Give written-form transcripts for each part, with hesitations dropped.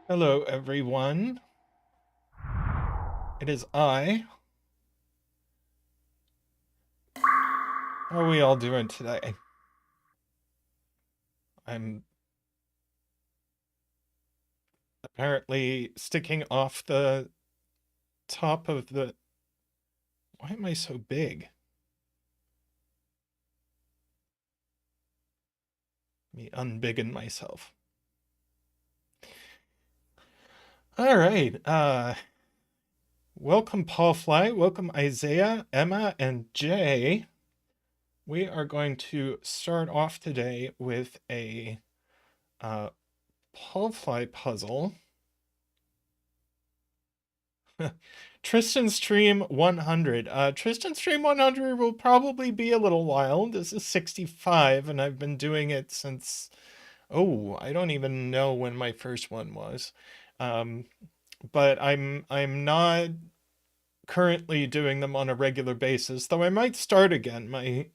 Hello, everyone. It is I. How are we all doing today? I'm apparently sticking off the top of the. Why am I so big? Let me unbiggen myself. All right. Welcome, Pafly. Welcome, Isaiah, Emma, and Jay. We are going to start off today with a Pafly puzzle. Tristan Stream 100. Tristan Stream 100 will probably be a little while. This is 65, and I've been doing it since, oh, I don't even know when my first one was. Um, but I'm not currently doing them on a regular basis, though I might start again. My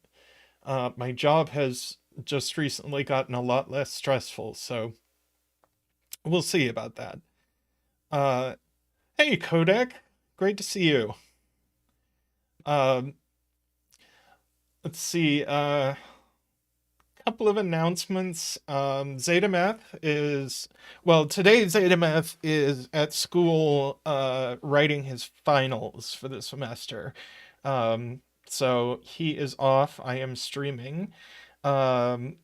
job has just recently gotten a lot less stressful, so we'll see about that. Uh, hey, Kodak, great to see you. Um, let's see. Couple of announcements. ZetaMath is, well, today ZetaMath is at school writing his finals for the semester. So he is off. I am streaming. Um,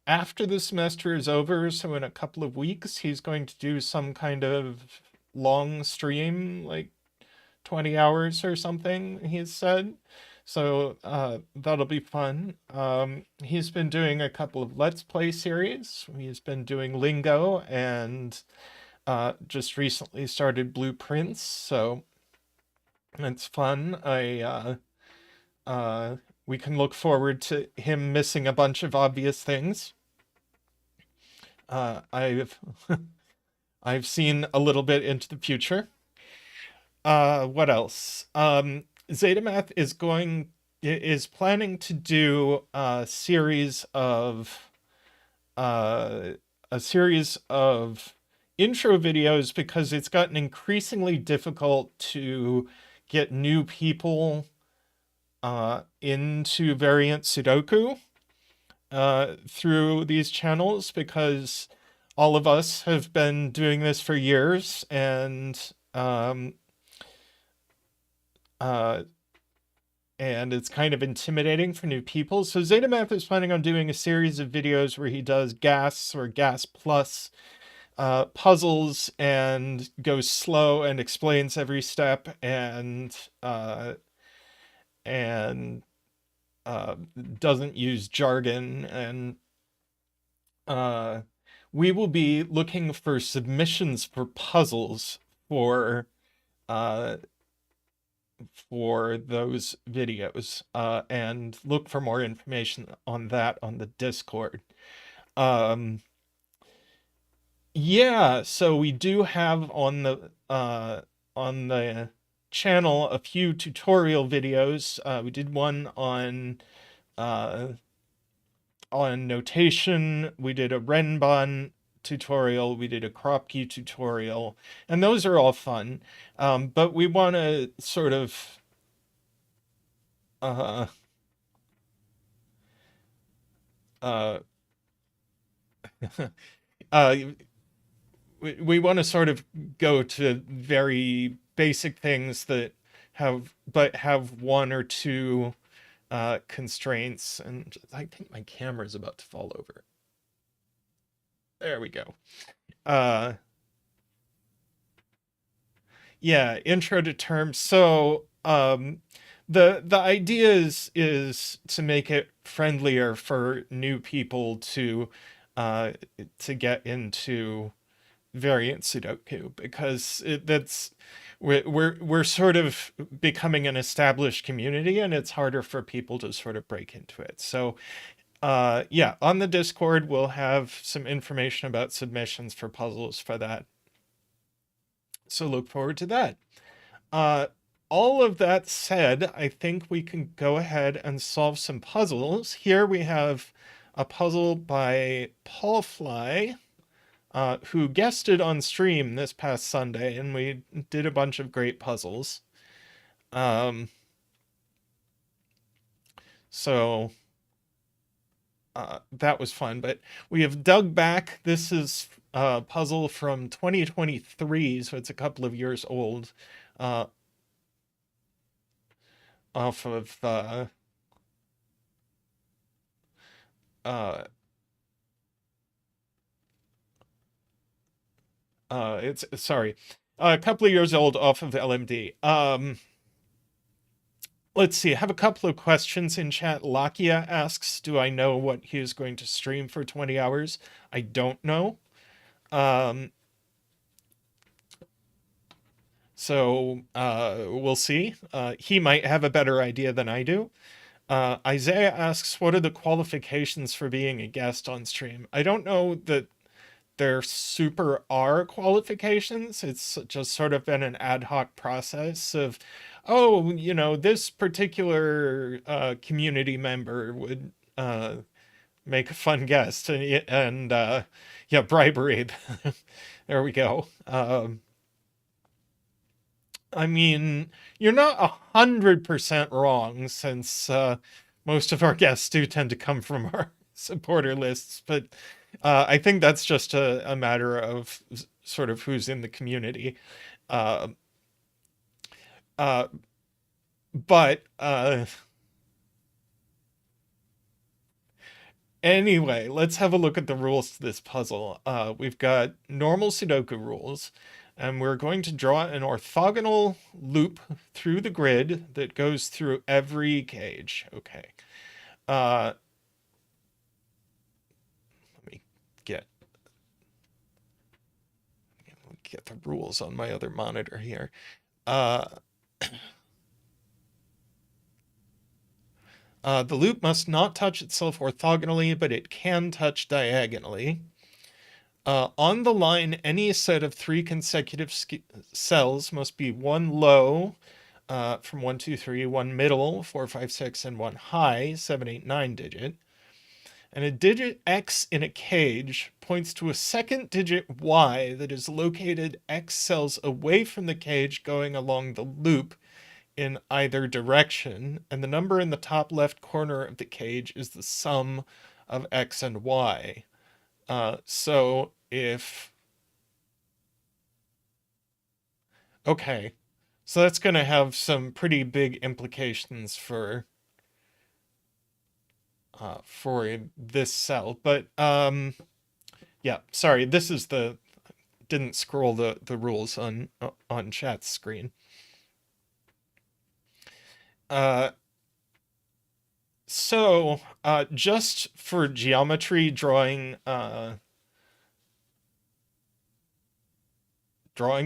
After the semester is over, so in a couple of weeks, he's going to do some kind of long stream, like 20 hours or something, he's said. So that'll be fun. He's been doing a couple of Let's Play series. He's been doing Lingo and just recently started Blueprints. So it's fun. We can look forward to him missing a bunch of obvious things. I've I've seen a little bit into the future. What else? ZetaMath is planning to do uh, a series of intro videos because it's gotten increasingly difficult to get new people into variant Sudoku through these channels because all of us have been doing this for years uh, and it's kind of intimidating for new people. So ZetaMath is planning on doing a series of videos where he does gas or gas plus puzzles and goes slow and explains every step and doesn't use jargon. And uh, we will be looking for submissions for puzzles uh, for those videos and look for more information on that on the Discord. Um, yeah, so we do have on the channel a few tutorial videos. We did one uh, on notation. We did a Renban tutorial. We did a Kropke tutorial, and those are all fun. But we want to sort of uh, uh, uh, we want to sort of go to very basic things that have one or two constraints. And I think my camera is about to fall over. There we go. Uh, yeah, intro to terms. So the idea is to make it friendlier for new people uh to get into variant Sudoku because that's we're sort of becoming an established community and it's harder for people to sort of break into it. So yeah, on the Discord we'll have some information about submissions for puzzles for that. So look forward to that. Uh all of that said, I think we can go ahead and solve some puzzles. Here we have a puzzle by Pafly. who guested on stream this past Sunday, and we did a bunch of great puzzles. Um, so that was fun. But we have dug back. This is a puzzle from 2023, so it's a couple of years old. Off of uh, it's sorry, a couple of years old off of LMD. Let's see. I have a couple of questions in chat. Lakia asks, "Do I know what he is going to stream for 20 hours?" I don't know. So we'll see. He might have a better idea than I do. Isaiah asks, "What are the qualifications for being a guest on stream?" I don't know that there super are qualifications. It's just sort of been an ad hoc process of, oh, this particular community member would make a fun guest, and yeah, bribery. There we go. I mean, you're not 100% wrong, since most of our guests do tend to come from our supporter lists, but I think that's just a matter of sort of who's in the community. Uh, uh, but anyway, let's have a look at the rules to this puzzle. We've got normal Sudoku rules, and we're going to draw an orthogonal loop through the grid that goes through every cage. Okay. Let me get the rules on my other monitor here. The loop must not touch itself orthogonally, but it can touch diagonally. On the line, any set of 3 consecutive cells must be one low, from 1, 2, 3, one middle, 4, 5, 6, and one high, 7, 8, 9 digit. And a digit X in a cage points to a second digit Y that is located X cells away from the cage going along the loop in either direction, and the number in the top left corner of the cage is the sum of X and Y. So if... Okay, so that's going to have some pretty big implications for this cell. But yeah, sorry, this is didn't scroll the rules on chat's screen. So just for geometry, drawing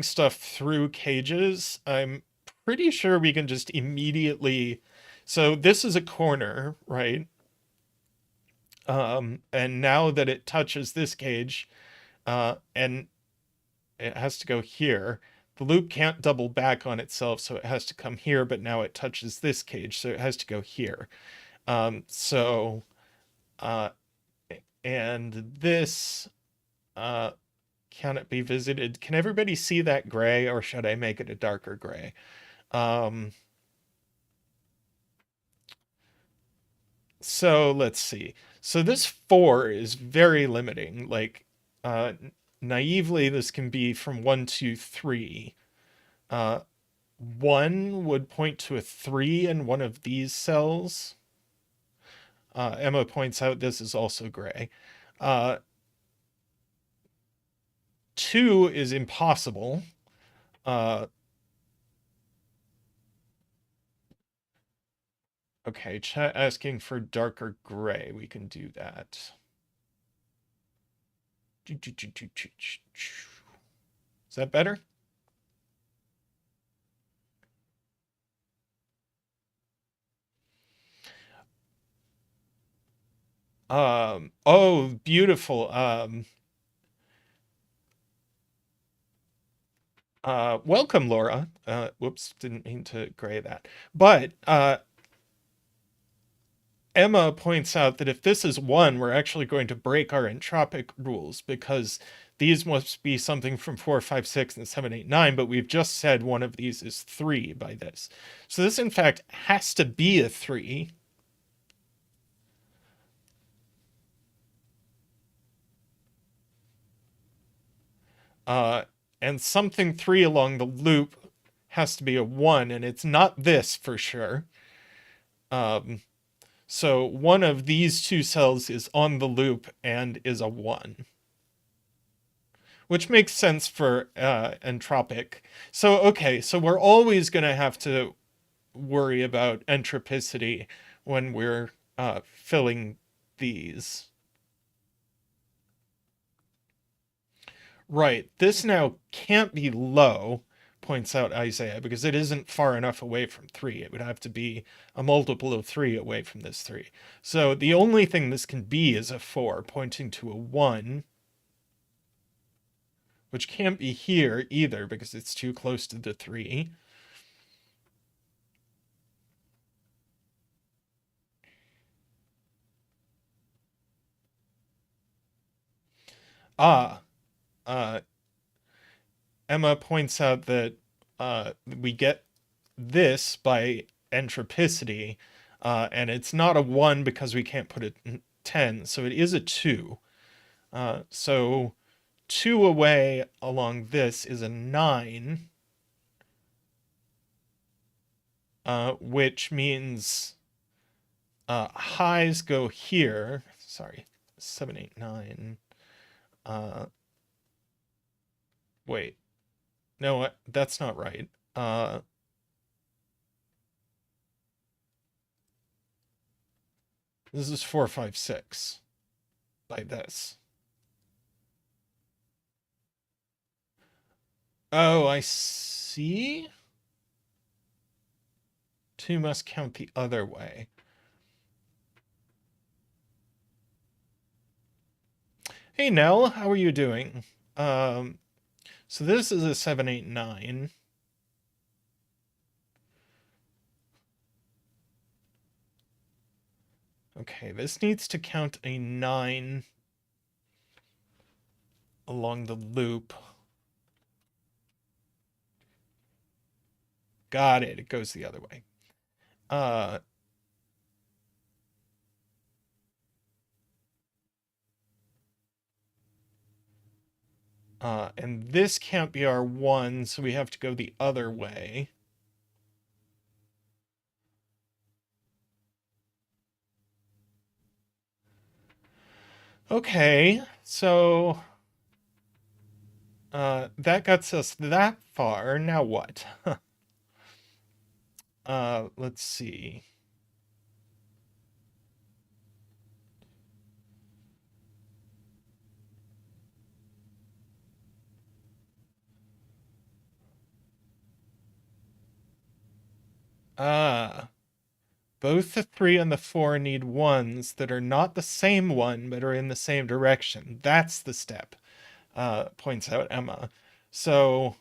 stuff through cages, I'm pretty sure we can just immediately... So this is a corner, right? And now that it touches this cage, and it has to go here, the loop can't double back on itself, so it has to come here, but now it touches this cage, so it has to go here. And this, can it be visited? Can everybody see that gray, or should I make it a darker gray? So let's see. So this 4 is very limiting. Like, naively, this can be from 1, 2, 3. 1 would point to a 3 in one of these cells. Emma points out this is also gray. 2 is impossible. Okay, chat asking for darker gray. We can do that. Is that better? Oh, beautiful. Welcome, Laura. Whoops, didn't mean to gray that. But Emma points out that if this is 1, we're actually going to break our entropic rules because these must be something from 4, 5, 6, and 7, 8, 9, but we've just said one of these is 3 by this. So this, in fact, has to be a 3. And something 3 along the loop has to be a 1, and it's not this for sure. So one of these two cells is on the loop and is a 1. Which makes sense for entropic. So, okay, so we're always going to have to worry about entropicity when we're filling these. Right, this now can't be low, points out Isaiah, because it isn't far enough away from 3. It would have to be a multiple of 3 away from this 3. So the only thing this can be is a 4, pointing to a 1. Which can't be here either because it's too close to the 3. Ah, Emma points out that we get this by entropicity, and it's not a 1 because we can't put it in 10, so it is a 2. So 2 away along this is a 9, which means highs go here. Sorry, 7, 8, 9. Wait. No, that's not right. This is 4, 5, 6. Like this. Oh, I see. 2 must count the other way. Hey, Nell, how are you doing? So this is a 7, 8, 9. Okay, this needs to count a 9 along the loop. Got it. It goes the other way. And this can't be our 1, so we have to go the other way. Okay, so that gets us that far. Now what? Let's see. Both the 3 and the 4 need 1s that are not the same 1, but are in the same direction. That's the step, points out Emma. So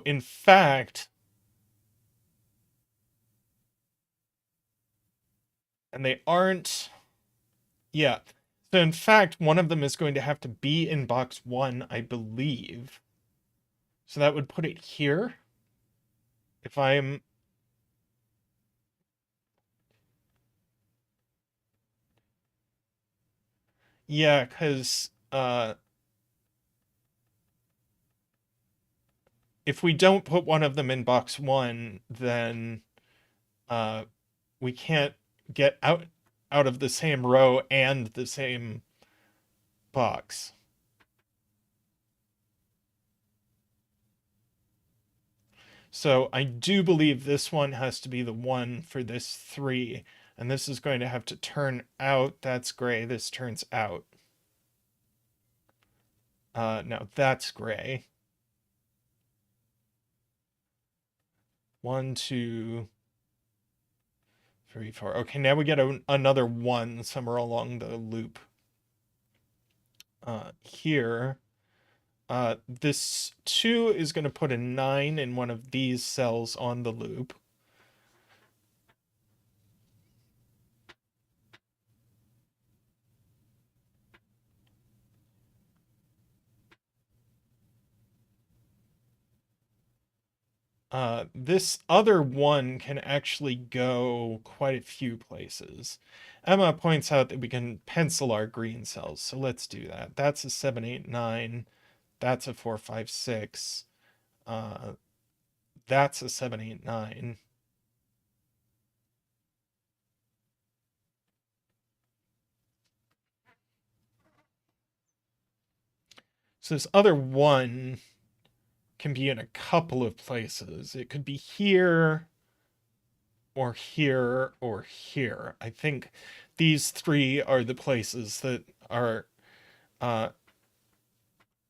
in fact, and they aren't, yeah. So in fact, one of them is going to have to be in box 1, I believe. So that would put it here. If I'm... Yeah, because if we don't put one of them in box 1, then we can't get out of the same row and the same box. So I do believe this one has to be the 1 for this 3. And this is going to have to turn out. That's gray. This turns out. Now that's gray. 1, 2, 3, 4. Okay, now we get another 1 somewhere along the loop. Here, this 2 is going to put a 9 in one of these cells on the loop. This other one can actually go quite a few places. Emma points out that we can pencil our green cells, so let's do that. That's a 7, 8, 9. That's a 4, 5, 6. That's a 7, 8, 9. So this other one can be in a couple of places. It could be here, or here, or here. I think these three are the places that our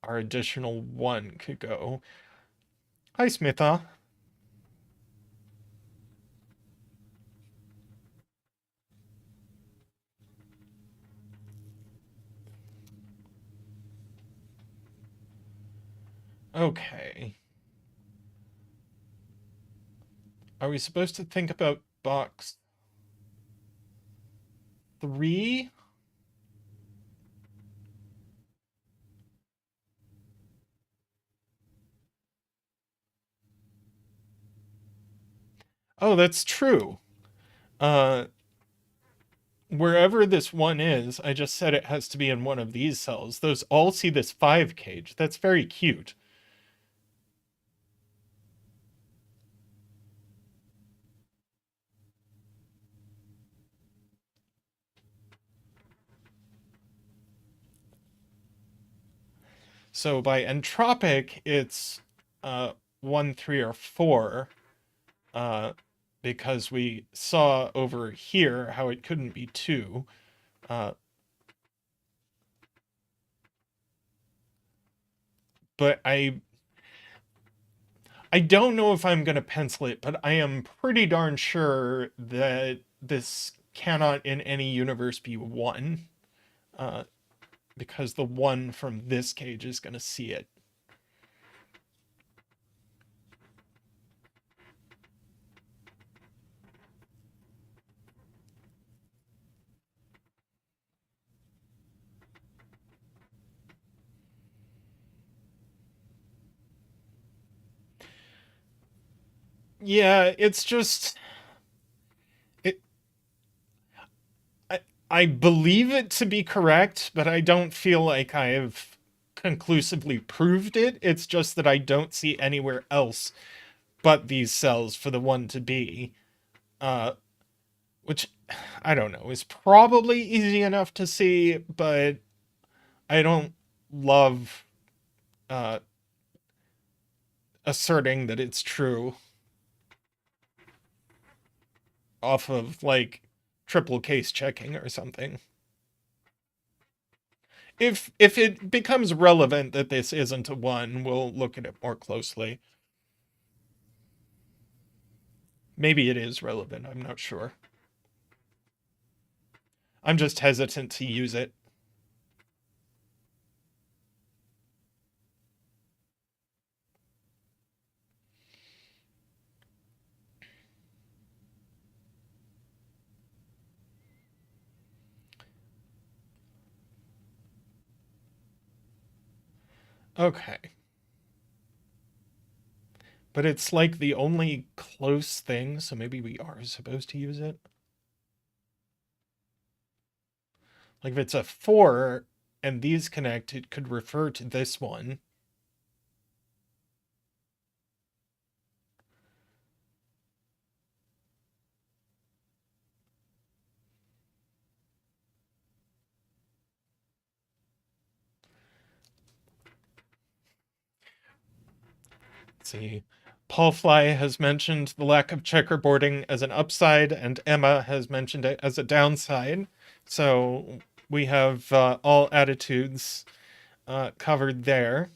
additional one could go. Hi, Smitha. Okay. Are we supposed to think about box 3? Oh, that's true. Uh, Wherever this one is, I just said it has to be in one of these cells. Those all see this 5 cage. That's very cute. So by entropic, it's 1, 3, or 4, uh, because we saw over here how it couldn't be 2. Uh, but I don't know if I'm going to pencil it, but I am pretty darn sure that this cannot in any universe be 1, uh, because the 1 from this cage is going to see it. Yeah, it's just it. I believe it to be correct, but I don't feel like I have conclusively proved it. It's just that I don't see anywhere else but these cells for the 1 to be, uh, which I don't know is probably easy enough to see, but I don't love uh, asserting that it's true off of like triple case checking or something. If it becomes relevant that this isn't a 1, we'll look at it more closely. Maybe it is relevant, I'm not sure. I'm just hesitant to use it. Okay. But it's like the only close thing, so maybe we are supposed to use it. Like if it's a 4 and these connect, it could refer to this one. Let's see. Pafly has mentioned the lack of checkerboarding as an upside, and Emma has mentioned it as a downside. So we have all attitudes covered there.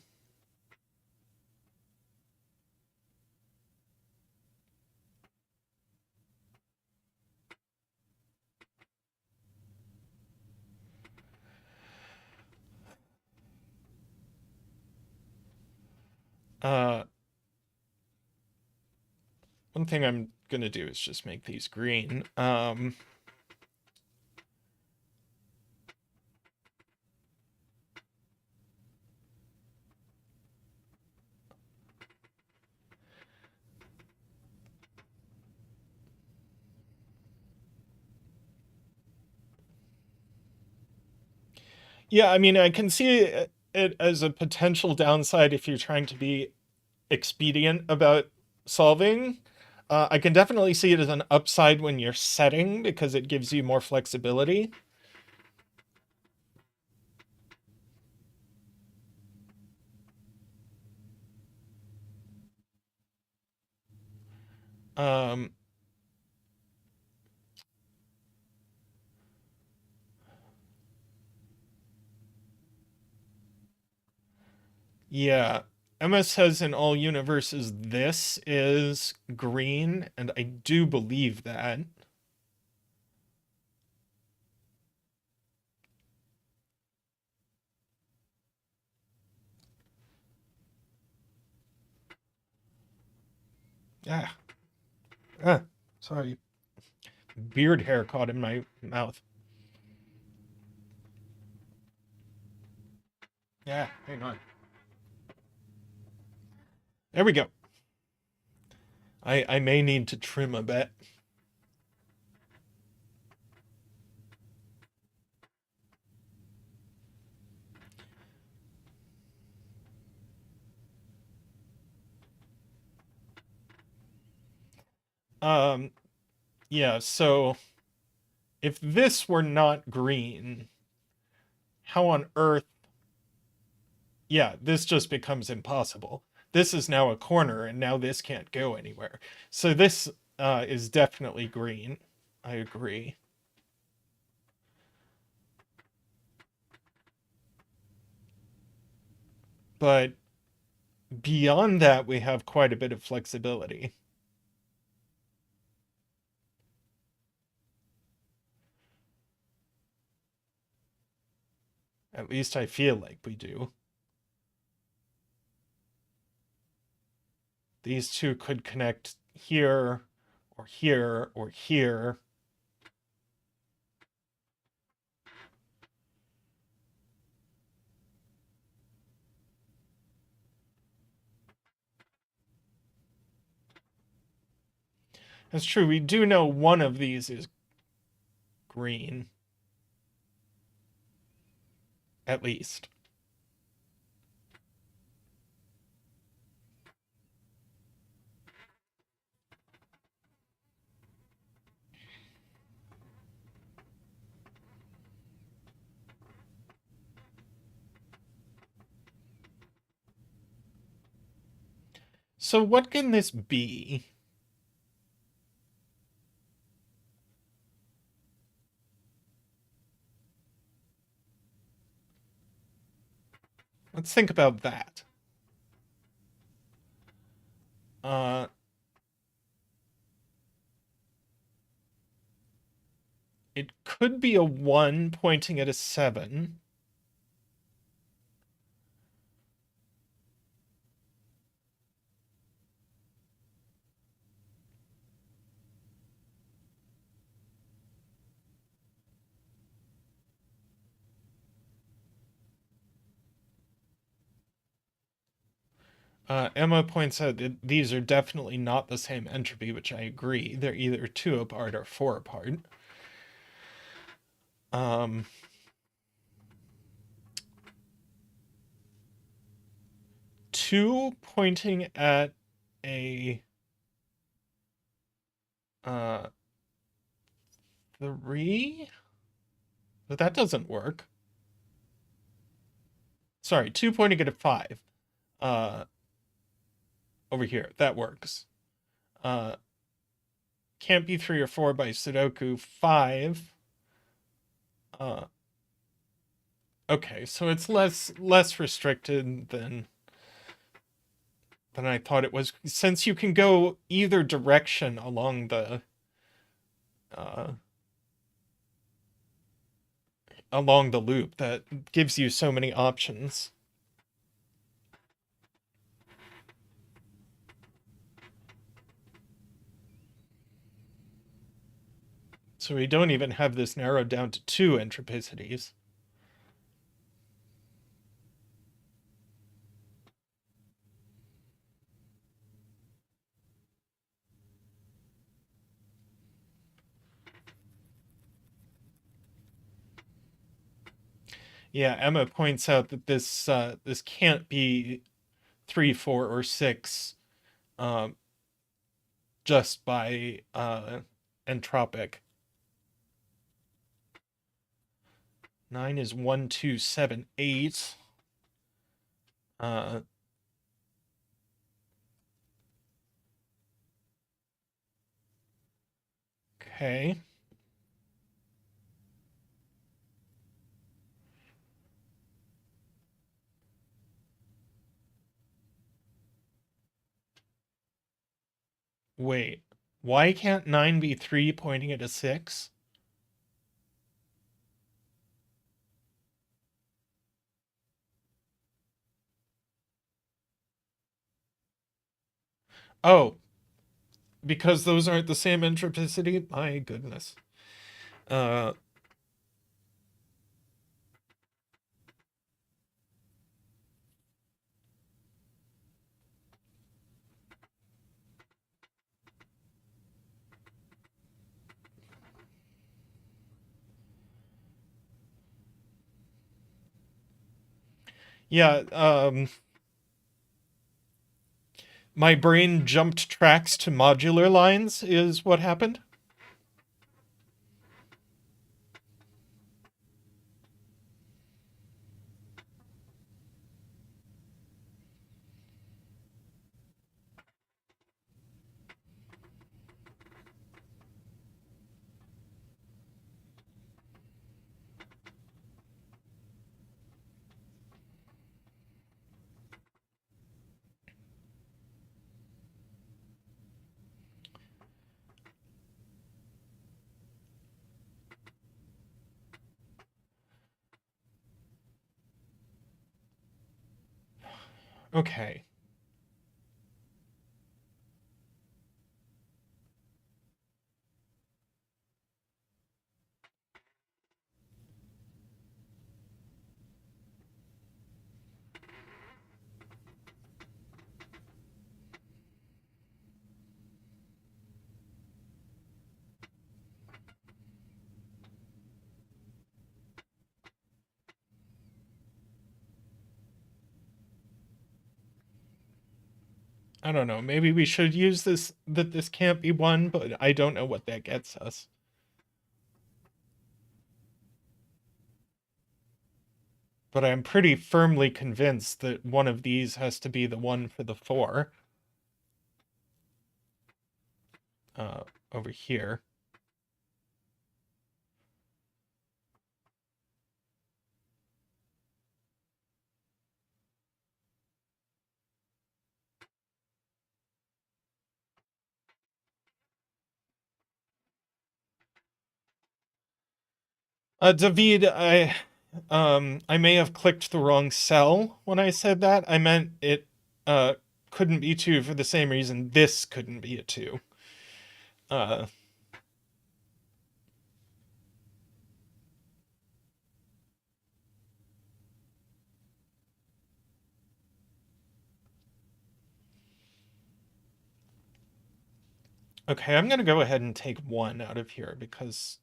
Uh, One thing I'm going to do is just make these green. Yeah, I mean, I can see it as a potential downside if you're trying to be expedient about solving. I can definitely see it as an upside when you're setting because it gives you more flexibility. Um, yeah. Emma says in all universes this is green, and I do believe that. Ah, ah, sorry. Beard hair caught in my mouth. Yeah, hang on. There we go. I may need to trim a bit. Um, yeah, so if this were not green, how on earth? Yeah, this just becomes impossible. This is now a corner, and now this can't go anywhere. So this is definitely green. I agree. But beyond that, we have quite a bit of flexibility. At least I feel like we do. These two could connect here, or here, or here. That's true. We do know one of these is green, at least. So what can this be? Let's think about that. Uh, it could be a 1 pointing at a 7. Emma points out that these are definitely not the same entropy, which I agree. They're either 2 apart or 4 apart. Um, 2 pointing at a 3? But that doesn't work. Sorry, 2 pointing at a 5. Uh, over here. That works. Uh, can't be 3 or 4 by Sudoku. 5. Uh, okay, so it's less restricted than I thought it was, since you can go either direction uh, along the loop. That gives you so many options. So we don't even have this narrowed down to 2 entropicities. Yeah, Emma points out that this can't be 3, 4, or 6 um, just by entropic. 9 is 1, 2, 7, 8. Uh, okay. Wait. Why can't 9 be 3 pointing at a 6? Oh, because those aren't the same entropicity? My goodness. Uh, yeah, my brain jumped tracks to modular lines is what happened. Okay. I don't know. Maybe we should use this can't be 1, but I don't know what that gets us. But I'm pretty firmly convinced that one of these has to be the one for the 4. Over here. David, I may have clicked the wrong cell when I said that. I meant it couldn't be 2 for the same reason this couldn't be a 2. Uh, okay, I'm gonna go ahead and take 1 out of here because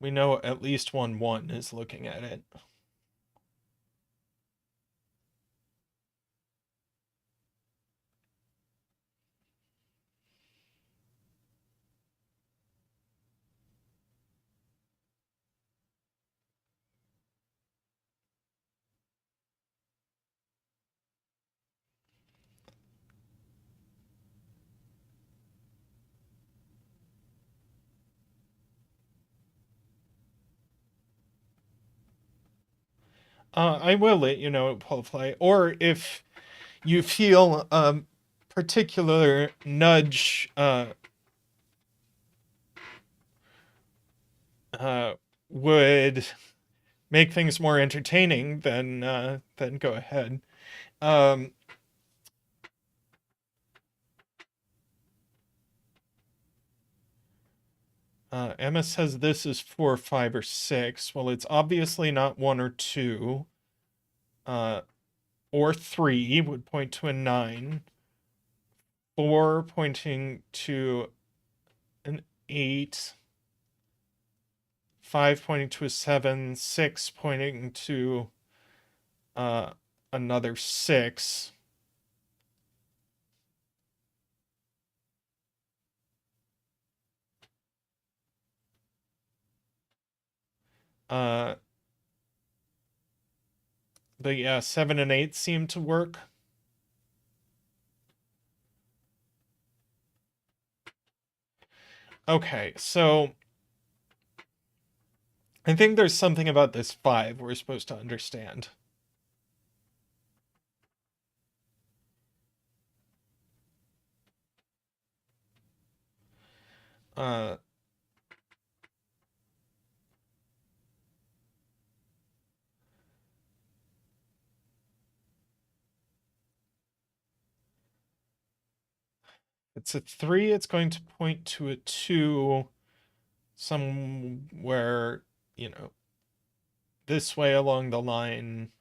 we know at least 1 is looking at it. I will let you know at Pafly, or if you feel particular nudge would make things more entertaining, then go ahead. Um, Emma says this is 4, 5, or 6. Well, it's obviously not 1 or 2. Or 3 would point to a 9. 4 pointing to an 8. 5 pointing to a 7, 6 pointing to another 6. But yeah, 7 and 8 seem to work. Okay, so I think there's something about this 5 we're supposed to understand. It's a 3, it's going to point to a 2 somewhere, this way along the line.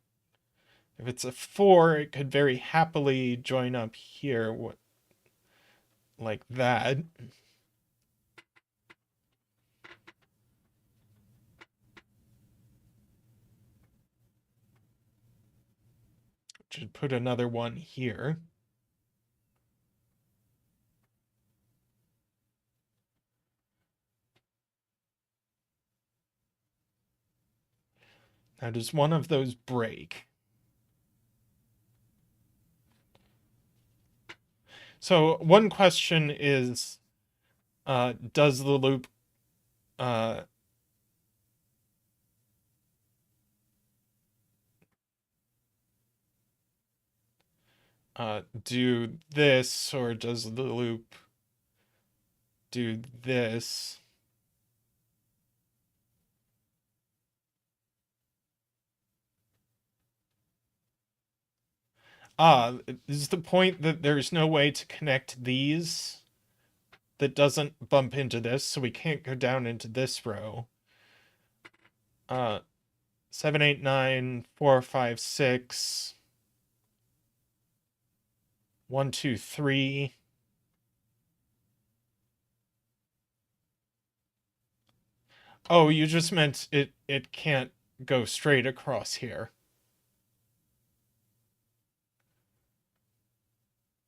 If it's a 4, it could very happily join up here, like that. Should put another 1 here. Now, does one of those break? So one question is, does the loop do this, or does the loop do this? Is the point that there's no way to connect these that doesn't bump into this, so we can't go down into this row? 7, 8, 9, 4, 5, 6. 1, 2, 3. Oh, you just meant it can't go straight across here.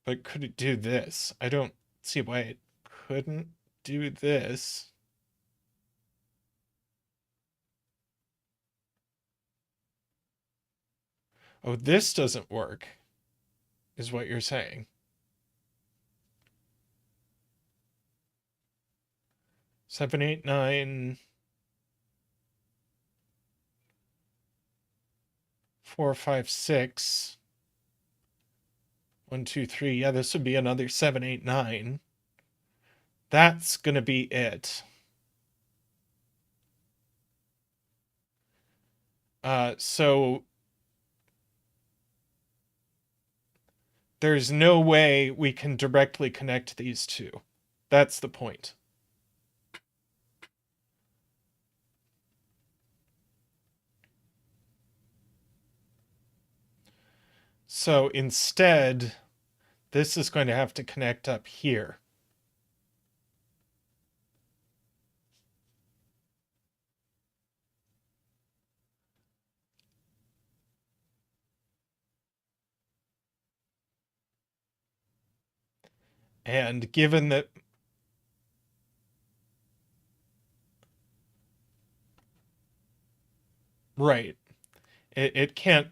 But could it do this? I don't see why it couldn't do this. Oh, this doesn't work, is what you're saying. 7, 8, 9. 4, 5, 6. 1, 2, 3. Yeah, this would be another 7, 8, 9. That's gonna be it. So there's no way we can directly connect these two. That's the point. So instead, this is going to have to connect up here. And given that right, it can't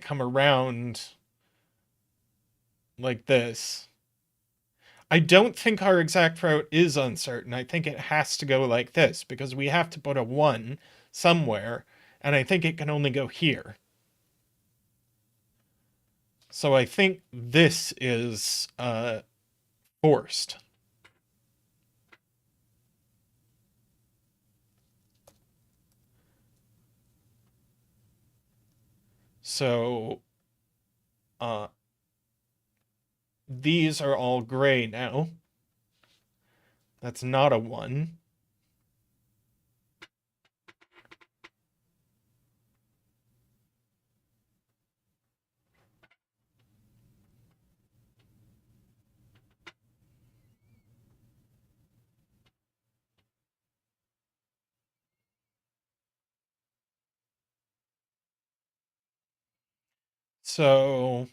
come around like this. I don't think our exact route is uncertain. I think it has to go like this because we have to put a 1 somewhere, and I think it can only go here. So I think this is forced. So these are all gray now. That's not a 1. So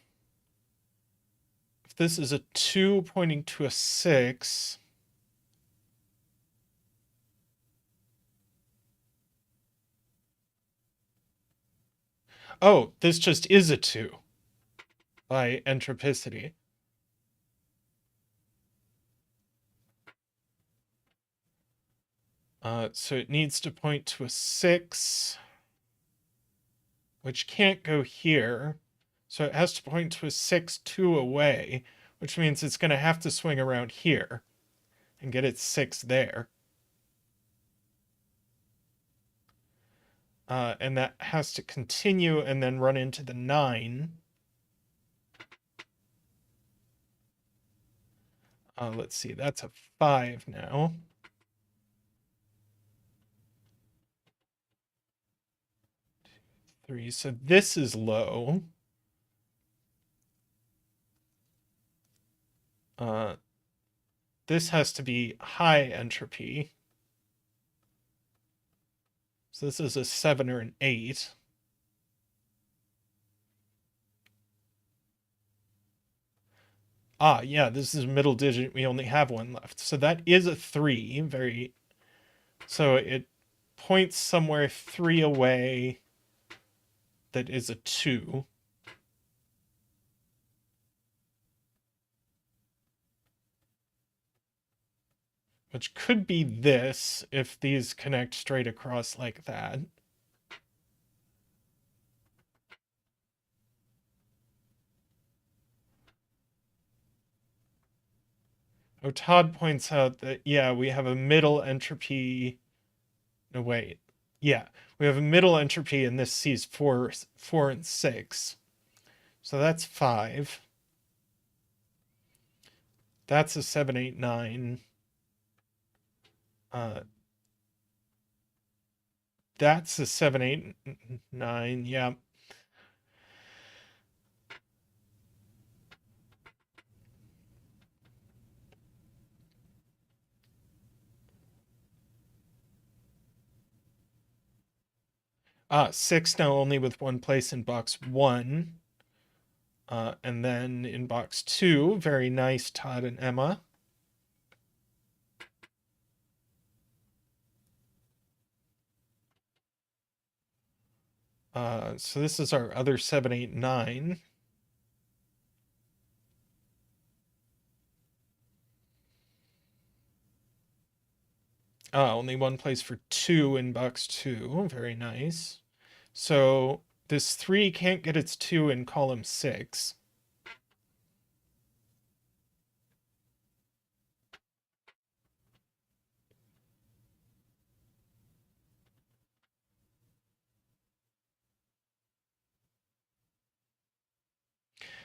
if this is a 2 pointing to a 6, oh, this just is a 2 by entropicity. So it needs to point to a 6, which can't go here. So it has to point to a 6 2 away, which means it's going to have to swing around here and get its 6 there. And that has to continue and then run into the 9. Let's see, that's a 5 now. Three. So this is low. This has to be high entropy. So this is a 7 or an 8. Ah, yeah, this is a middle digit. We only have one left. So that is a 3. So it points somewhere 3 away. That is a 2. Which could be this if these connect straight across like that. Oh, Todd points out that, yeah, we have a middle entropy. No, wait. Yeah, we have a middle entropy, and this sees 4 and 6. So that's 5. That's a 7, 8, 9. That's a 7, 8, 9. Yeah. Ah, 6 now only with one place in box 1. And then in box 2, very nice, Todd and Emma. So this is our other 7, 8, 9. Only one place for 2 in box 2. Very nice. So this 3 can't get its 2 in column 6.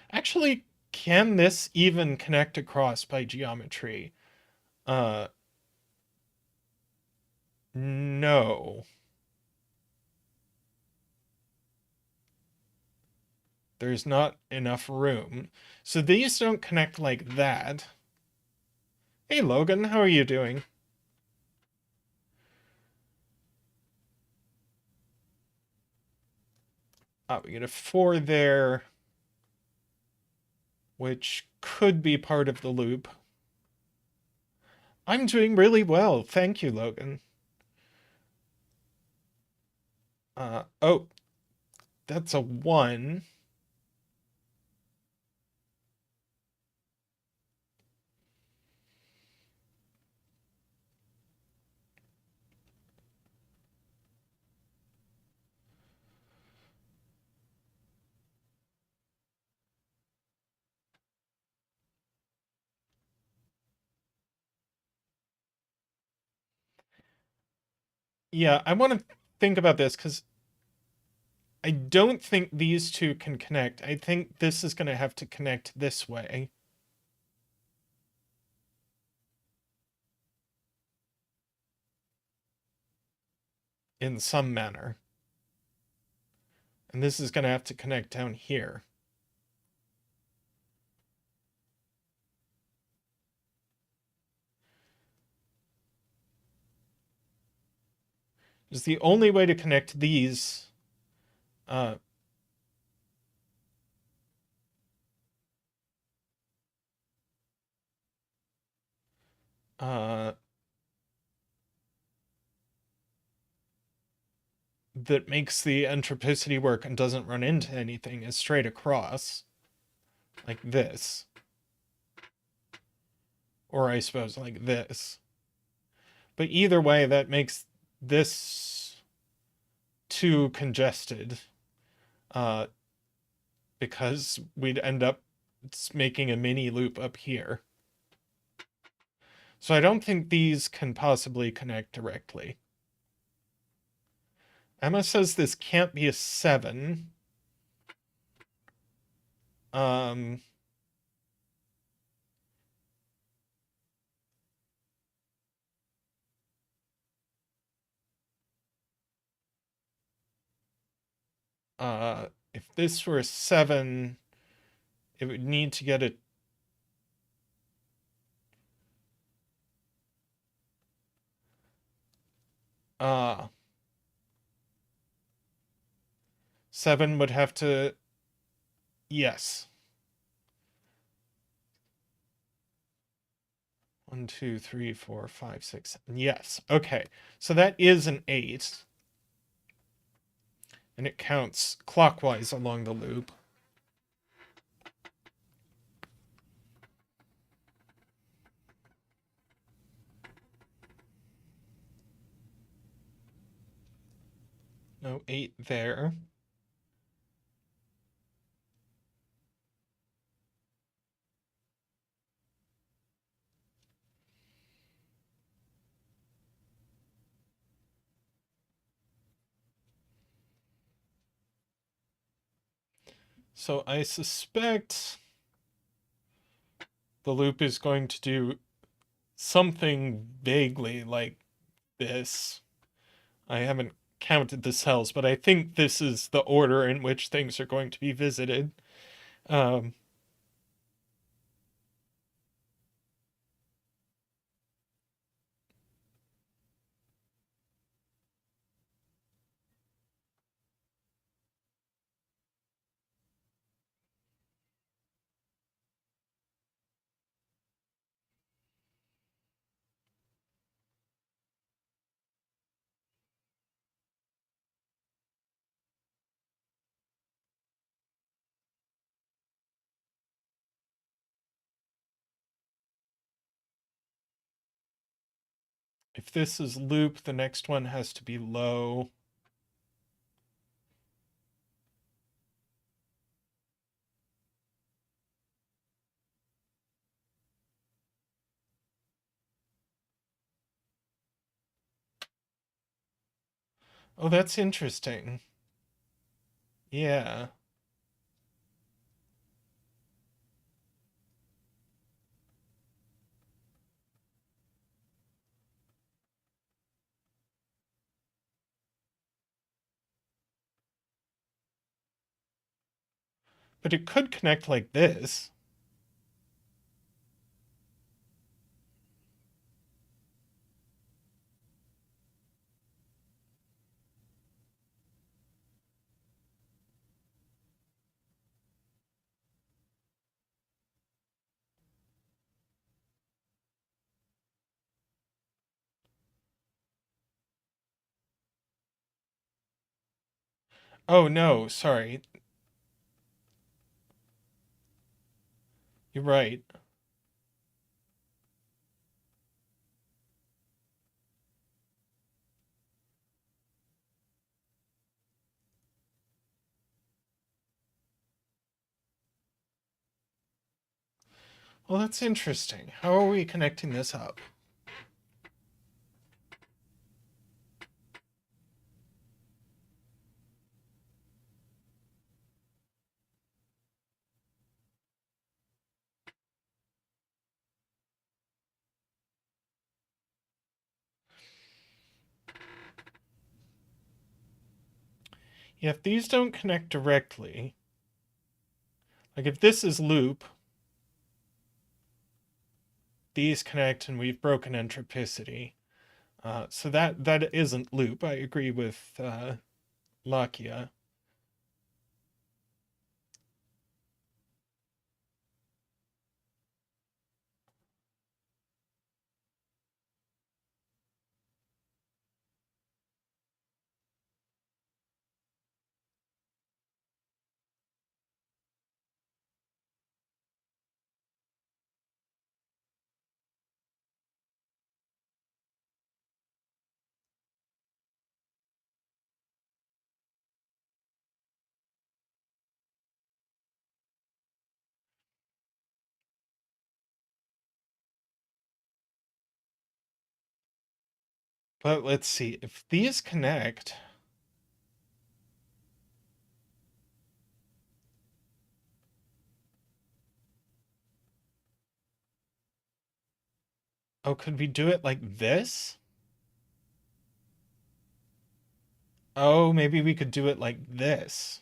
Actually, can this even connect across by geometry? No. There's not enough room. So these don't connect like that. Hey, Logan, how are you doing? We get a 4 there, which could be part of the loop. I'm doing really well. Thank you, Logan. Oh, that's a 1. Yeah, I want to think about this because I don't think these two can connect. I think this is going to have to connect this way. In some manner. And this is going to have to connect down here. Is the only way to connect these uh, that makes the entropicity work and doesn't run into anything is straight across, like this. Or I suppose like this. But either way, that makes this too congested, uh, because we'd end up making a mini loop up here. So I don't think these can possibly connect directly. Emma says this can't be a 7. Um, if this were a 7, it would need to get a uh 7 would have to, yes. 1, 2, 3, 4, 5, 6, 7. Yes. Okay. So that is an 8. And it counts clockwise along the loop. No 8 there. So I suspect the loop is going to do something vaguely like this. I haven't counted the cells, but I think this is the order in which things are going to be visited. Um, if this is loop, the next one has to be low. Oh, that's interesting. Yeah. But it could connect like this. Oh, no, sorry. You're right. Well, that's interesting. How are we connecting this up? Yeah, if these don't connect directly, like if this is loop, these connect and we've broken entropicity. So that isn't loop. I agree with Lakia. But let's see, if these connect... Oh, could we do it like this? Oh, maybe we could do it like this.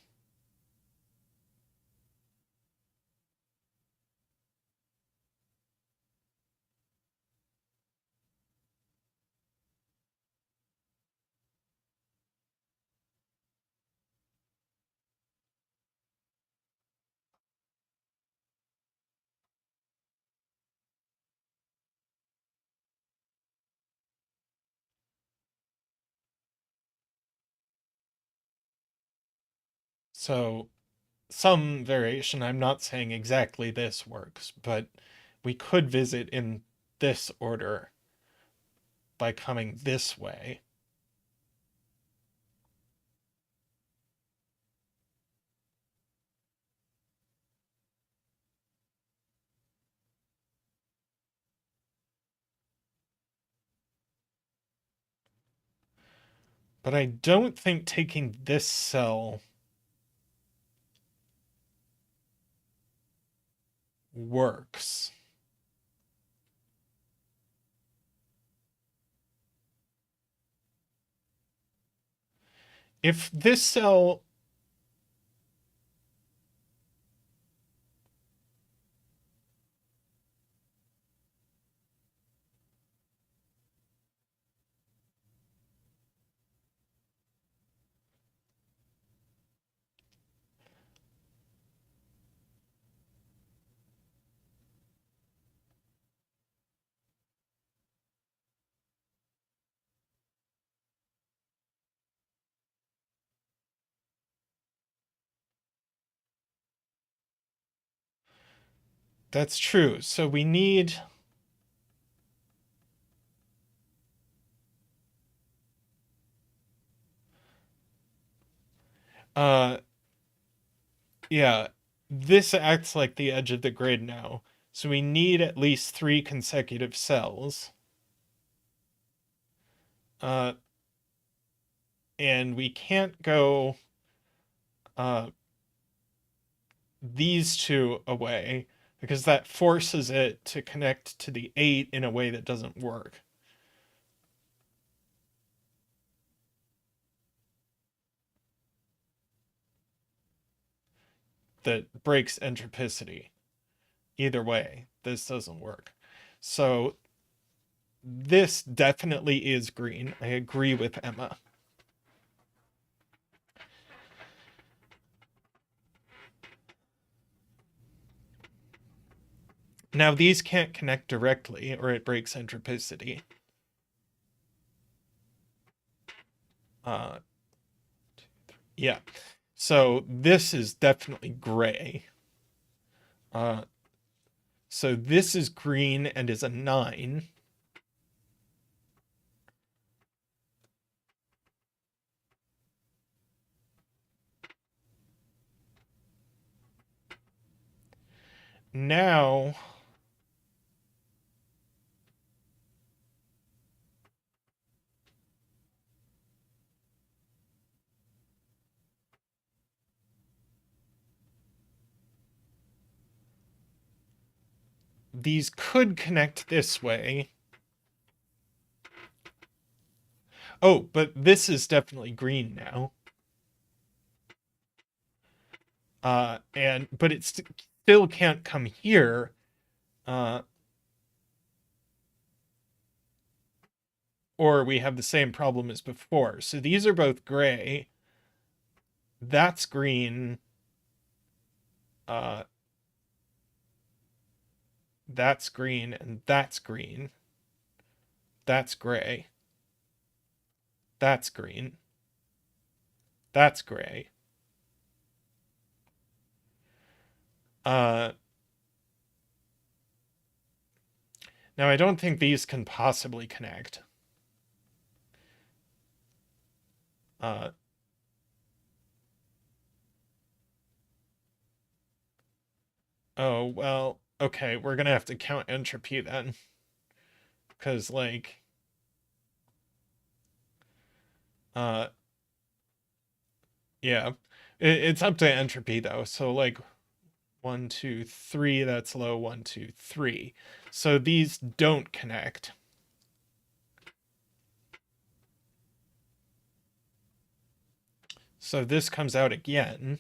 So, some variation, I'm not saying exactly this works, but we could visit in this order by coming this way. But I don't think taking this cell works. If this cell... That's true. So we need... Uh, yeah, this acts like the edge of the grid now. So we need at least 3 consecutive cells. Uh, and we can't go these two away because that forces it to connect to the 8 in a way that doesn't work. That breaks entropicity. Either way, this doesn't work. So this definitely is green. I agree with Emma. Now these can't connect directly or it breaks entropicity. Yeah. So this is definitely gray. So this is green and is a 9. Now these could connect this way. Oh, but this is definitely green now. But it still can't come here. Or we have the same problem as before. So these are both gray. That's green. That's green, and that's green. That's gray. That's green. That's gray. Now I don't think these can possibly connect. Oh, well, okay, we're gonna have to count entropy then. Because, like... Uh, yeah. It's up to entropy though. So like 1, 2, 3, that's low, 1, 2, 3. So these don't connect. So this comes out again.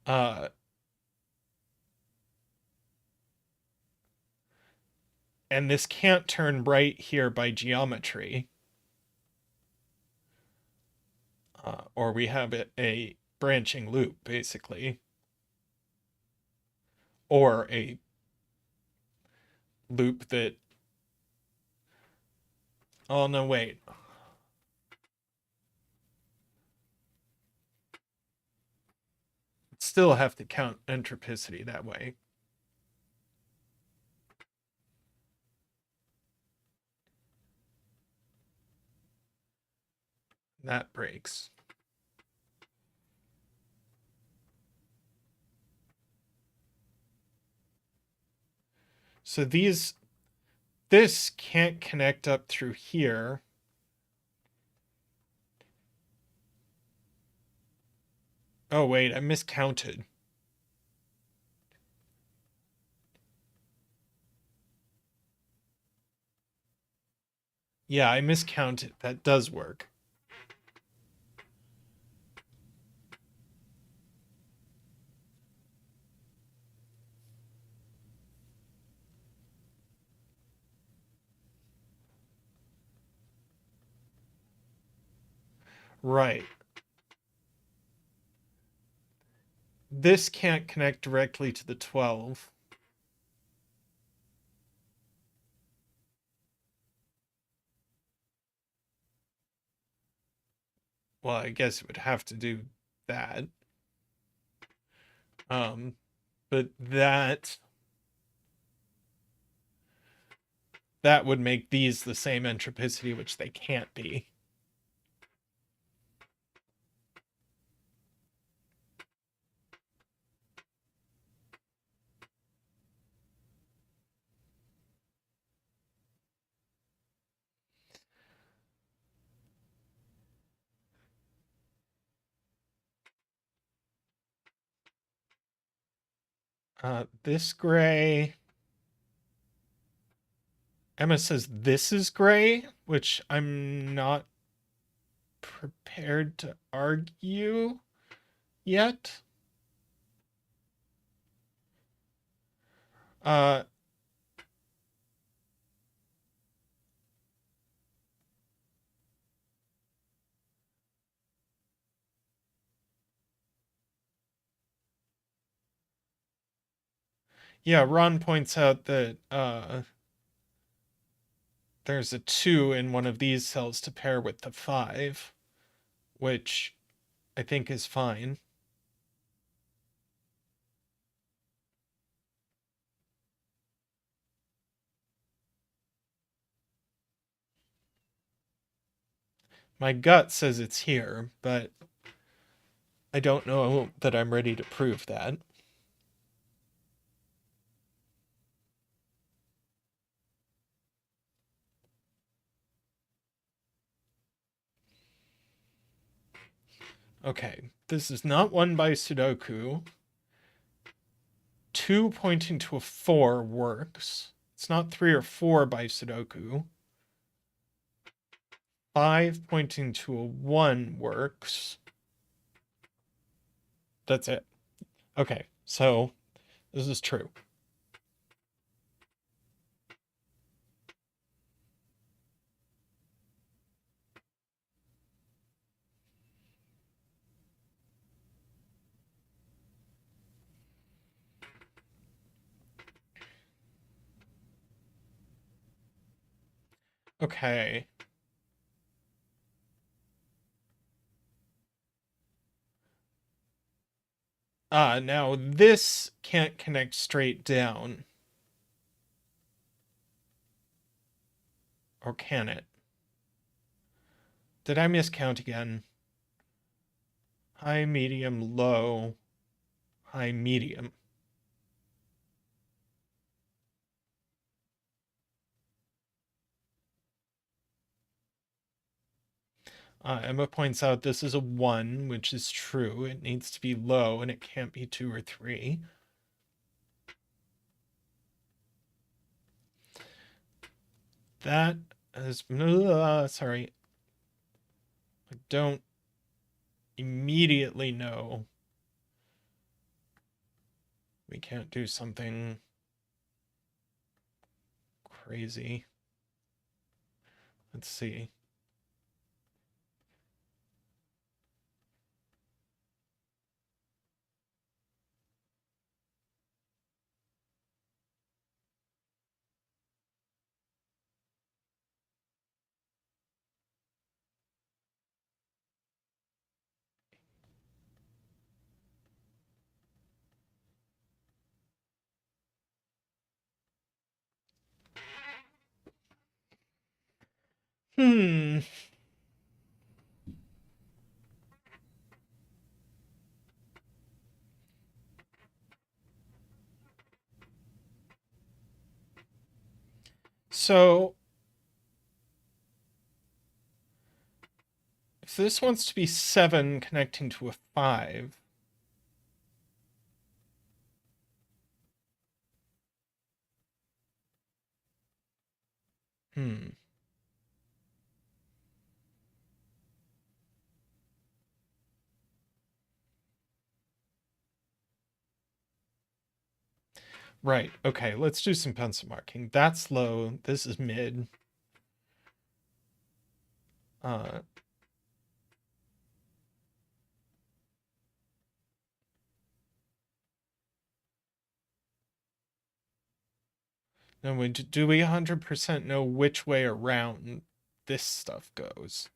Uh, and this can't turn right here by geometry. Or we have a branching loop, basically. Or a loop that... Oh, no, wait. Still have to count entropicity that way. That breaks. So this can't connect up through here. Oh, wait, I miscounted. Yeah, I miscounted. That does work. Right. This can't connect directly to the 12. Well, I guess it would have to do that. But that would make these the same entropicity, which they can't be. This gray... Emma says this is gray, which I'm not prepared to argue yet. Uh, yeah, Ron points out that there's a 2 in one of these cells to pair with the 5, which I think is fine. My gut says it's here, but I don't know that I'm ready to prove that. Okay, this is not 1 by Sudoku. 2 pointing to a 4 works. It's not 3 or 4 by Sudoku. 5 pointing to a 1 works. That's it. Okay, so this is true. Okay. Now this can't connect straight down. Or can it? Did I miscount again? High, medium, low, high, medium. Emma points out this is a 1, which is true. It needs to be low, and it can't be 2 or 3. That is... sorry. I don't immediately know. We can't do something crazy. Let's see. Hmm. So if this wants to be 7 connecting to a 5, Right. Okay, let's do some pencil marking. That's low. This is mid. Now, do we 100% know which way around this stuff goes?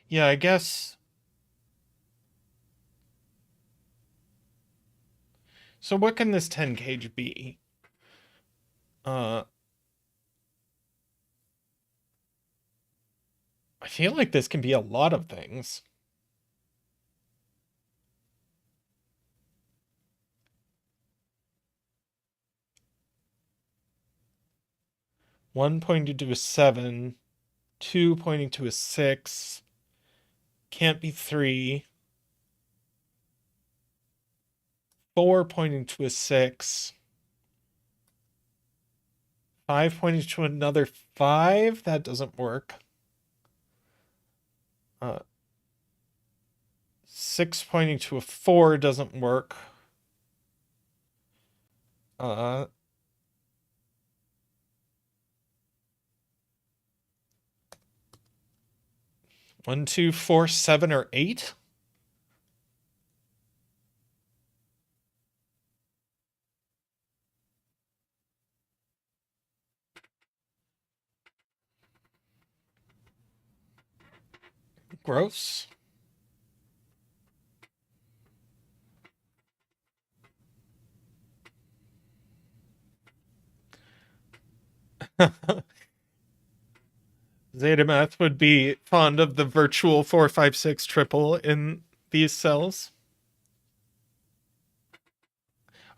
Yeah, I guess. So what can this 10 cage be? I feel like this can be a lot of things. One pointing to a 7, 2 pointing to a 6, can't be 3, 4 pointing to a 6, 5 pointing to another 5. That doesn't work. 6 pointing to a 4 doesn't work. 1, 2, 4, 7, or 8. Gross. Zeta Math would be fond of the virtual 4, 5, 6 triple in these cells.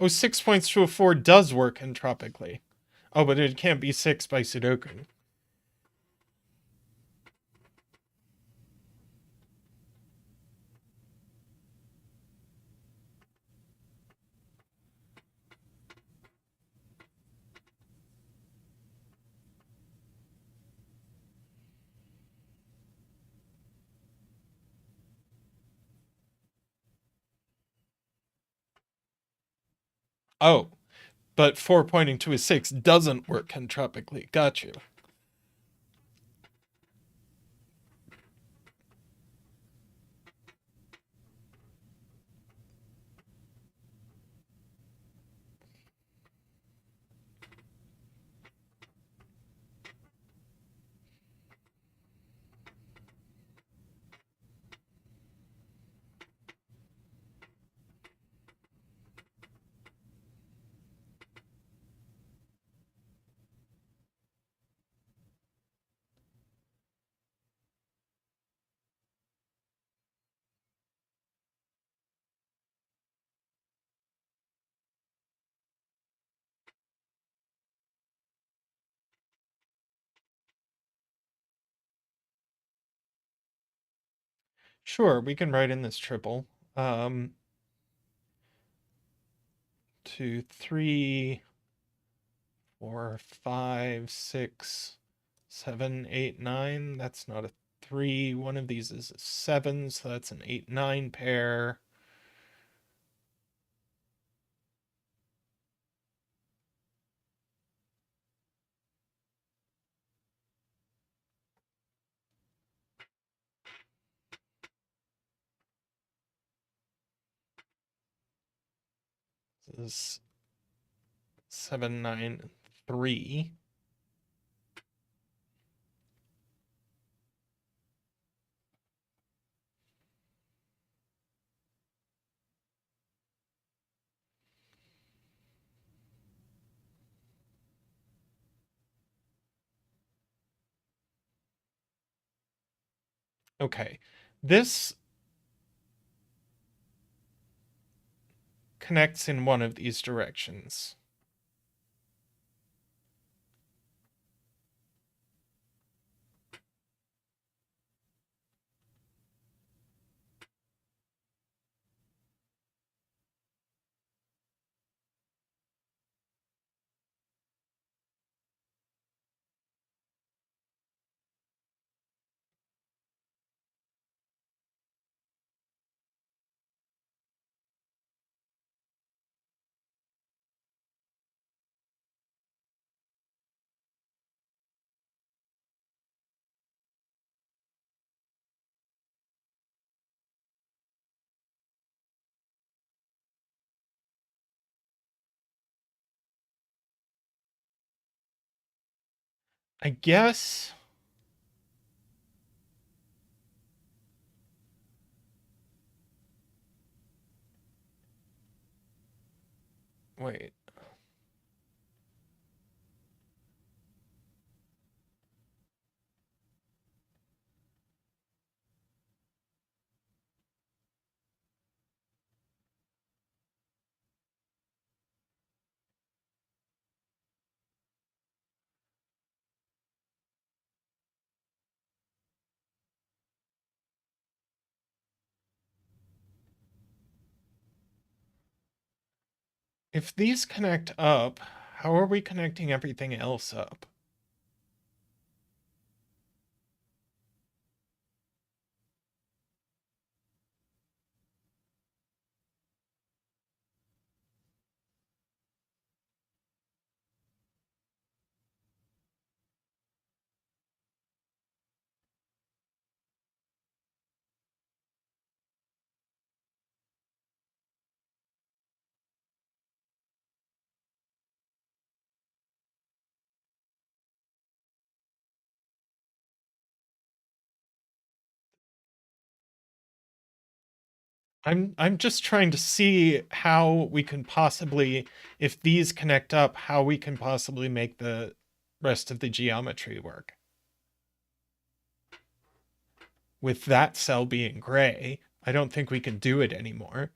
Oh, 6 points to a 4 does work entropically. Oh, but it can't be 6 by Sudoku. Oh, but 4 pointing to a 6 doesn't work entropically. Got you. Sure, we can write in this triple. 2, 3, 4, 5, 6, 7, 8, 9. That's not a 3. One of these is a 7, so that's an 8, 9 pair. This is 7, 9, 3. Okay, this connects in one of these directions. I guess. Wait. If these connect up, how are we connecting everything else up? I'm just trying to see how we can possibly, if these connect up, how we can possibly make the rest of the geometry work. With that cell being gray, I don't think we can do it anymore.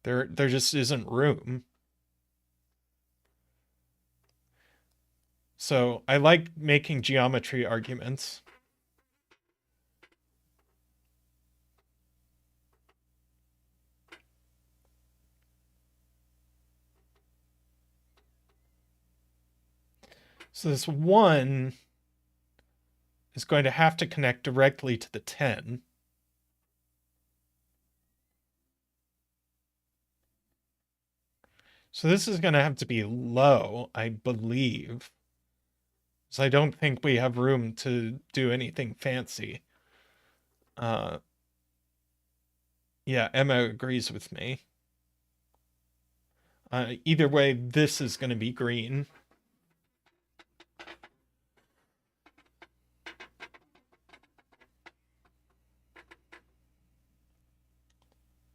There just isn't room. So I like making geometry arguments. So this 1 is going to have to connect directly to the 10. So this is going to have to be low, I believe. So I don't think we have room to do anything fancy. Yeah, Emma agrees with me. Either way, this is going to be green.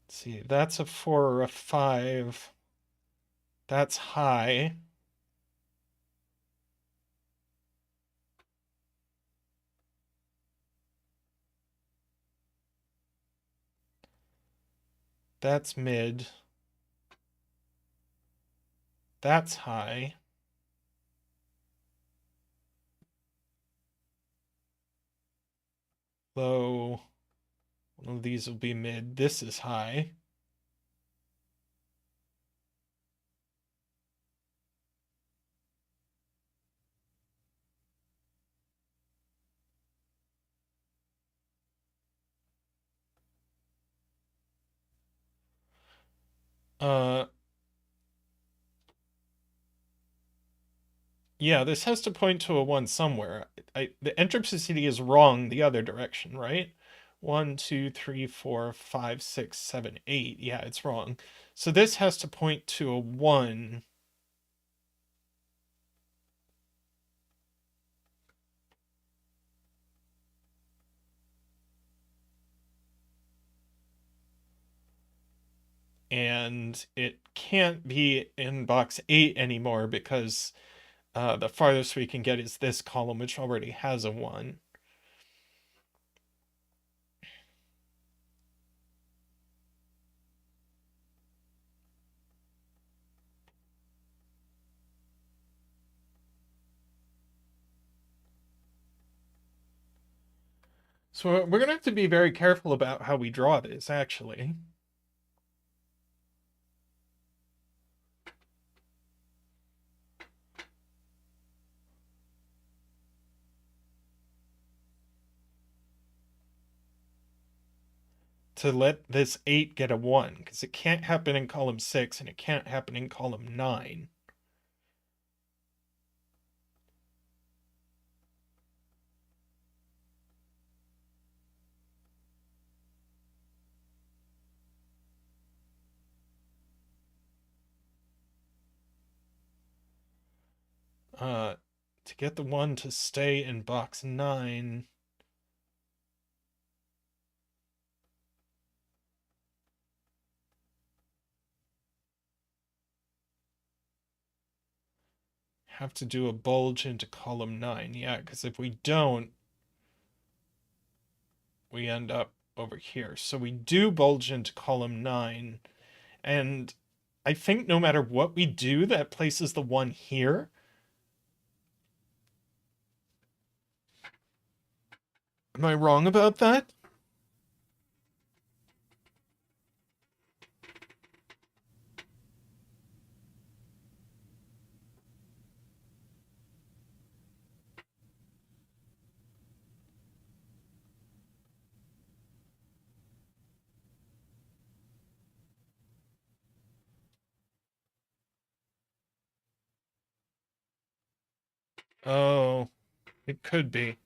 Let's see, that's a 4 or a 5. That's high. That's mid. That's high. Low. One of these will be mid. This is high. Uh, yeah, this has to point to a 1 somewhere. The entropicity is wrong the other direction, right? 1, 2, 3, 4, 5, 6, 7, 8. Yeah, it's wrong. So this has to point to a 1. And it can't be in box 8 anymore because the farthest we can get is this column, which already has a 1. So we're going to have to be very careful about how we draw this, actually. To let this 8 get a 1, because it can't happen in column 6 and it can't happen in column 9. To get the 1 to stay in box 9, have to do a bulge into column 9. Yeah, because if we don't, we end up over here. So we do bulge into column 9, and I think no matter what we do, that places the 1 here. Am I wrong about that? Oh, it could be.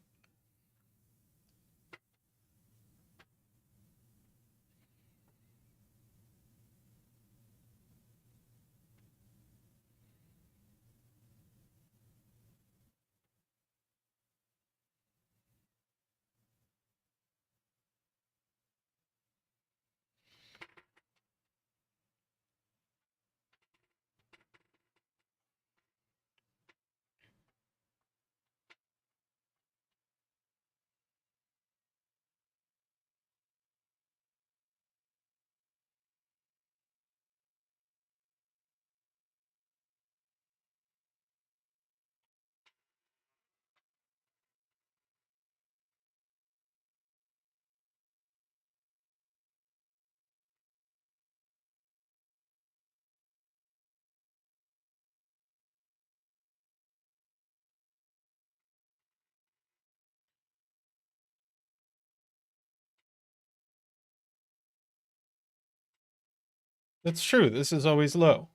That's true. This is always low.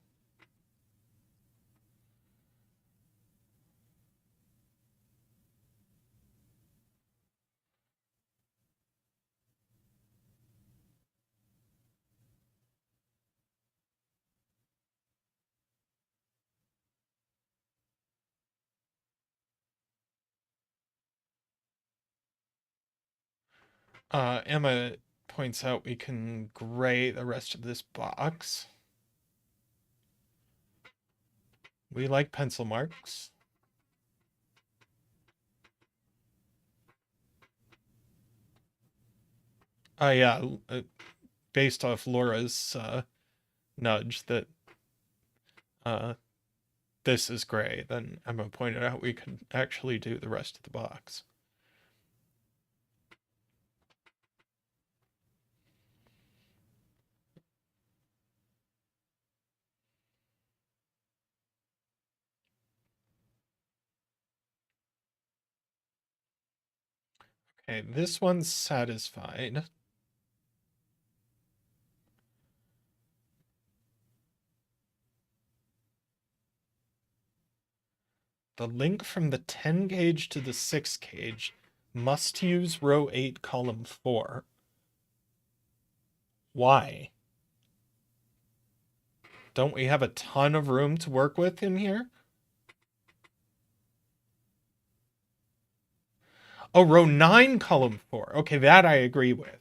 Emma points out we can gray the rest of this box. We like pencil marks. Yeah, based off Laura's nudge that this is gray, then Emma pointed out we could actually do the rest of the box. Okay, this one's satisfied. The link from the 10 gauge to the 6 gauge must use row 8, column 4. Why? Don't we have a ton of room to work with in here? Oh, row 9, column 4. Okay, that I agree with.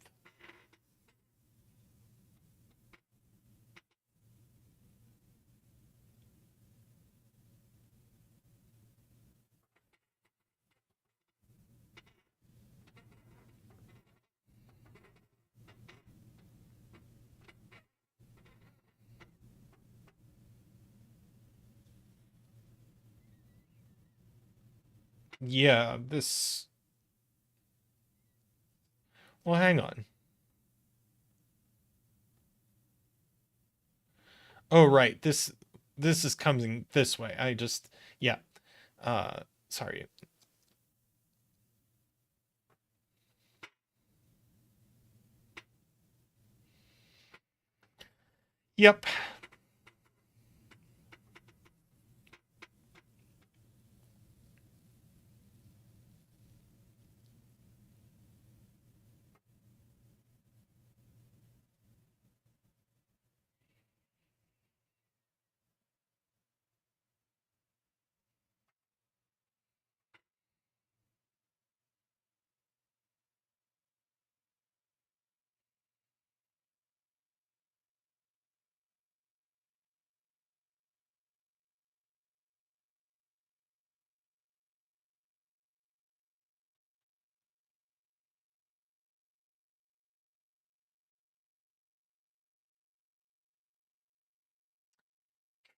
Yeah, this... Well, hang on. Oh, right. This is coming this way. I just... Yeah. Sorry. Yep.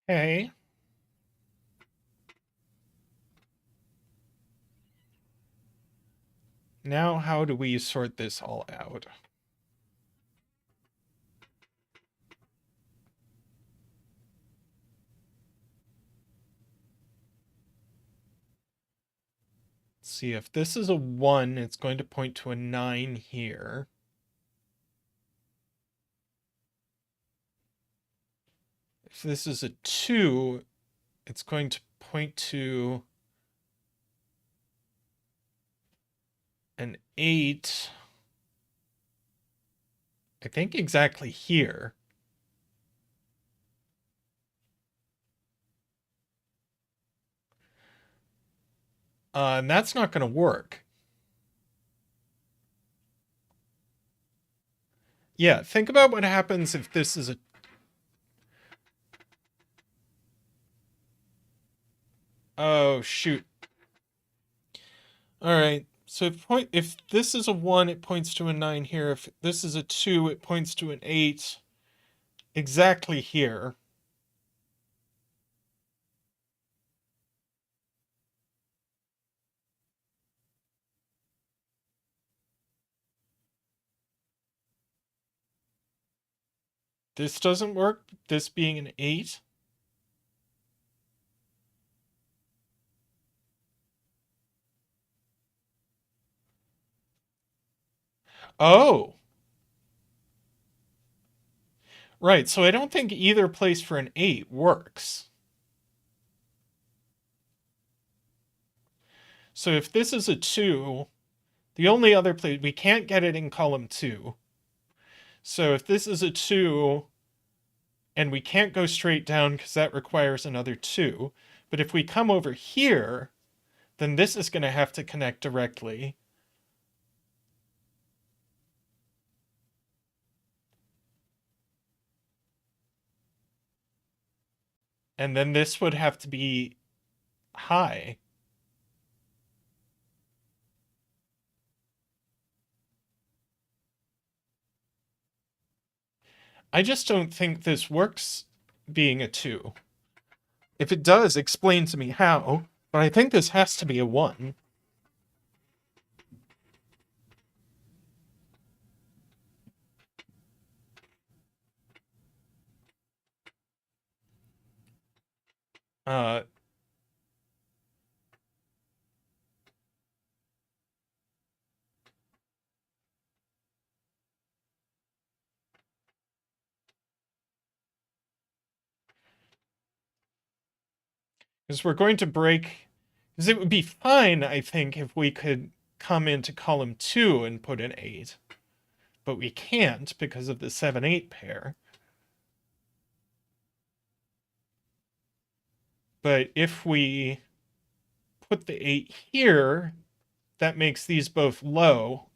Okay. Now how do we sort this all out? Let's see, if this is a 1, it's going to point to a 9 here. If this is a 2, it's going to point to an 8. I think exactly here. And that's not going to work. Yeah, think about what happens if this is a... Oh, shoot. All right. So if this is a 1, it points to a 9 here. If this is a 2, it points to an 8 exactly here. This doesn't work, this being an 8. Oh! Right, so I don't think either place for an 8 works. So if this is a 2, the only other place... We can't get it in column 2. So if this is a 2, and we can't go straight down because that requires another 2, but if we come over here, then this is going to have to connect directly. And then this would have to be high. I just don't think this works being a 2. If it does, explain to me how, but I think this has to be a 1. Uh, because we're going to break, because it would be fine, I think, if we could come into column 2 and put an 8. But we can't because of the 7-8 pair. But if we put the 8 here, that makes these both low.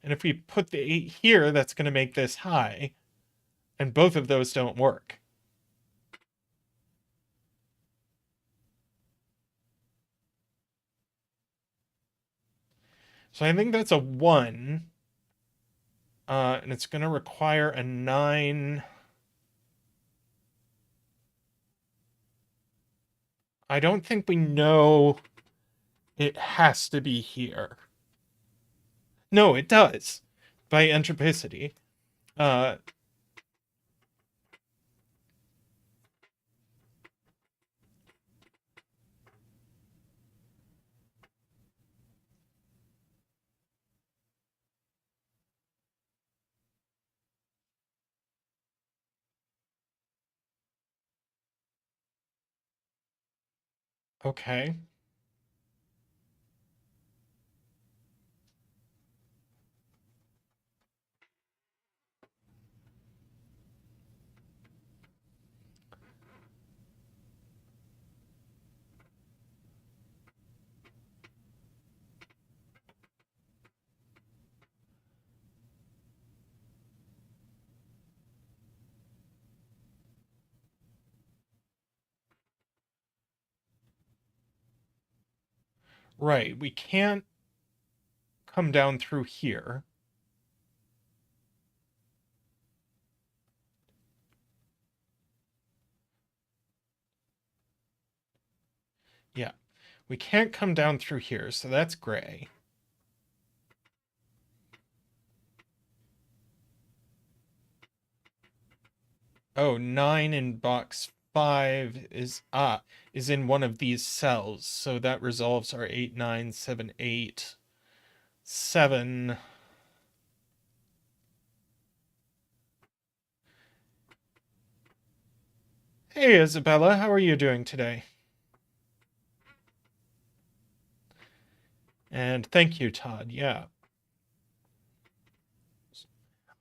And if we put the 8 here, that's going to make this high. And both of those don't work. So I think that's a 1. And it's going to require a 9. I don't think we know it has to be here. No, it does. By entropicity. Okay. Right. We can't come down through here. Yeah. We can't come down through here, so that's gray. Oh, 9 in box 5 is in one of these cells, so that resolves our 8, 9, 7, 8, 7. Hey, Isabella, how are you doing today? And thank you, Todd. Yeah.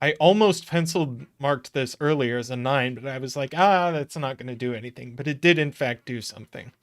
I almost penciled marked this earlier as a 9, but I was like, that's not going to do anything. But it did, in fact, do something.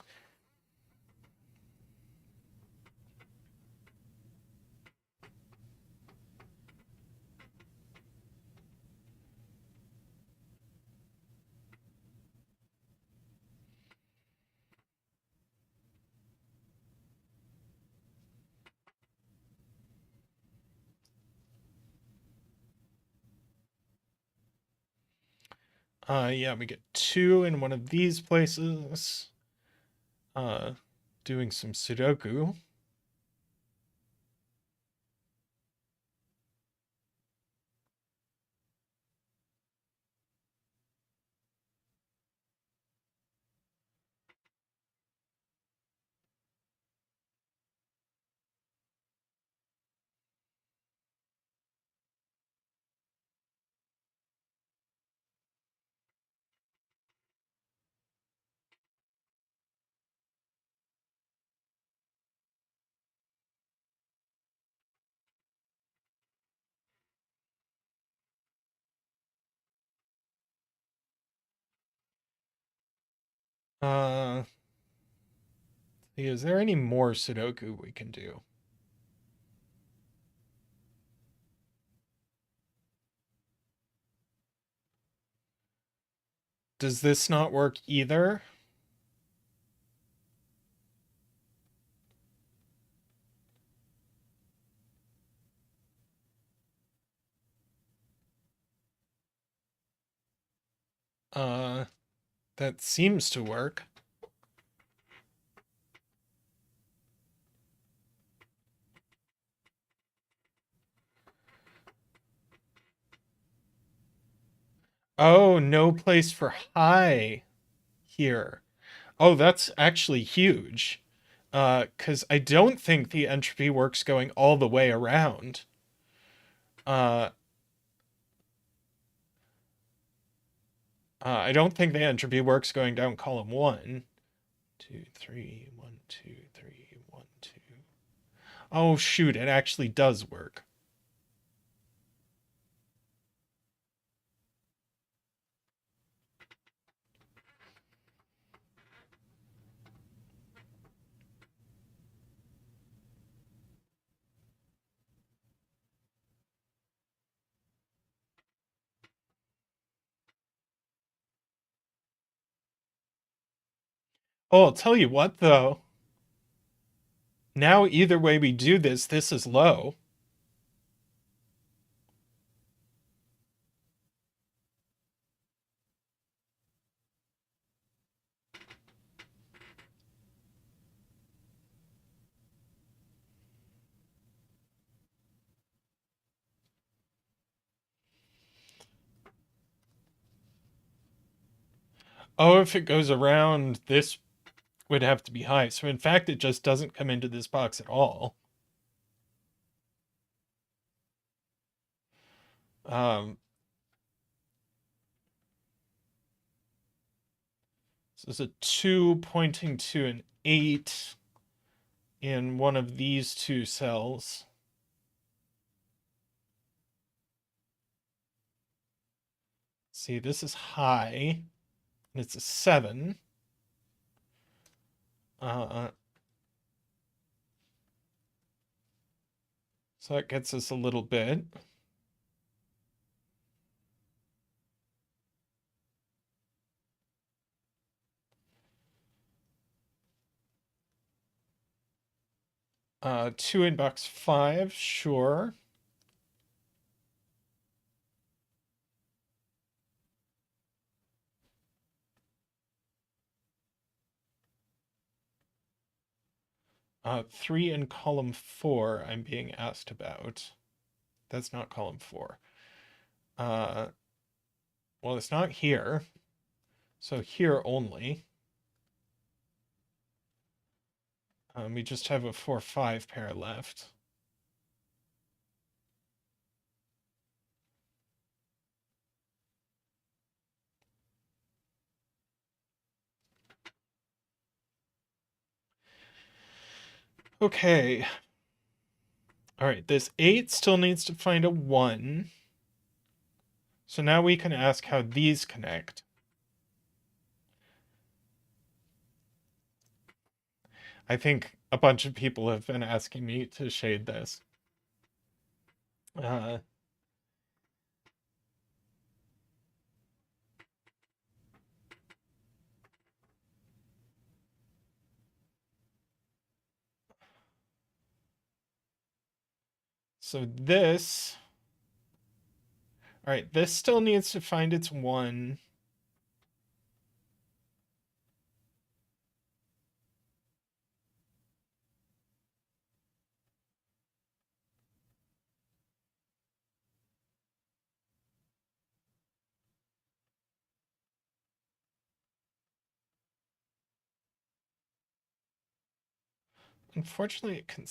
Yeah, we get 2 in one of these places. Doing some Sudoku. Is there any more Sudoku we can do? Does this not work either? Uh, that seems to work. Oh, no place for high here. Oh, that's actually huge. Because I don't think the entropy works going all the way around. Uh, I don't think the entropy works going down column 1, 2, 3, 1, 2, 3, 1, 2. Oh, shoot, it actually does work. Oh, I'll tell you what, though. Now, either way we do this, this is low. Oh, if it goes around, this would have to be high. So, in fact, it just doesn't come into this box at all. Um, this is a 2 pointing to an 8 in one of these two cells. See, this is high, and it's a 7. Uh, so that gets us a little bit. Two in box 5, sure. Three in column 4, I'm being asked about. That's not column 4. Well, it's not here. So here only. We just have a 4-5 pair left. Okay. All right, this 8 still needs to find a 1. So now we can ask how these connect. I think a bunch of people have been asking me to shade this. Uh, so this, all right, this still needs to find its 1. Unfortunately, it can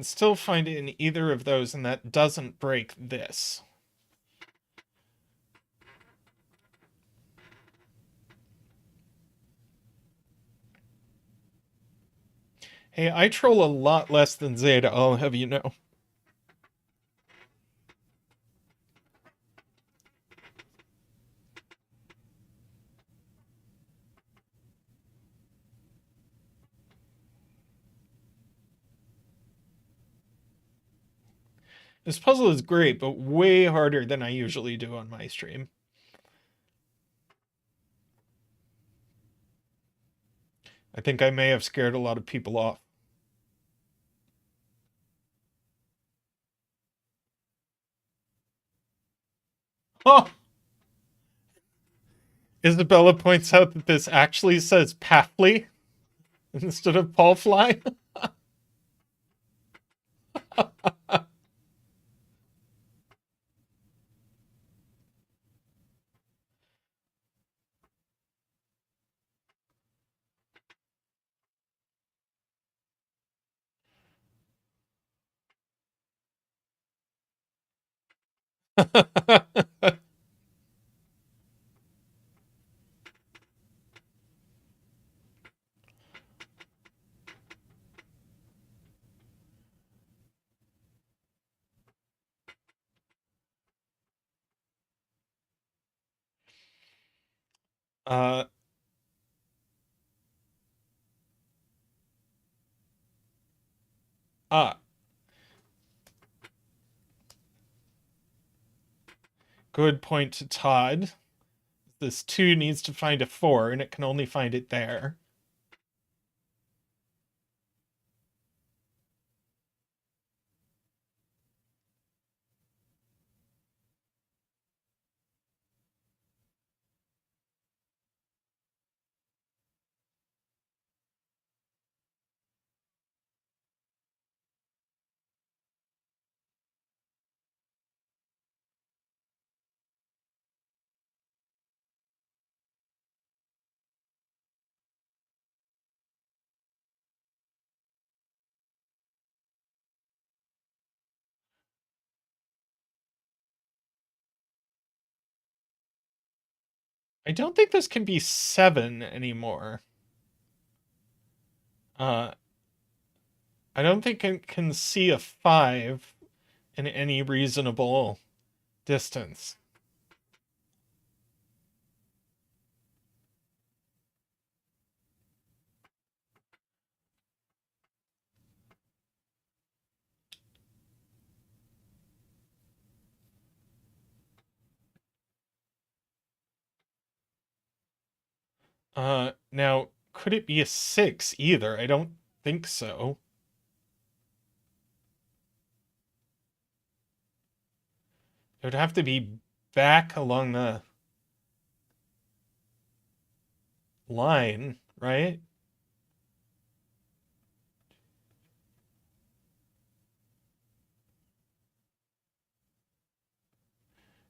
still find it in either of those, and that doesn't break this. Hey, I troll a lot less than Zeta, I'll have you know. This puzzle is great, but way harder than I usually do on my stream. I think I may have scared a lot of people off. Isabella points out that this actually says Pafly instead of Pafly. uh, ah, good point to Todd. This 2 needs to find a 4, and it can only find it there. I don't think this can be 7 anymore. Uh, I don't think it can see a 5 in any reasonable distance. Now, could it be a 6 either? I don't think so. It would have to be back along the line, right?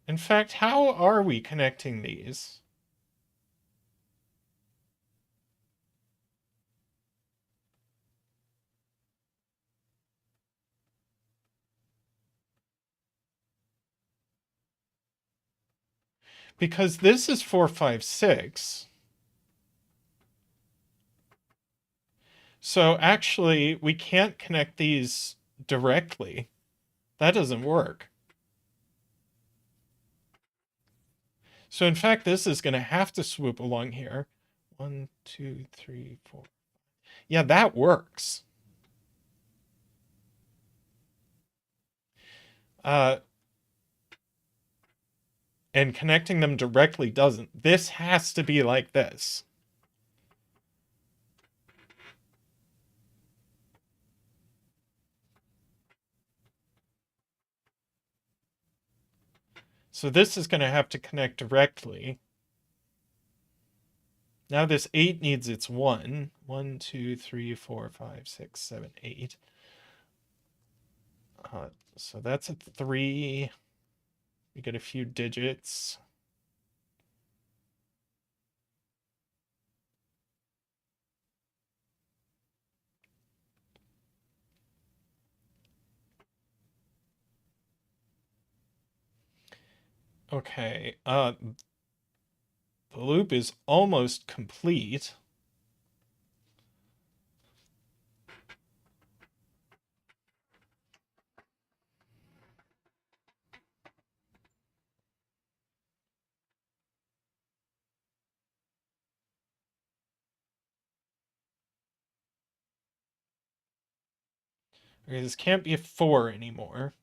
In fact, how are we connecting these? Because this is 4, 5, 6. So actually, we can't connect these directly. That doesn't work. So in fact, this is going to have to swoop along here. 1, 2, 3, 4. Yeah, that works. And connecting them directly doesn't. This has to be like this. So this is going to have to connect directly. Now this 8 needs its 1. 1, 2, 3, 4, 5, 6, 7, 8. So that's a 3. We get a few digits. Okay, the loop is almost complete. Okay, this can't be a 4 anymore.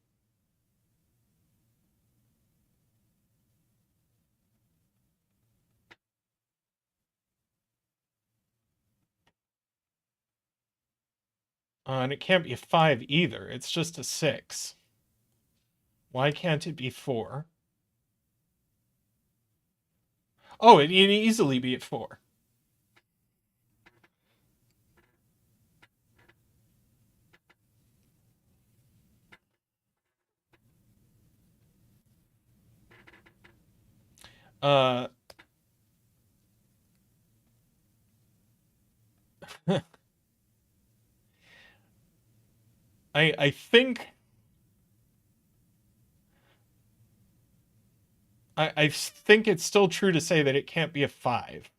And it can't be a 5 either. It's just a 6. Why can't it be 4? Oh, it'd easily be at 4. Uh, I think I think it's still true to say that it can't be a 5.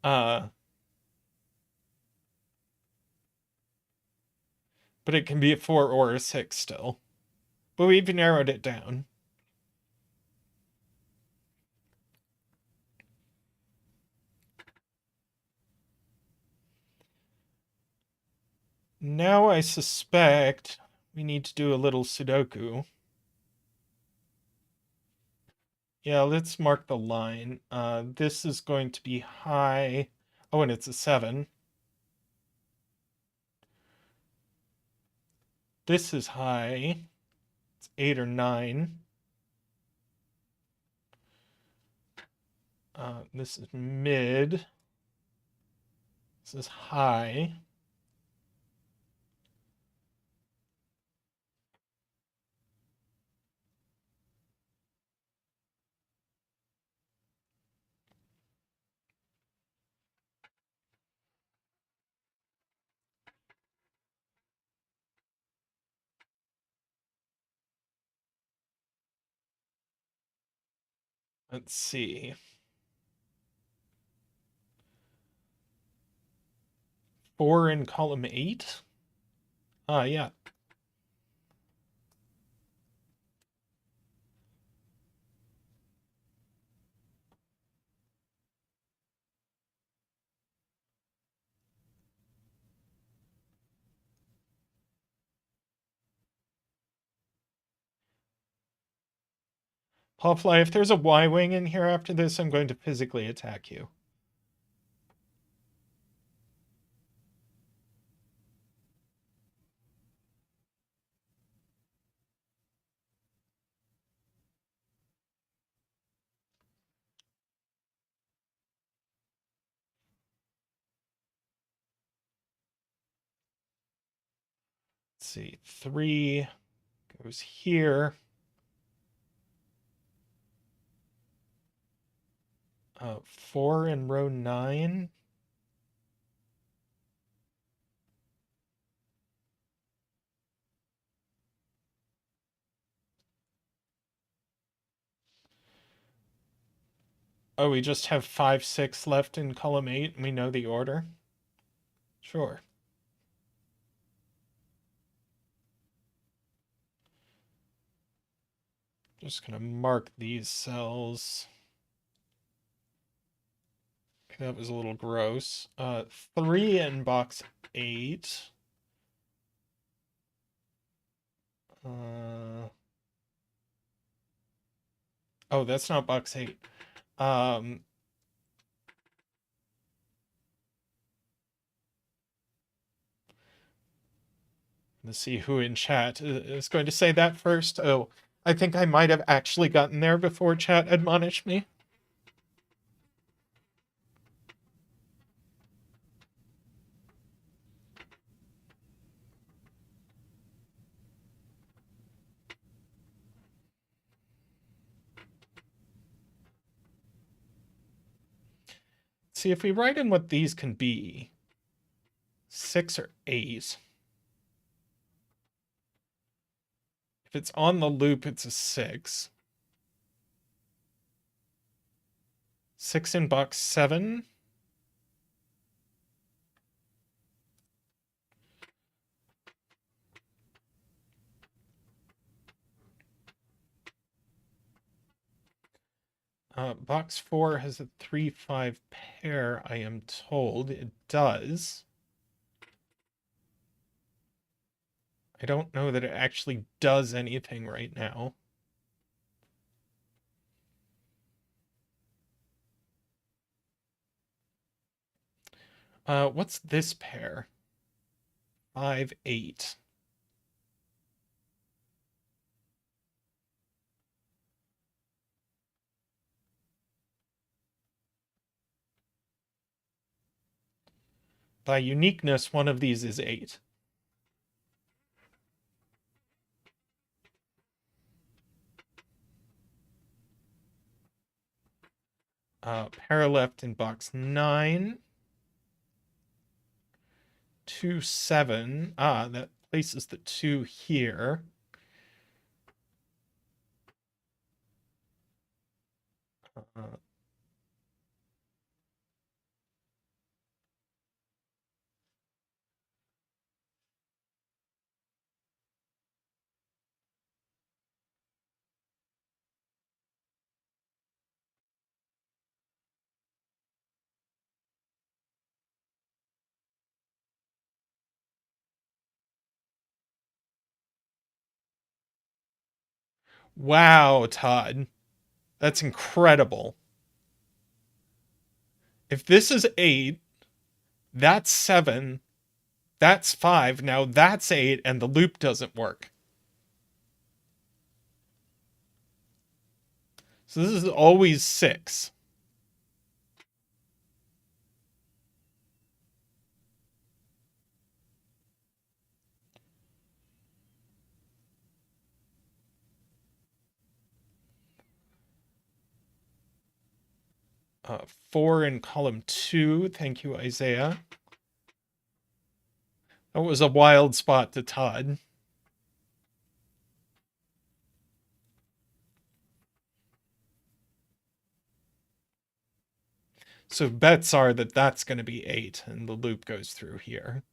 Uh, but it can be a 4 or a 6 still. But we've narrowed it down. Now I suspect we need to do a little Sudoku. Yeah, let's mark the line. This is going to be high. Oh, and it's a 7. This is high. It's 8 or 9. This is mid. This is high. Let's see. 4 in column 8. Yeah. Pafly, if there's a Y-wing in here after this, I'm going to physically attack you. Let's see. 3 goes here. 4 in row 9. Oh, we just have 5, 6 left in column 8, and we know the order? Sure. Just gonna mark these cells. That was a little gross. 3 in box 8. Oh, that's not box 8. Let's see who in chat is going to say that first. Oh, I think I might have actually gotten there before chat admonished me. See, if we write in what these can be, 6 or A's. If it's on the loop, it's a 6. 6 in box 7. Box 4 has a 3-5 pair, I am told. It does. I don't know that it actually does anything right now. What's this pair? 5, 8. By uniqueness, one of these is 8. Pair left in box 9. 2, 7. That places the 2 here. Wow, Todd. That's incredible. If this is 8, that's 7, that's 5, now that's 8, and the loop doesn't work. So this is always 6. Uh, 4 in column 2. Thank you, Isaiah. That was a wild spot to Todd. So bets are that that's going to be 8, and the loop goes through here.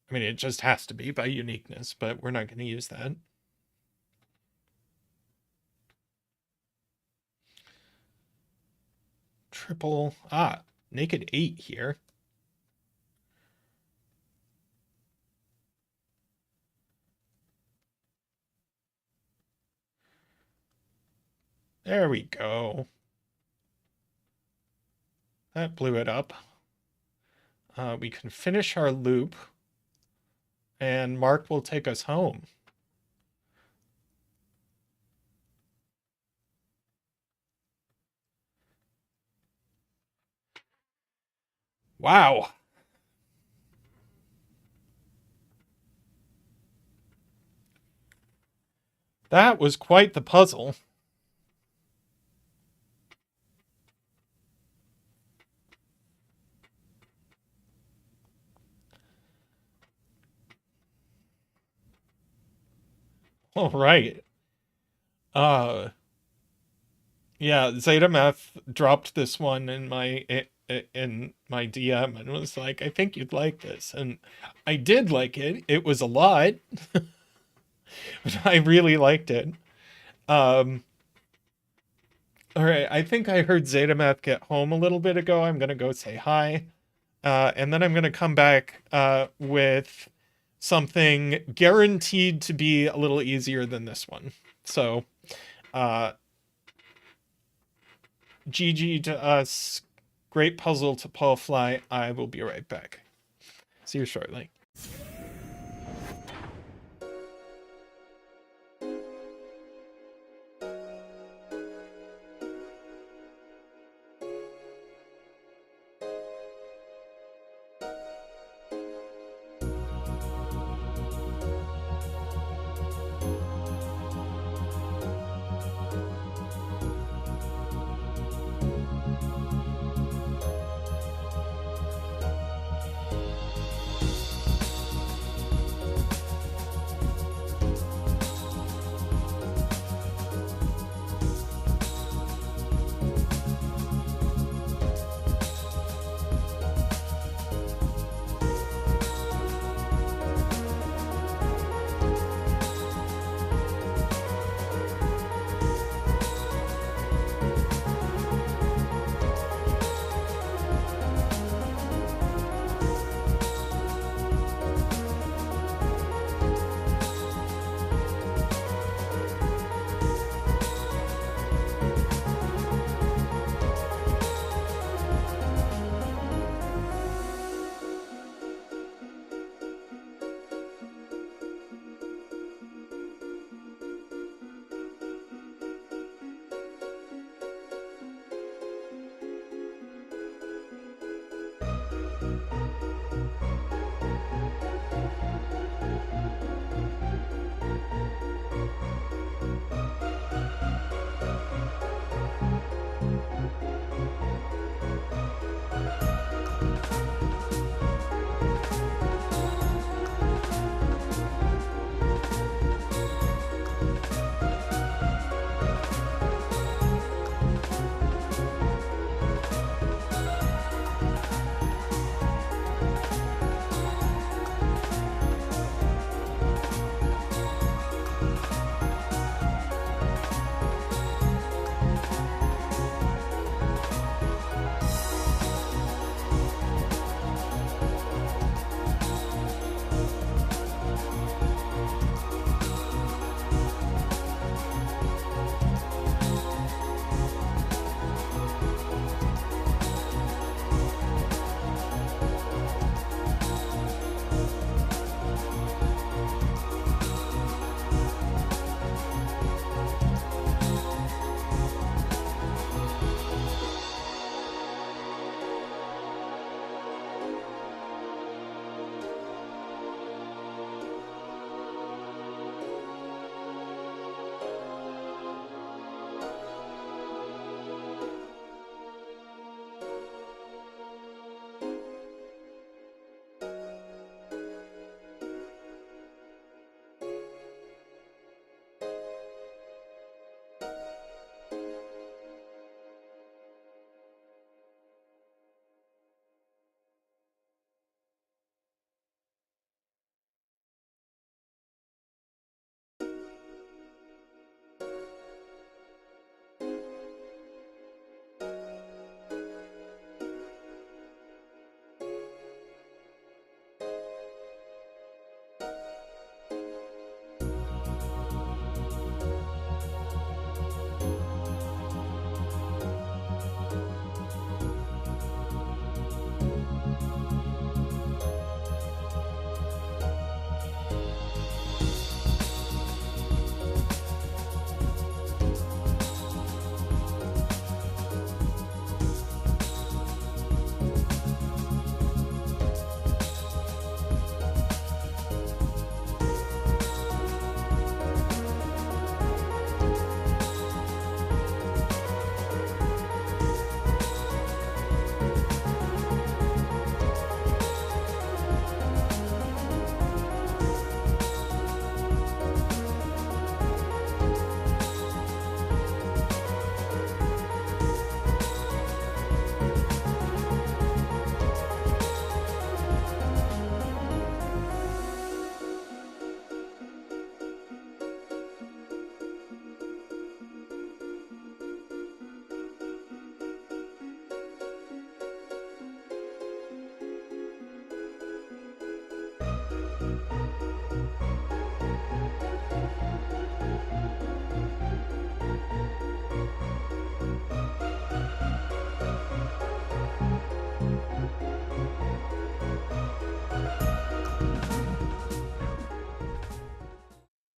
I mean, it just has to be by uniqueness, but we're not going to use that. Triple, naked 8 here. There we go. That blew it up. We can finish our loop, and Mark will take us home. Wow. That was quite the puzzle. All right. Yeah, ZetaMath dropped this one in my DM and was like, I think you'd like this. And I did like it. It was a lot. But I really liked it. All right, I think I heard ZetaMath get home a little bit ago. I'm going to go say hi. And then I'm going to come back with something guaranteed to be a little easier than this one. So, GG to us. Great puzzle to Pafly. I will be right back. See you shortly.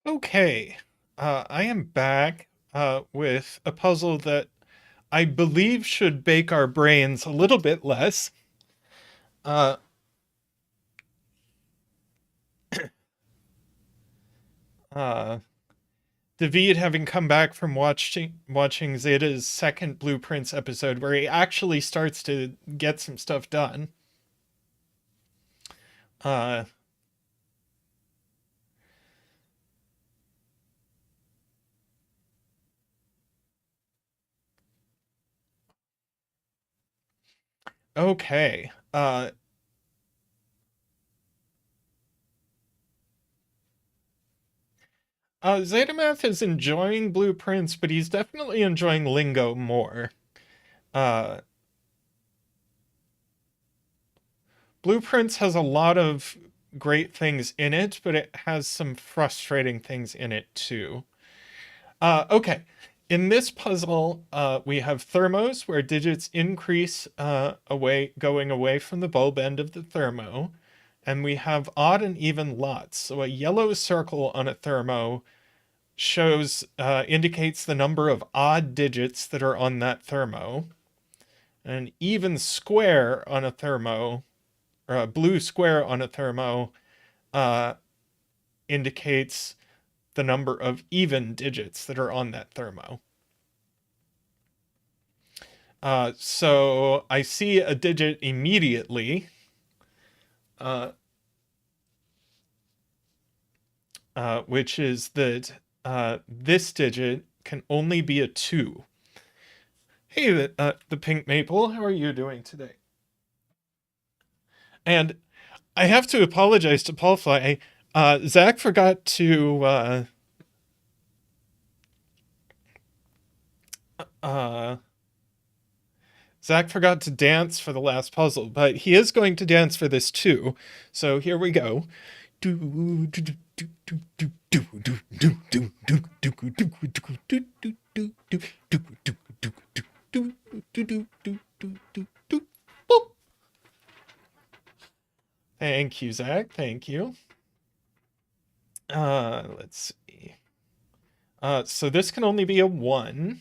Okay, I am back with a puzzle that I believe should bake our brains a little bit less. Uh, uh, David having come back from watching Zeta's second Blueprints episode, where he actually starts to get some stuff done. Uh, okay.Zetamath is enjoying Blueprints, but he's definitely enjoying Lingo more. Uh, Blueprints has a lot of great things in it, but it has some frustrating things in it too. Okay. In this puzzle, we have thermos where digits increase going away from the bulb end of the thermo. And we have odd and even lots. So a yellow circle on a thermo indicates the number of odd digits that are on that thermo. An even square on a thermo, or a blue square on a thermo, uh, indicates the number of even digits that are on that thermo. So I see a digit immediately, which is that this digit can only be a 2. Hey, the pink maple, how are you doing today? And I have to apologize to Pafly. Zach forgot to uh, Zach forgot to dance for the last puzzle, but he is going to dance for this too. So here we go. Thank you, Zach. Thank you. Let's see. So this can only be a 1.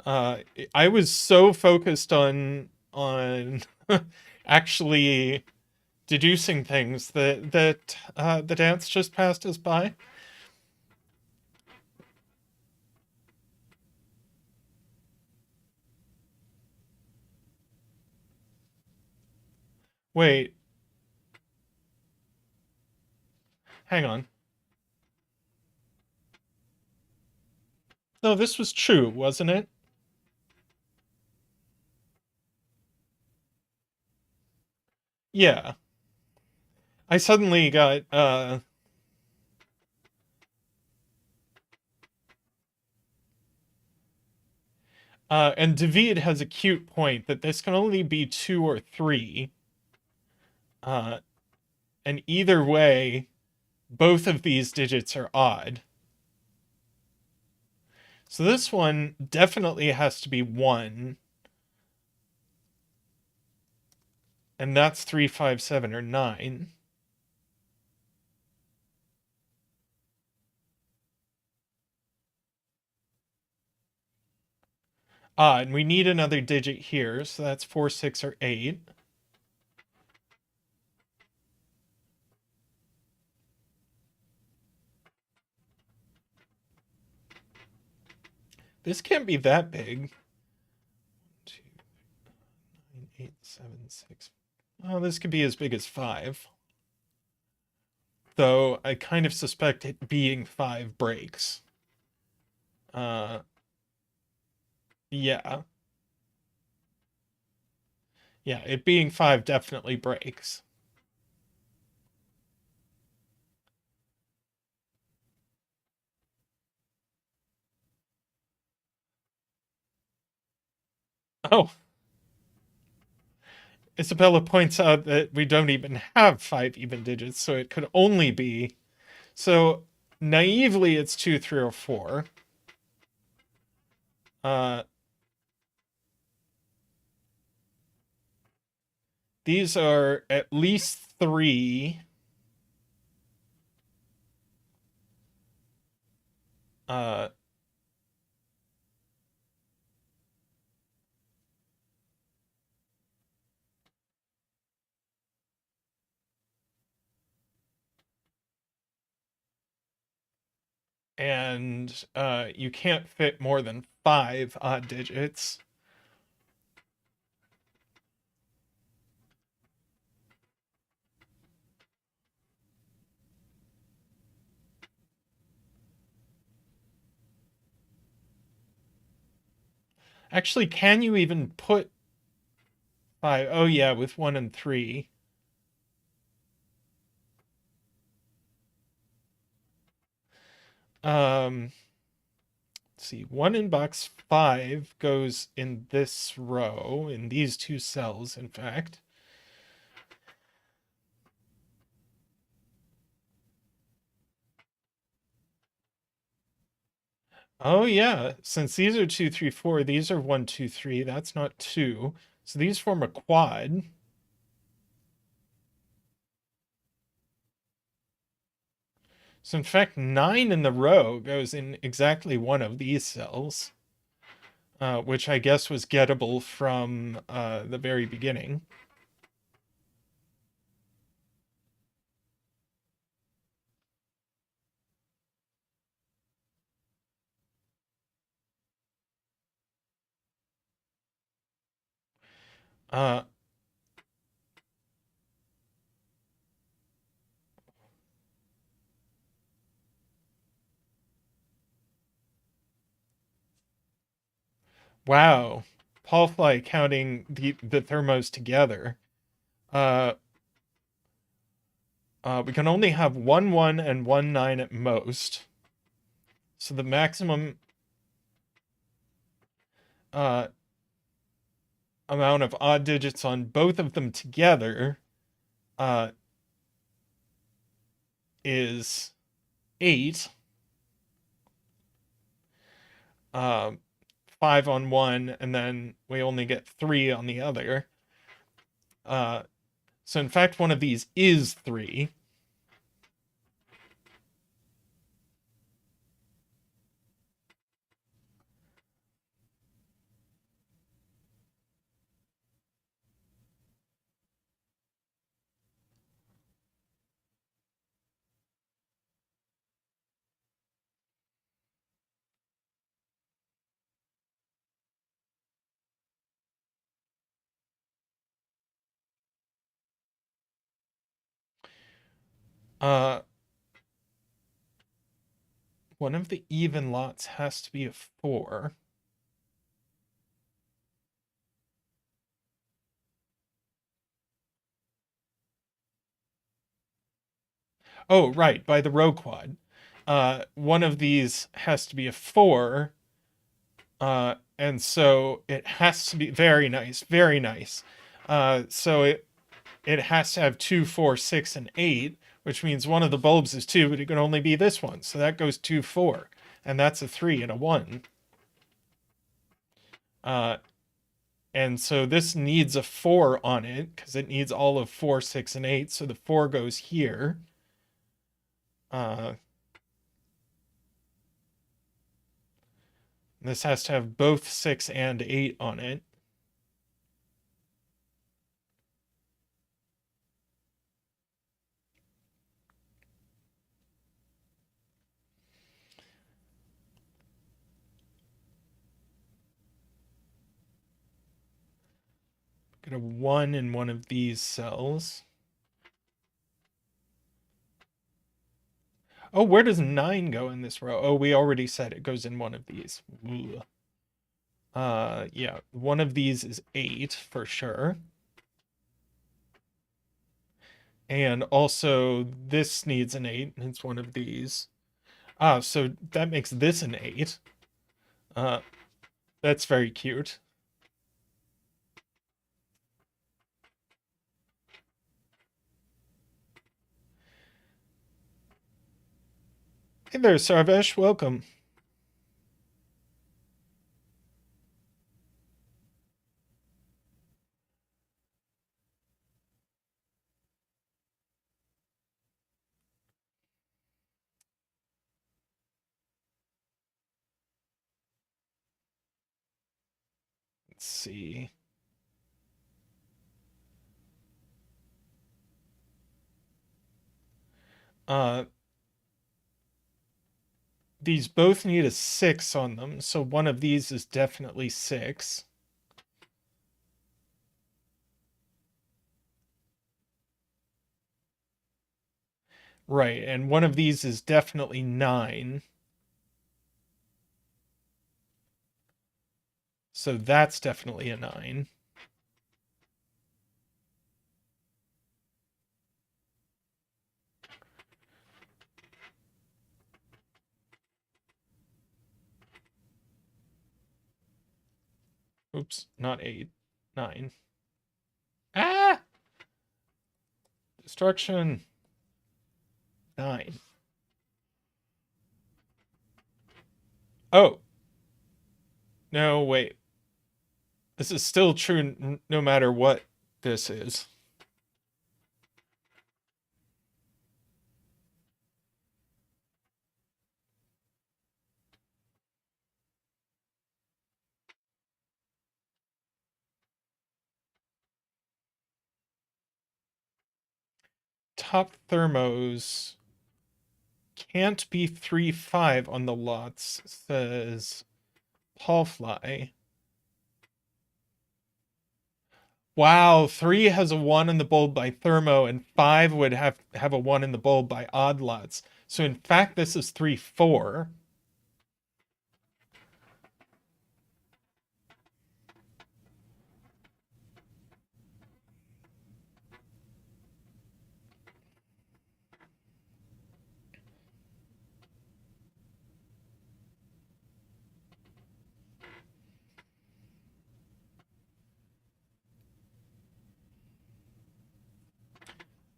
I was so focused on actually deducing things that the dance just passed us by. Wait, hang on. No, this was true, wasn't it? Yeah. I suddenly got and David has a cute point that this can only be 2 or 3. Uh, and either way, both of these digits are odd. So this one definitely has to be 1. And that's 3, 5, 7, or 9. And we need another digit here, so that's 4, 6, or 8. This can't be that big. 2, 9, 8, 7, 6. Oh, this could be as big as 5. Though I kind of suspect it being 5 breaks. Uh, yeah. Yeah, it being 5 definitely breaks. Oh, Isabella points out that we don't even have 5 even digits, so it could only be. So naively, it's 2, 3, or 4. Uh, these are at least 3. Uh, and you can't fit more than 5 odd digits. Actually, can you even put 5? Oh, yeah, with 1 and 3. Let's see. 1 in box 5 goes in this row, in these 2 cells, in fact. Oh, yeah. Since these are 2, 3, 4, these are 1, 2, 3. That's not 2. So these form a quad. So in fact, 9 in the row goes in exactly one of these cells, which I guess was gettable from the very beginning. Uh, wow. Pafly counting the thermos together. Uh, we can only have 1 1 and 1 9 at most. So the maximum uh, amount of odd digits on both of them together uh, is 8. 5 on one, and then we only get 3 on the other. So in fact, one of these is 3. Uh, one of the even lots has to be a 4. Oh, right, by the row quad. One of these has to be a 4. And so it has to be very nice, very nice. So it has to have 2, 4, 6, and 8, which means one of the bulbs is 2, but it can only be this one. So that goes 2, 4. And that's a 3 and a 1. Uh, and so this needs a 4 on it because it needs all of 4, 6, and 8. So the 4 goes here. This has to have both 6 and 8 on it. Get a 1 in one of these cells. Oh, where does 9 go in this row? Oh, we already said it goes in one of these. Yeah, one of these is 8 for sure. And also this needs an 8. It's one of these. So that makes this an 8. That's very cute. Hey there, Sarvesh. Welcome. Let's see. These both need a 6 on them, so one of these is definitely 6. Right, and one of these is definitely 9. So that's definitely a 9. Oops, not 8. 9. Ah! Destruction. 9. Oh. No, wait. This is still true no matter what this is. Top thermos can't be 3, 5 on the lots, says Pafly. Wow, 3 has a 1 in the bold by thermo, and 5 would have a 1 in the bold by odd lots. So in fact, this is 3, 4.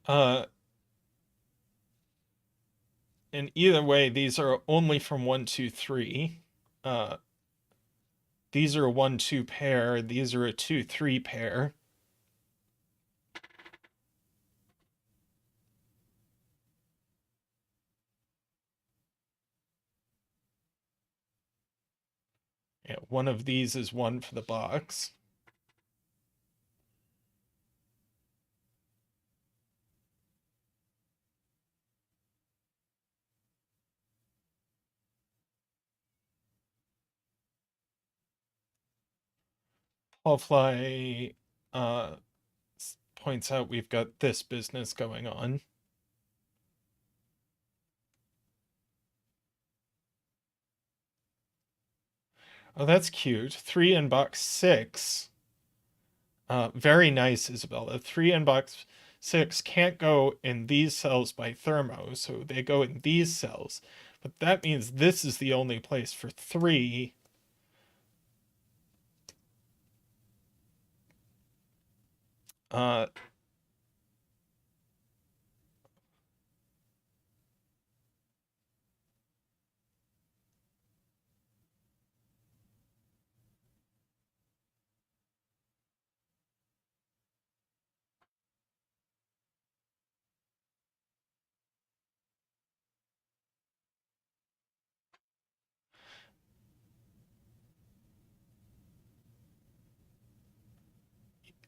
Uh, and either way, these are only from 1, 2, 3. Uh, these are a 1, 2 pair. These are a 2, 3 pair. Yeah, one of these is 1 for the box. Pafly points out we've got this business going on. Oh, that's cute. 3 in box 6. Very nice, Isabella. 3 in box 6 can't go in these cells by thermo, so they go in these cells. But that means this is the only place for 3.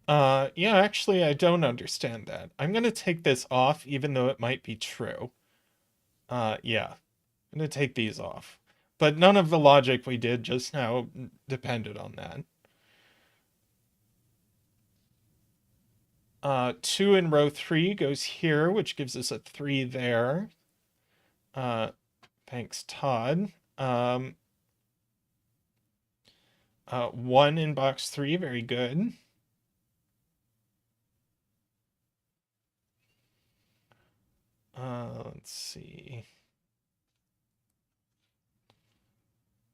Uh, yeah, actually, I don't understand that. I'm going to take this off, even though it might be true. Yeah, I'm going to take these off. But none of the logic we did just now depended on that. 2 in row 3 goes here, which gives us a 3 there. Thanks, Todd. 1 in box 3, very good. Let's see.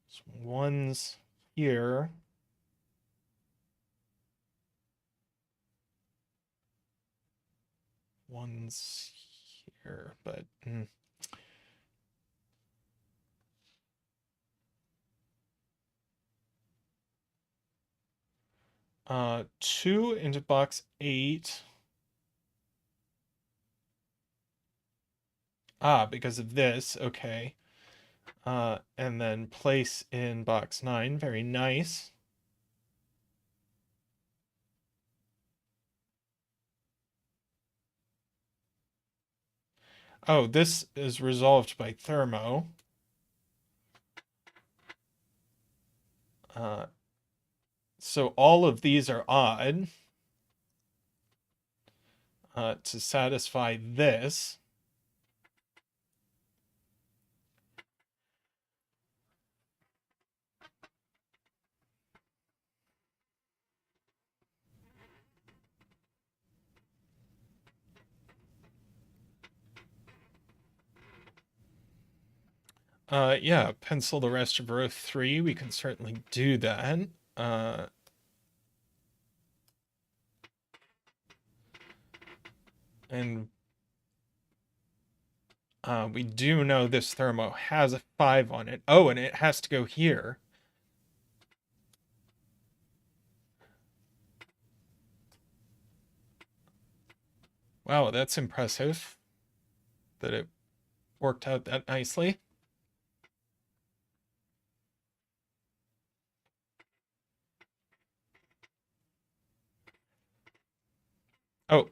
So 1's here. 1's here, but 2 into box 8. Because of this, okay. And then place in box 9, very nice. Oh, this is resolved by thermo. So all of these are odd to satisfy this. Yeah, pencil the rest of row 3. We can certainly do that. And we do know this thermo has a 5 on it. Oh, and it has to go here. Wow, that's impressive that it worked out that nicely. Oh,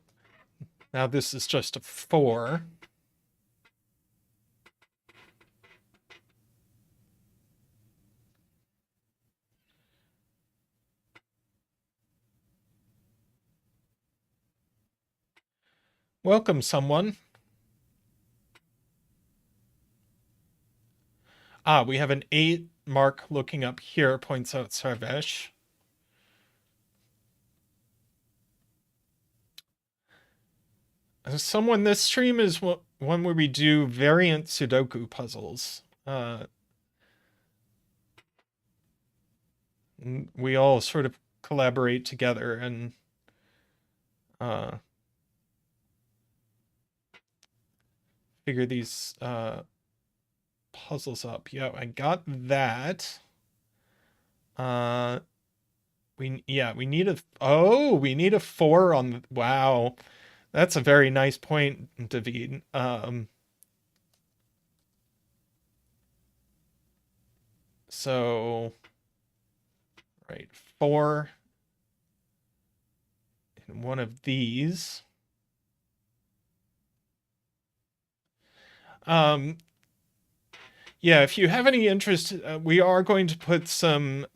now this is just a 4. Welcome, someone. Ah, we have an 8 mark looking up here, points out Sarvesh. Someone, this stream is one where we do variant Sudoku puzzles. We all sort of collaborate together and figure these puzzles up. Yeah, I got that. We need a 4 on the, wow. That's a very nice point, David. So right, 4 in one of these. Yeah, if you have any interest, we are going to put some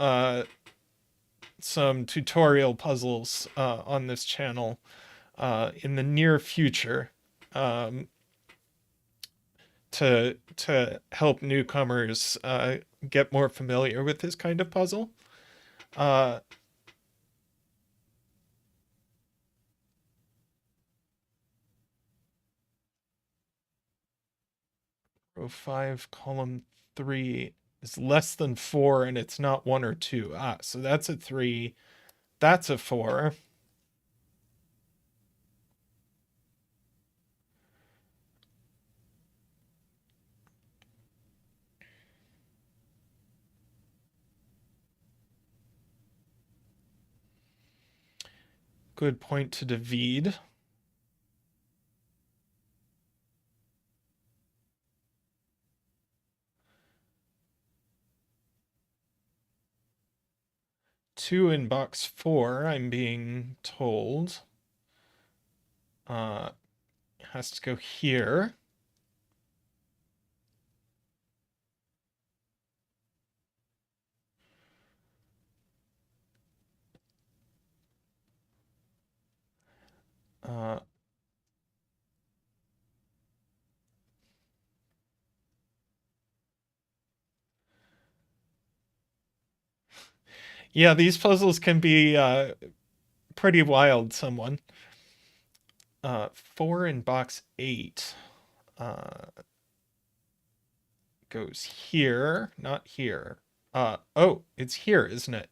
tutorial puzzles on this channel in the near future, to help newcomers get more familiar with this kind of puzzle. Row 5, column 3 is less than 4, and it's not 1 or 2. Ah, so that's a 3. That's a 4. Good point to David. Two in box 4, I'm being told. Has to go here. Yeah, these puzzles can be pretty wild, someone. 4 in box 8 goes here, not here. Oh, it's here, isn't it?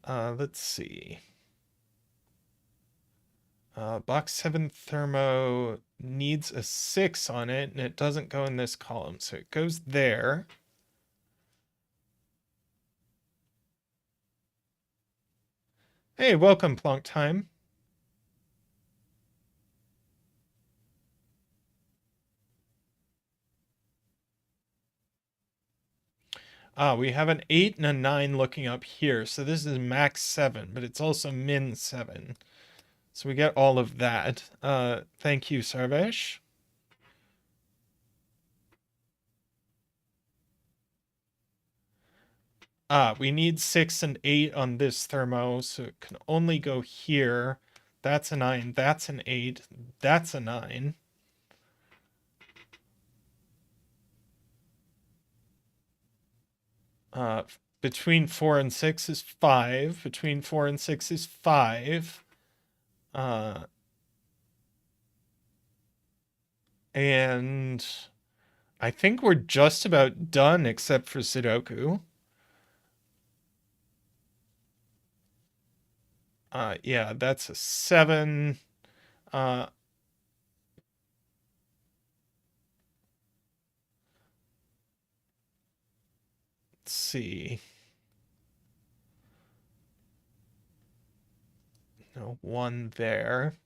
Let's see. Box 7 thermo needs a 6 on it, and it doesn't go in this column, so it goes there. Hey, welcome, Plonk Time. We have an 8 and a 9 looking up here, so this is max 7, but it's also min 7. So we get all of that. Thank you, Sarvesh. We need 6 and 8 on this thermo, so it can only go here. That's a 9, that's an 8, that's a 9. Between 4 and 6 is 5. Between 4 and 6 is 5. And I think we're just about done except for Sudoku. Yeah, that's a 7. Let's see. No, 1 there.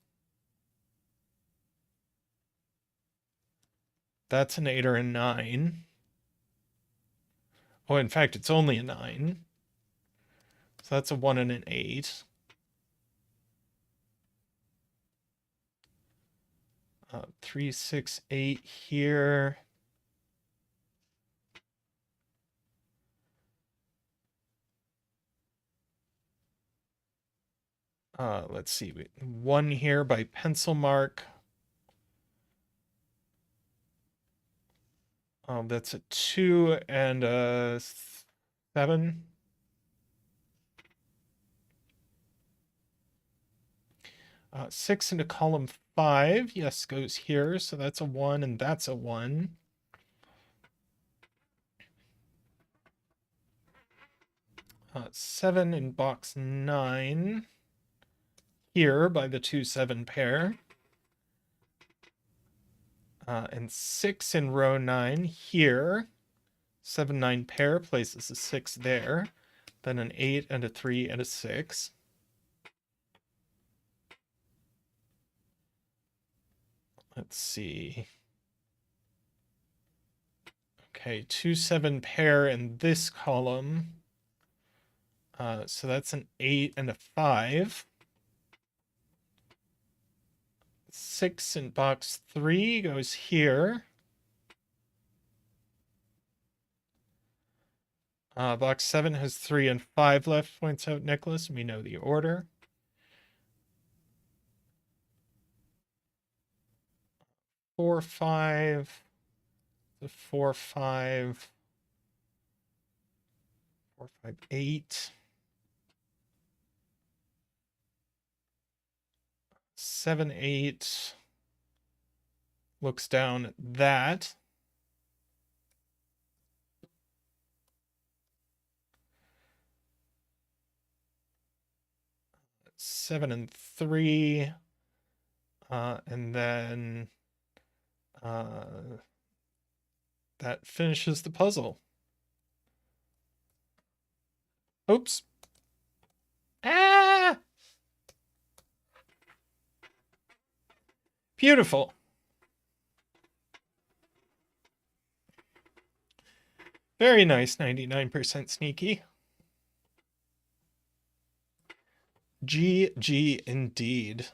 That's an 8 or a 9. Oh, in fact, it's only a 9. So that's a 1 and an 8. 3, 6, 8 here. Let's see, 1 here by pencil mark. That's a 2 and a 7. Uh, 6 into column 5. Yes, goes here. So that's a 1 and that's a 1. Uh, 7 in box 9. Here by the 2, 7 pair. And 6 in row 9 here. 7, 9 pair places a 6 there. Then an 8 and a 3 and a 6. Let's see. Okay, 2, 7 pair in this column. So that's an 8 and a 5. 6 in box 3 goes here. Box 7 has 3 and 5 left, points out Nicholas. We know the order. 4, 5. The 4, 5. 4, 5, 8. 7, 8. Looks down at that. 7 and 3. And then that finishes the puzzle. Oops. Ah! Beautiful. Very nice, 99% sneaky. GG indeed.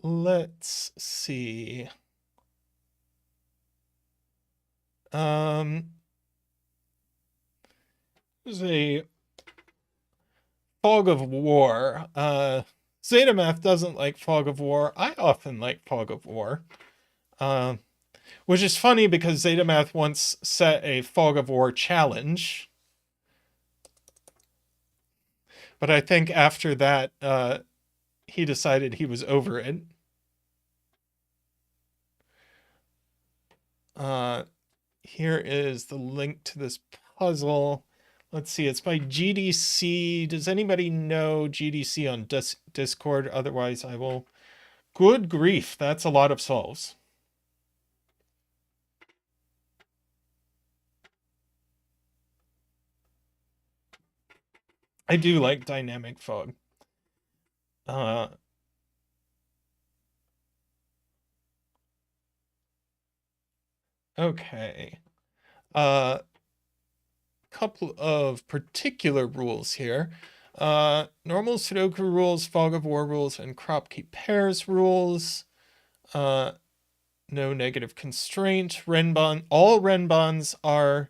Let's see. There's a fog of war. Zeta Math doesn't like fog of war. I often like fog of war. Which is funny because Zeta Math once set a fog of war challenge. But I think after that, he decided he was over it. Here is the link to this puzzle. Let's see, it's by GDC. Does anybody know GDC on Discord? Otherwise, I will... Good grief, that's a lot of solves. I do like dynamic fog. Okay. Couple of particular rules here. Normal Sudoku rules, fog of war rules, and crop keep pairs rules. No negative constraint. Renbon. All renbons are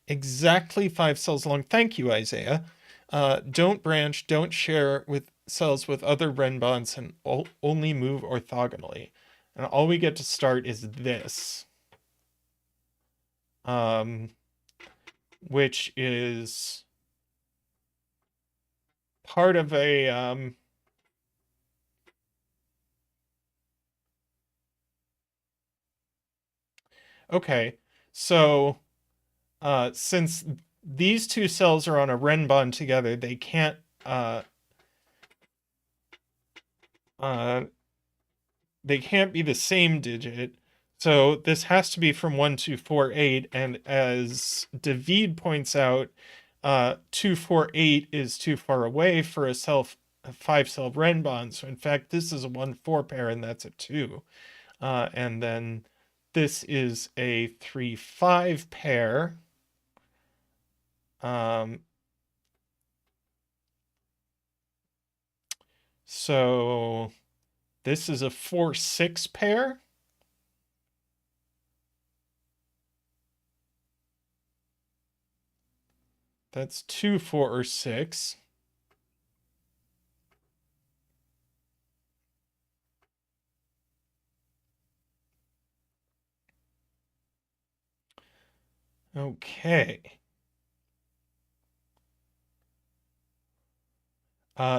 exactly 5 cells long. Thank you, Isaiah. Don't branch, don't share with cells with other renbons, and only move orthogonally. And all we get to start is this. Which is part of a okay, so since these two cells are on a renbon together, they can't be the same digit. So this has to be from 1, 2, 4, 8, and as David points out, 2, 4, 8 is too far away for a 5-cell renbon. So in fact, this is a 1, 4 pair, and that's a 2. And then this is a 3, 5 pair. So this is a 4-6 pair. That's 2, 4, or 6. Okay.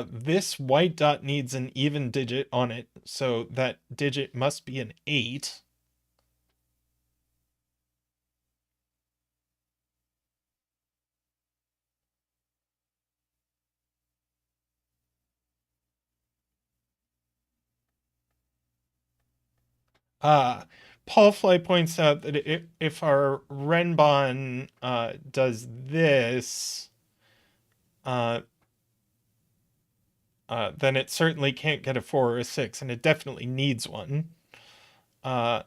This white dot needs an even digit on it, so that digit must be an 8. Uh, Pafly points out that if our Renbon does this, uh, then it certainly can't get a 4 or a 6, and it definitely needs one. Uh,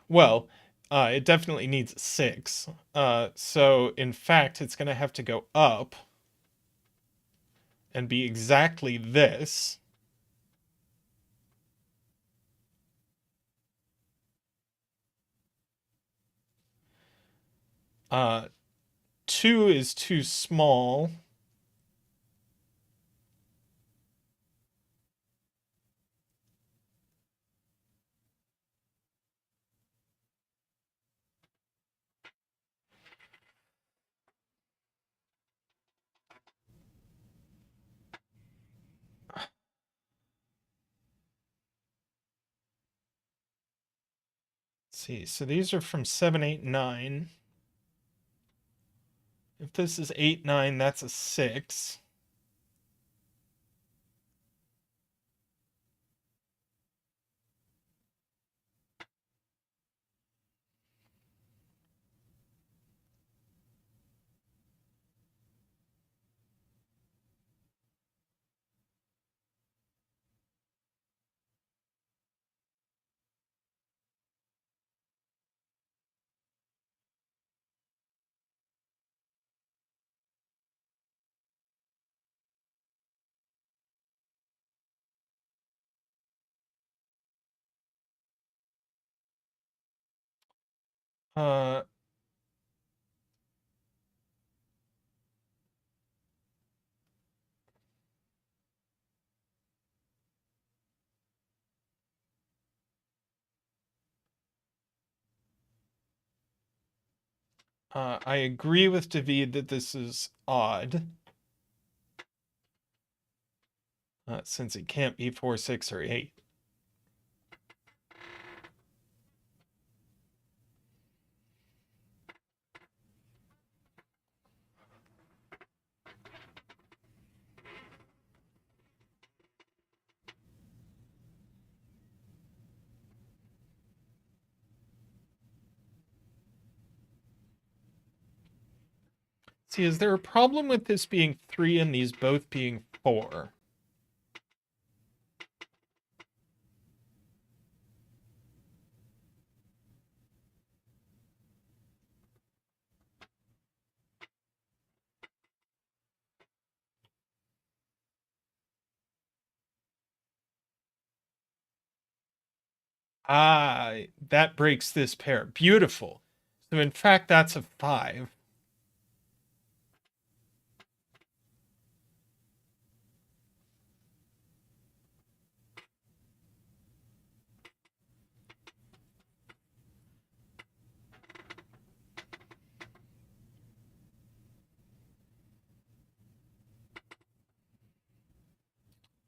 well, it definitely needs a 6. So, in fact, it's going to have to go up and be exactly this. 2 is too small. Let's see, so these are from 7, 8, 9. If this is 8, 9, that's a 6. Uh, I agree with David that this is odd, since it can't be 4, 6, or 8. See, is there a problem with this being 3 and these both being 4? Ah, that breaks this pair. Beautiful. So in fact, that's a 5.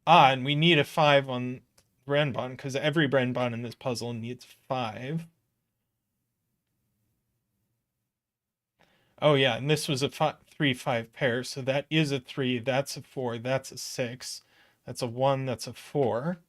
Ah, and we need a 5 on Renbon, because every Renbon in this puzzle needs 5. Oh yeah, and this was a 3, 5 pair, so that is a 3, that's a 4, that's a 6, that's a 1, that's a 4.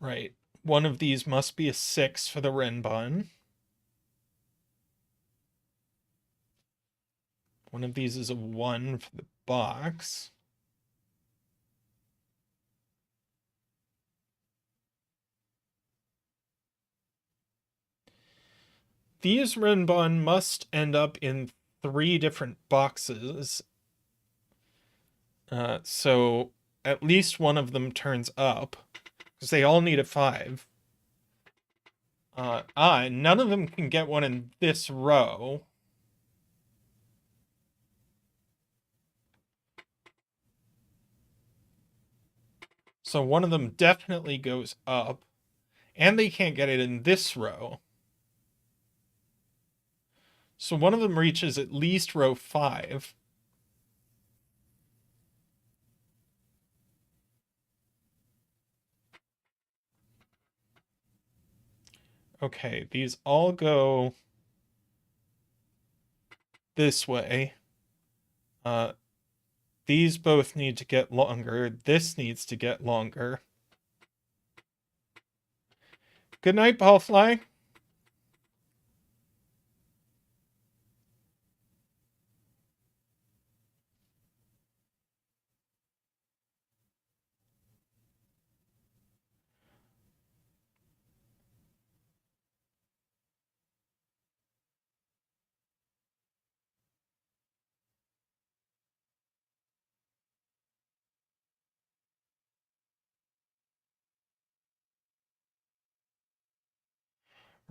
Right. One of these must be a 6 for the Renbon. One of these is a 1 for the box. These Renbon must end up in 3 different boxes. So at least one of them turns up, because they all need a 5. None of them can get one in this row. So one of them definitely goes up, and they can't get it in this row. So one of them reaches at least row 5. Okay, these all go this way. These both need to get longer. This needs to get longer. Good night, Pafly.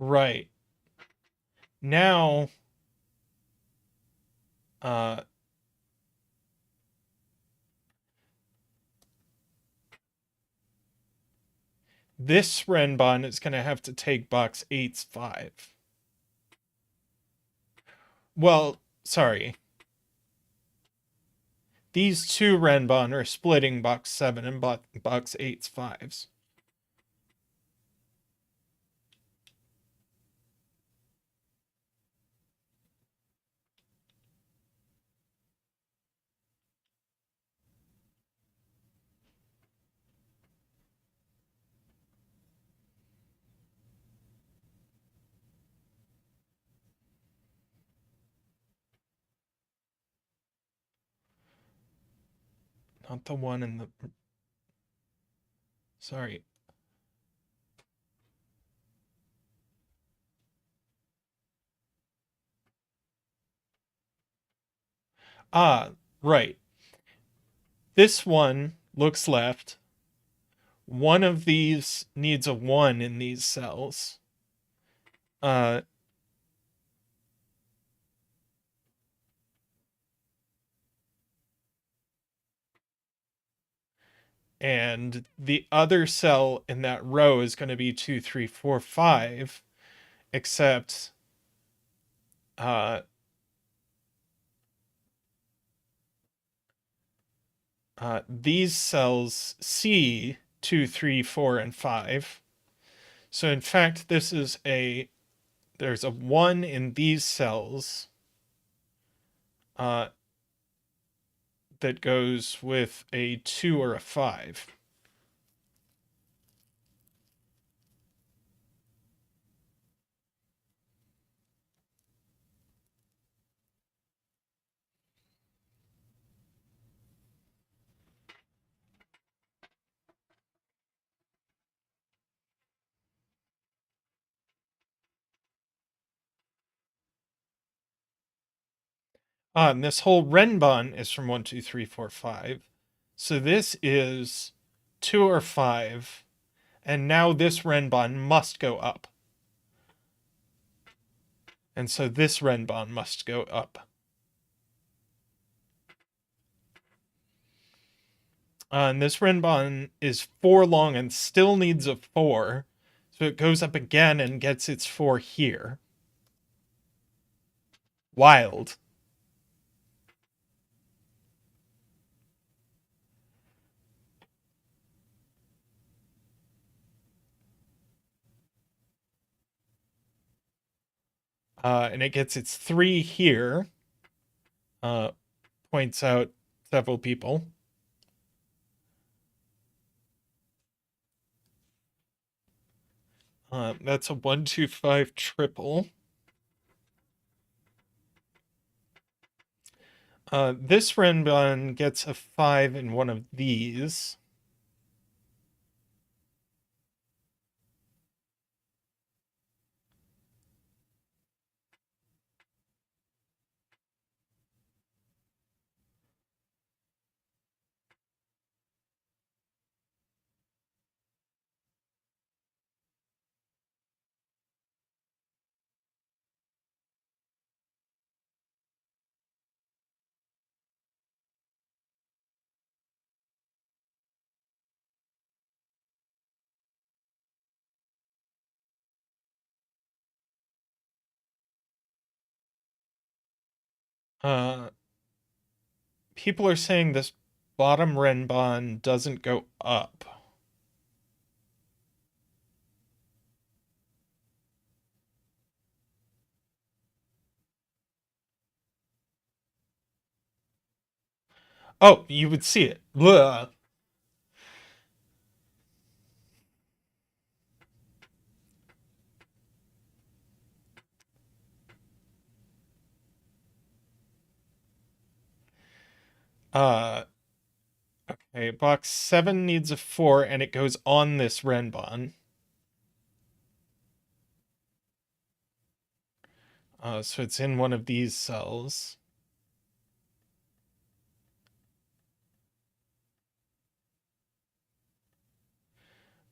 Right. Now, this Renbon is going to have to take box 8's 5. Well, sorry. These 2 Renbon are splitting box 7 and box 8's 5s. Not the one in the... Sorry. Right. This one looks left. One of these needs a 1 in these cells. And the other cell in that row is going to be 2, 3, 4, 5, except these cells see 2, 3, 4, and 5. So in fact, there's a 1 in these cells that goes with a 2 or a 5. And this whole Renbon is from 1, 2, 3, 4, 5. So this is 2 or 5. And now this Renbon must go up. And so this Renbon must go up. And this Renbon is 4 long and still needs a 4. So it goes up again and gets its 4 here. Wild. And it gets its 3 here. Points out several people. That's a 1, 2, 5 triple. This renbon gets a 5 in one of these. Uh, People are saying this bottom renbon doesn't go up. Oh, you would see it. Blah. Uh, okay, box 7 needs a 4, and it goes on this renbon. So it's in one of these cells.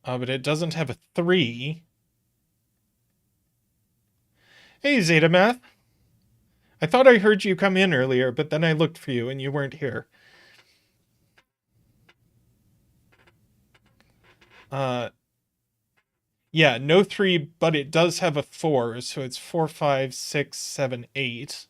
But it doesn't have a 3. Hey, Zeta Math. I thought I heard you come in earlier, but then I looked for you and you weren't here. Yeah, no 3, but it does have a 4, so it's 4, 5, 6, 7, 8.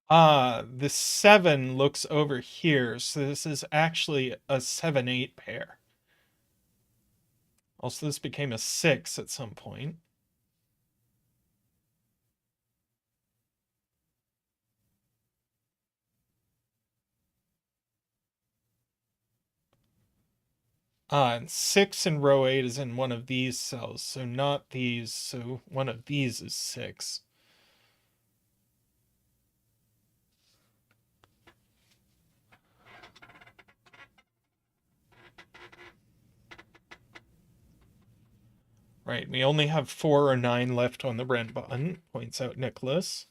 Uh, the 7 looks over here, so this is actually a 7, 8 pair. Also, this became a 6 at some point. And 6 in row 8 is in one of these cells, so not these, so one of these is 6. Right, we only have 4 or 9 left on the renbon, points out Nicholas.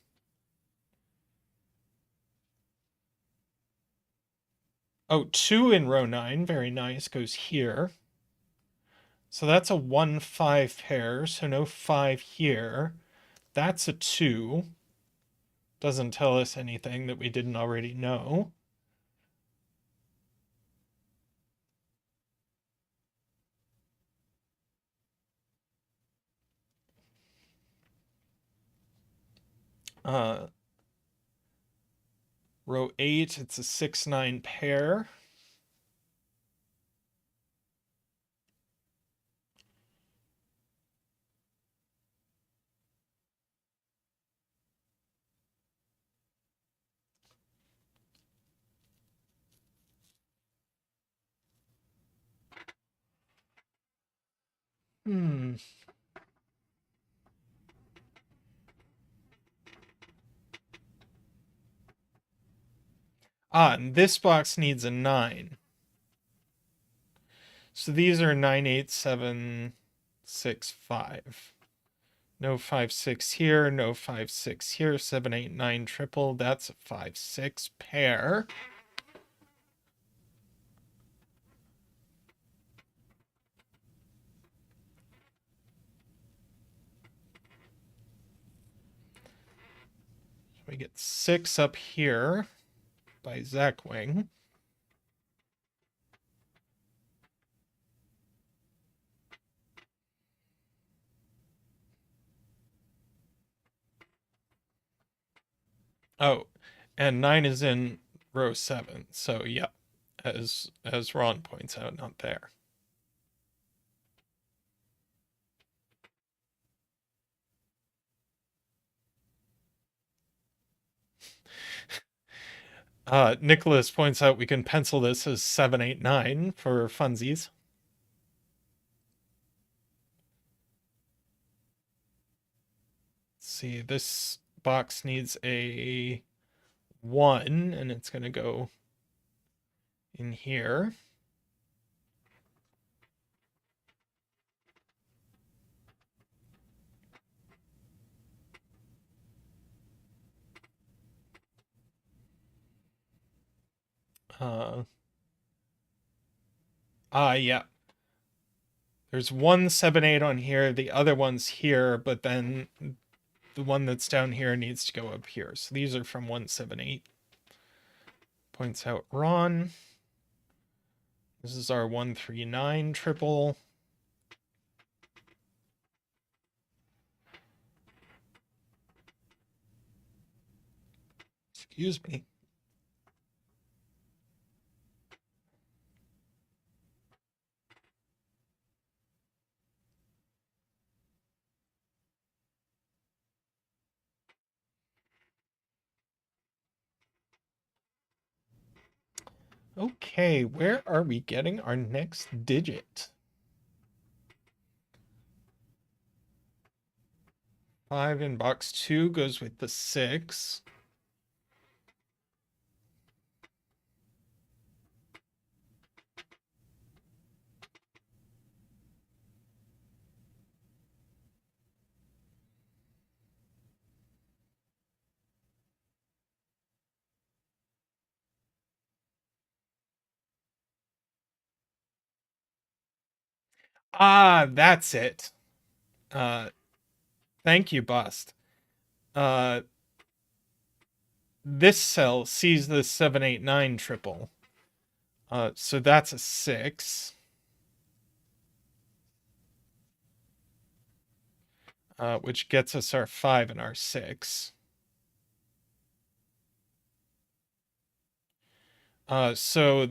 Oh, 2 in row 9, very nice, goes here. So that's a 1, 5 pair, so no 5 here. That's a 2. Doesn't tell us anything that we didn't already know. Uh, Row 8, it's a 6, 9 pair. Hmm. And this box needs a 9. So these are 9, 8, 7, 6, 5. No 5, 6 here, no 5, 6 here, 7, 8, 9 triple. That's a 5, 6 pair. We get 6 up here by Zackwing. Oh, and 9 is in row 7. So, yeah, as Ron points out, not there. Nicholas points out we can pencil this as 7, 8, 9 for funsies. Let's see, this box needs a 1, and it's going to go in here. Yeah. There's 1, 7, 8 on here. The other one's here, but then the one that's down here needs to go up here. So these are from 1, 7, 8. Points out Ron. This is our 1, 3, 9 triple. Excuse me. Okay, where are we getting our next digit? 5 in box 2 goes with the 6. Ah, that's it. Thank you, Bust. This cell sees the 7, 8, 9 triple. So that's a 6. Which gets us our 5 and our 6. So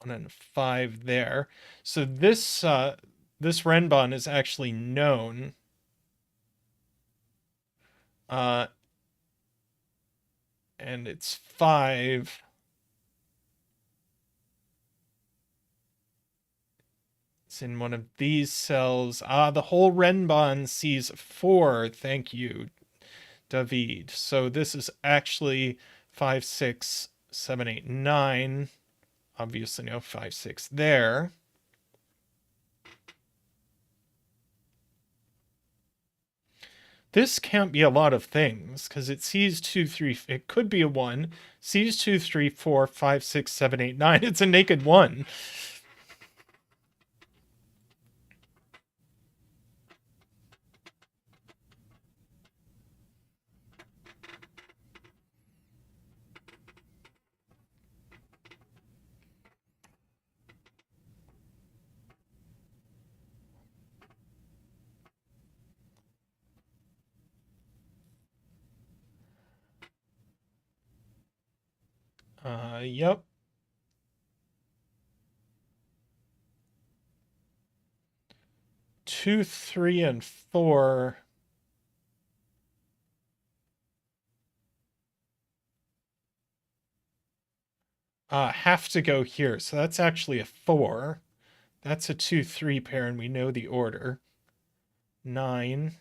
1 and 5 there. So this Renbon is actually known. And it's 5. It's in one of these cells. The whole Renbon sees 4. Thank you, David. So this is actually 5, 6, 7, 8, 9. Obviously no 5, 6 there. This can't be a lot of things because it sees 2, 3. It could be a 1. Sees 2, 3, 4, 5, 6, 7, 8, 9. It's a naked 1. Yep. 2, 3, and 4. Have to go here. So that's actually a 4. That's a 2, 3 pair, and we know the order. 9.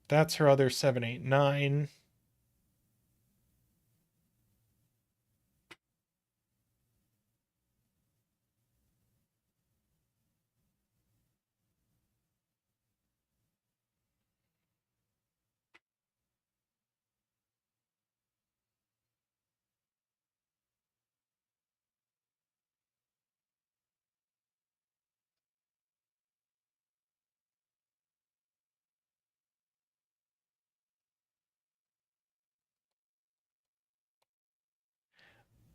That's her other 7, 8, 9.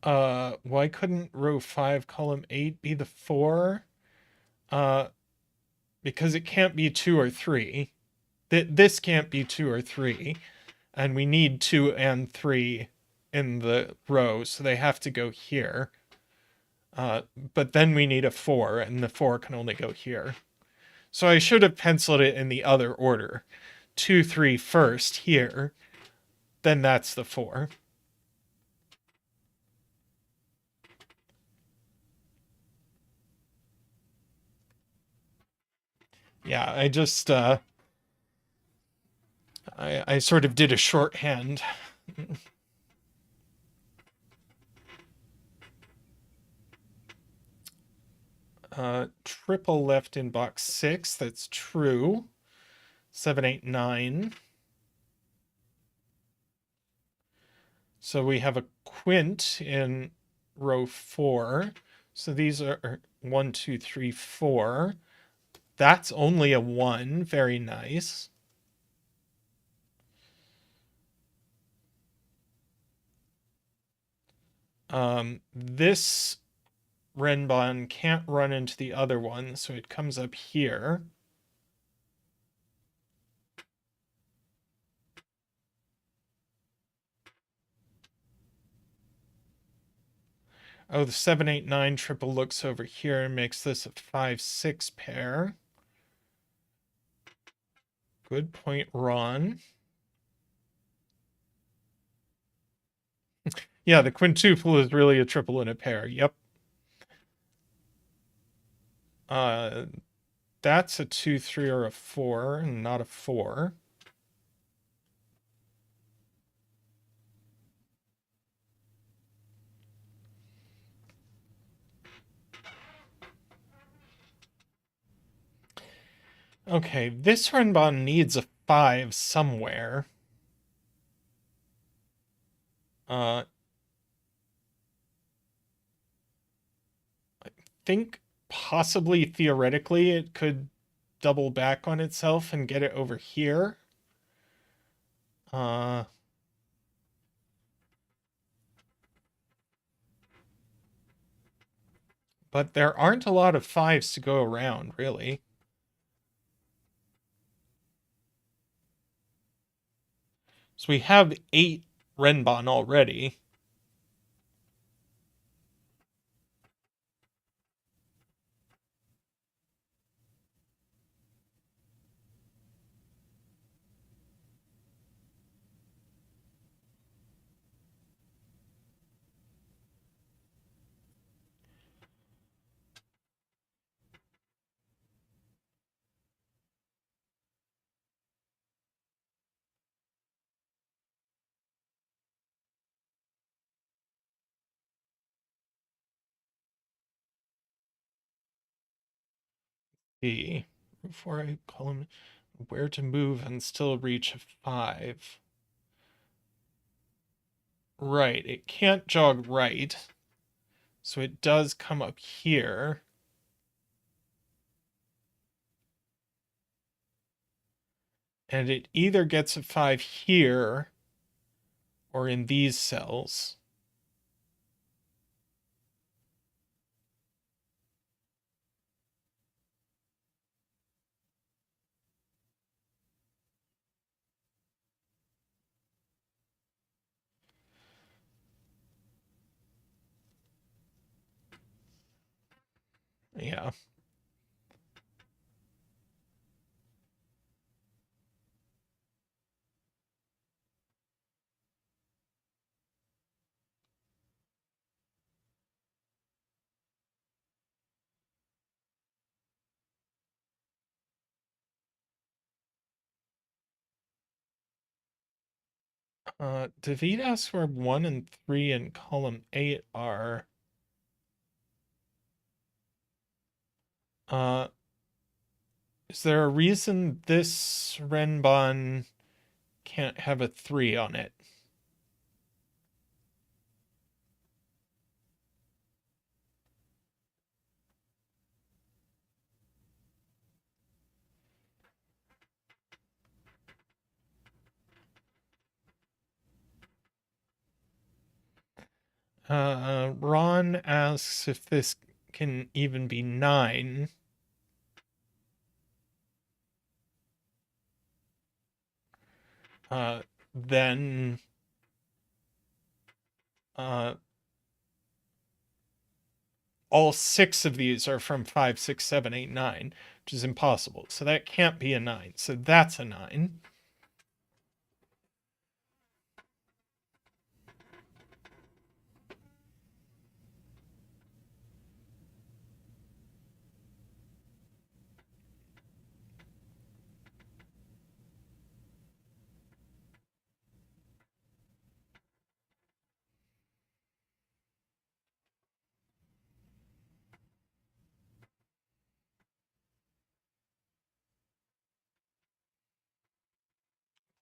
Why couldn't row 5, column 8 be the 4? Uh, because it can't be 2 or 3. This can't be 2 or 3. And we need 2 and 3 in the row, so they have to go here. But then we need a 4, and the 4 can only go here. So I should have penciled it in the other order. 2, 3 first here, then that's the 4. Yeah, I just, I sort of did a shorthand. Triple left in box 6, that's true. 7, 8, 9. So we have a quint in row 4. So these are 1, 2, 3, 4. That's only a 1. Very nice. This Renbon can't run into the other one, so it comes up here. Oh, the 7, 8, 9 triple looks over here and makes this a 5, 6 pair. Good point, Ron. Yeah, the quintuple is really a triple and a pair. Yep. That's a 2, 3, or a 4, and not a 4. Okay, this Renbon needs a 5 somewhere. I think possibly theoretically it could double back on itself and get it over here. But there aren't a lot of 5s to go around, really. So we have 8 Renbon already. Before I call him where to move and still reach a 5. Right, it can't jog right. So it does come up here. And it either gets a 5 here or in these cells. Yeah. David asks where 1 and 3 in column 8 are. Is there a reason this Renbon can't have a 3 on it? Ron asks if this can even be 9. Then all 6 of these are from 5, 6, 7, 8, 9, which is impossible. So that can't be a 9. So that's a 9.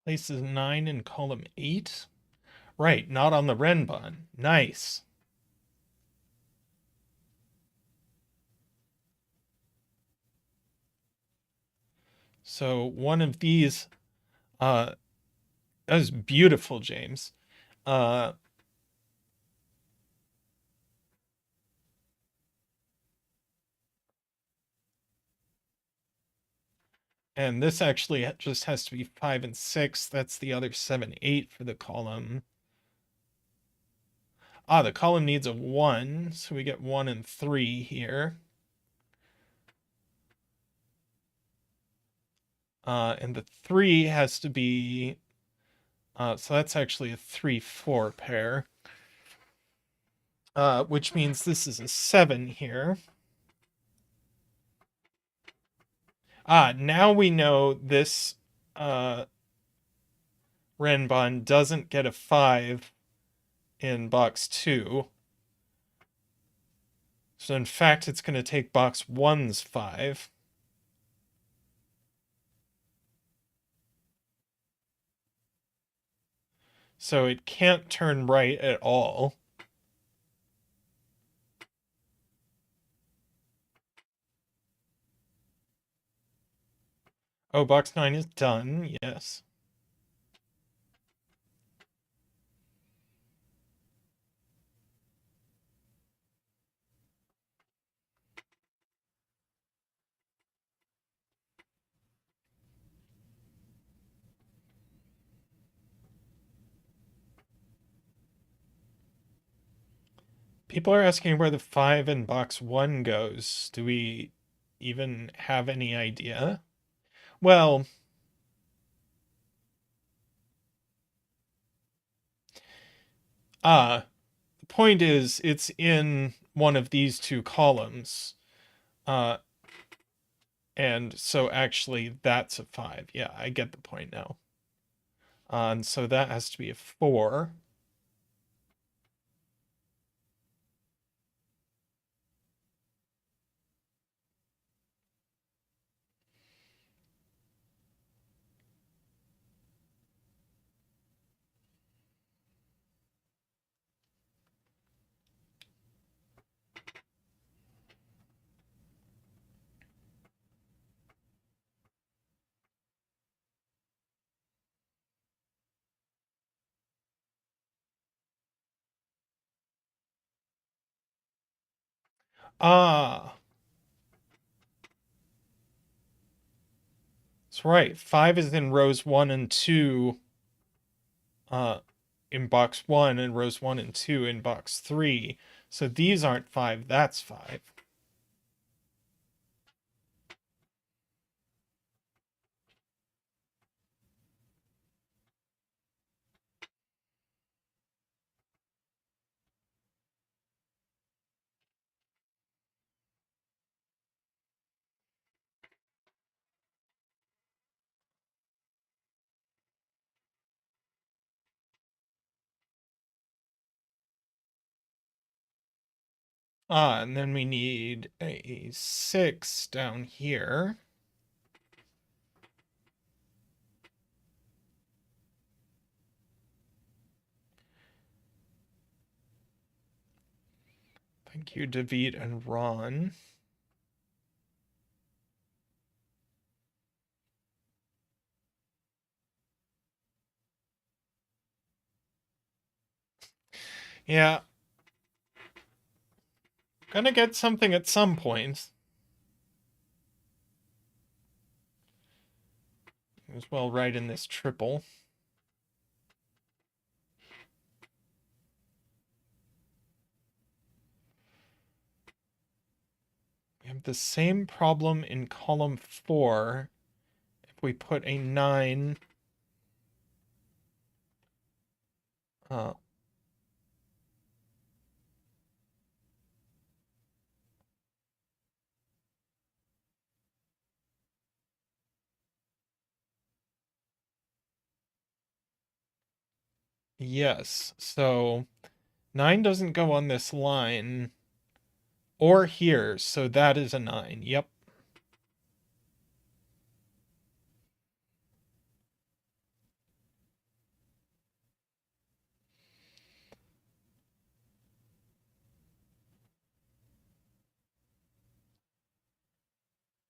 Places 9 in column 8. Right, not on the Renbun. Nice. So one of these, that was beautiful, James. And this actually just has to be 5 and 6. That's the other 7, 8 for the column. The column needs a 1, so we get 1 and 3 here. And the 3 has to be, so that's actually a 3, 4 pair. Which means this is a 7 here. Now we know this Renbun doesn't get a 5 in box 2. So in fact, it's going to take box 1's 5. So it can't turn right at all. Oh, box 9 is done, yes. People are asking where the 5 in box 1 goes. Do we even have any idea? Well, the point is it's in one of these 2 columns. And so actually that's a 5. Yeah, I get the point now. And so that has to be a 4. Ah, that's right. 5 is in rows 1 and 2 in box 1 and rows 1 and 2 in box 3. So these aren't 5, that's 5. And then we need a 6 down here. Thank you, David and Ron. Yeah, Gonna get something at some point. As well right in this triple. We have the same problem in column 4. If we put a 9... yes, so 9 doesn't go on this line or here, so that is a 9. Yep.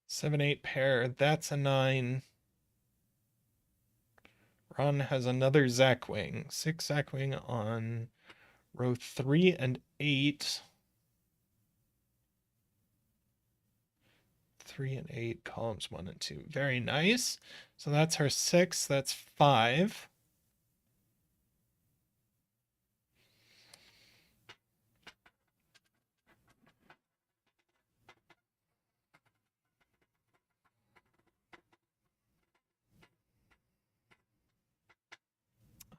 Seven, 8 pair, that's a 9. Ron has another Zackwing. 6 Zackwing on row 3 and 8. 3 and 8, columns 1 and 2. Very nice. So that's her 6. That's 5.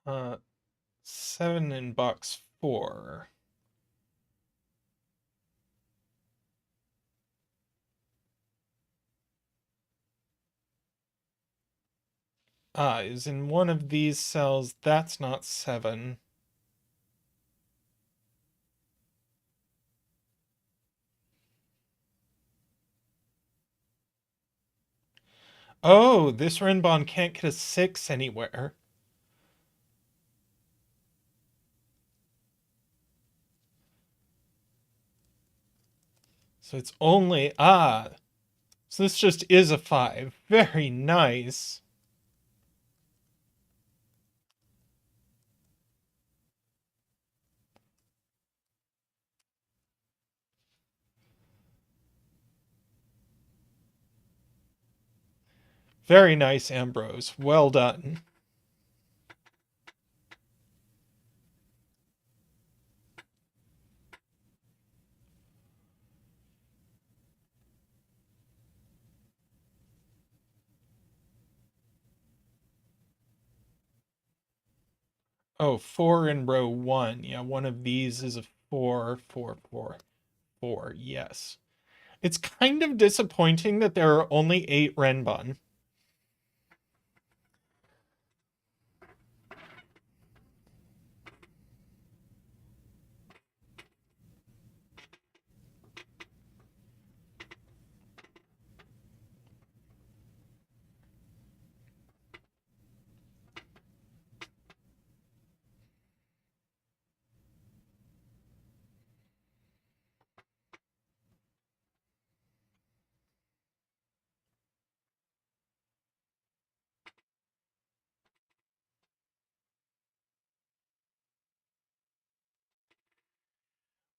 Uh, 7 in box 4. Is in one of these cells. That's not 7. Oh, this Renbon can't get a 6 anywhere. So it's only, so this just is a 5. Very nice. Very nice, Ambrose. Well done. Oh, 4 in row 1. Yeah, one of these is a 4, 4, 4, 4. Yes. It's kind of disappointing that there are only 8 Renbon.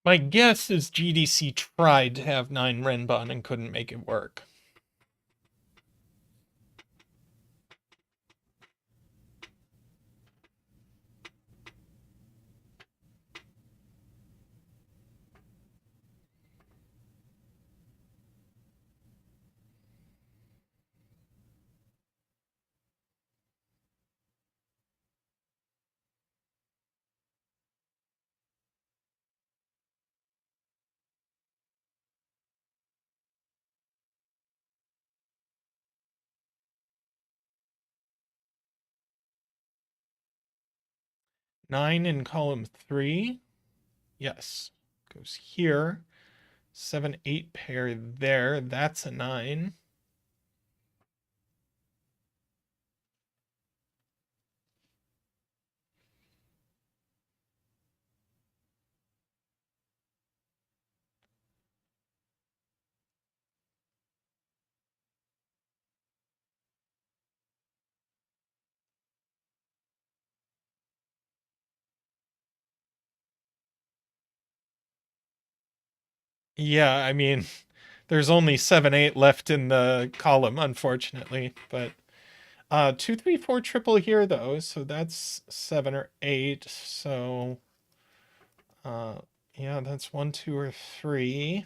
My guess is GDC tried to have 9 Renbon and couldn't make it work. Nine in column 3. Yes. Goes here. 7, 8 pair there. That's a 9. Yeah, I mean, there's only 7, 8 left in the column, unfortunately. But 2, 3, 4 triple here though, so that's 7 or 8. So uh, yeah, that's 1, 2, or 3.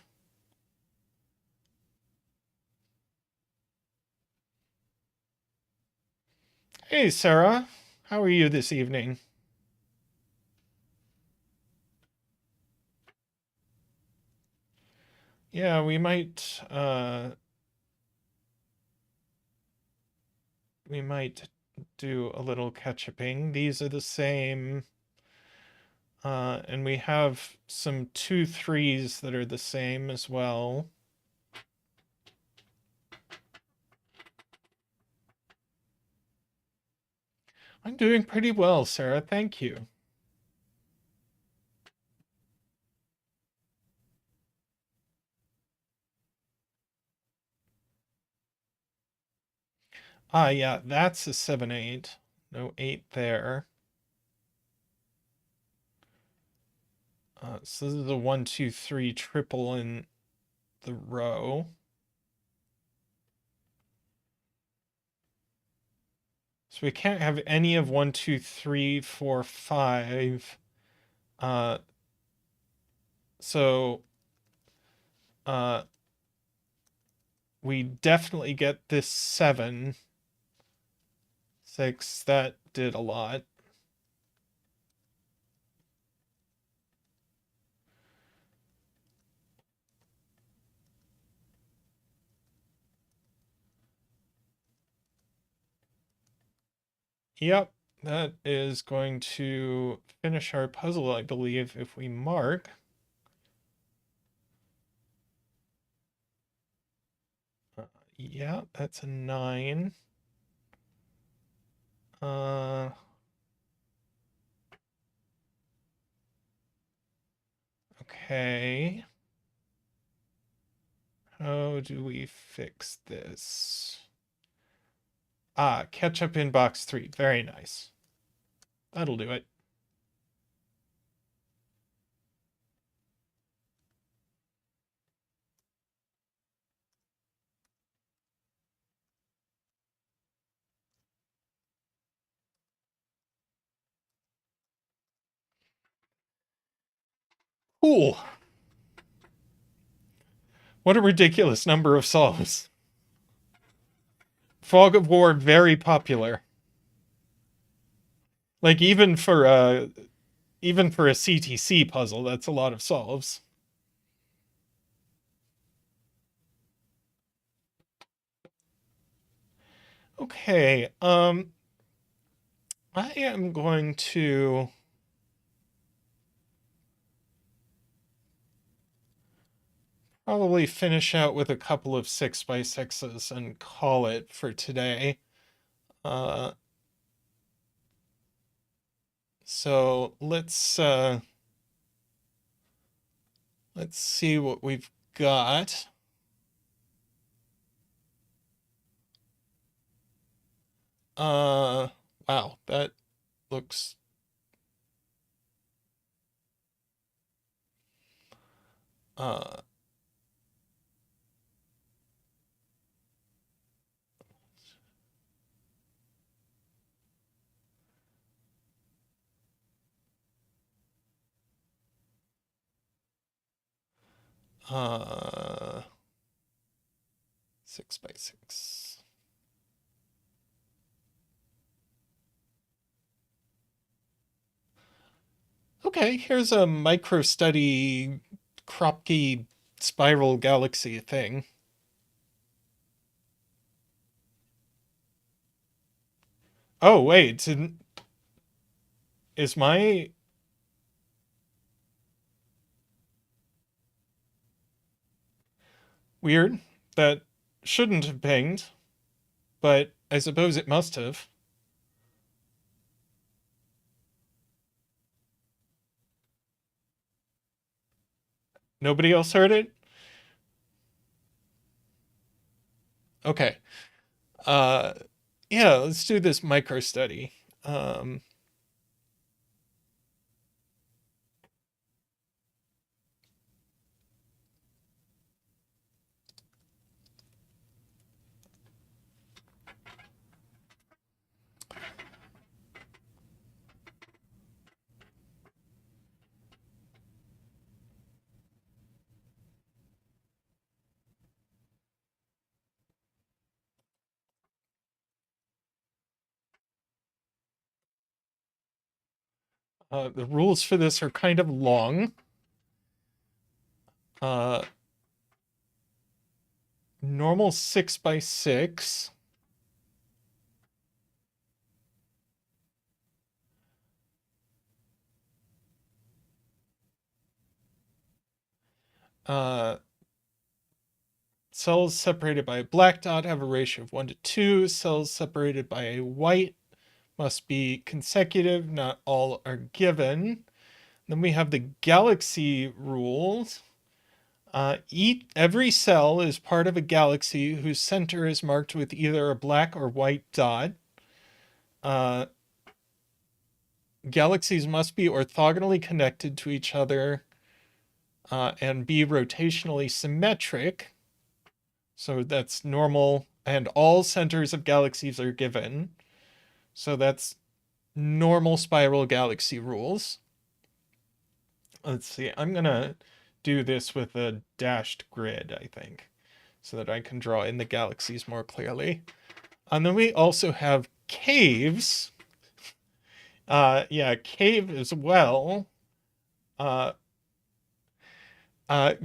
Hey, Sarah, how are you this evening? Yeah, we might do a little catch-upping. These are the same, and we have some 2, 3s that are the same as well. I'm doing pretty well, Sarah. Thank you. Ah, yeah, that's a 7, 8. No 8 there. So this is a 1, 2, 3 triple in the row. So we can't have any of 1, 2, 3, 4, 5. Uh, so uh, we definitely get this 7, 6. That did a lot. Yep, that is going to finish our puzzle, I believe, if we mark. Yeah, that's a 9. Uh, okay. How do we fix this? Ah, ketchup in box 3. Very nice. That'll do it. Cool. What a ridiculous number of solves. Fog of War, very popular. Like even for a CTC puzzle, that's a lot of solves. Okay, I am going to probably finish out with a couple of 6x6s and call it for today. Uh, so let's see what we've got. Wow, that looks uh uh 6x6. Okay, here's a micro study Kropke spiral galaxy thing. Oh, wait, is my weird? That shouldn't have pinged, but I suppose it must have. Nobody else heard it? Okay. Uh yeah, let's do this micro study. Um The rules for this are kind of long. Normal 6 by 6. Cells separated by a black dot have a ratio of 1 to 2. Cells separated by a white must be consecutive. Not all are given. Then we have the galaxy rules. Every cell is part of a galaxy whose center is marked with either a black or white dot. Galaxies must be orthogonally connected to each other and be rotationally symmetric. So that's normal, and all centers of galaxies are given. So that's normal spiral galaxy rules. Let's see, I'm gonna do this with a dashed grid, I think, so that I can draw in the galaxies more clearly. And then we also have caves. Yeah, cave as well.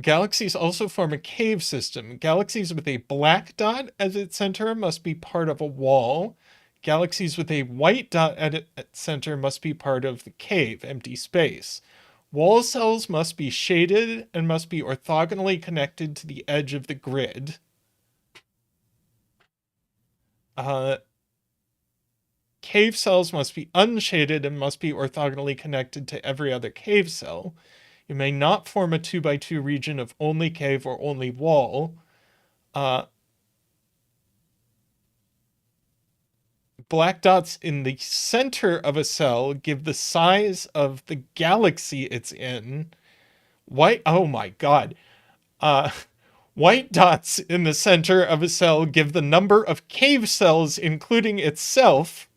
Galaxies also form a cave system. Galaxies with a black dot as its center must be part of a wall. Galaxies with a white dot at its center must be part of the cave, empty space. Wall cells must be shaded and must be orthogonally connected to the edge of the grid. Cave cells must be unshaded and must be orthogonally connected to every other cave cell. You may not form a 2 by 2 region of only cave or only wall. Black dots in the center of a cell give the size of the galaxy it's in. Oh my God. White dots in the center of a cell give the number of cave cells, including itself.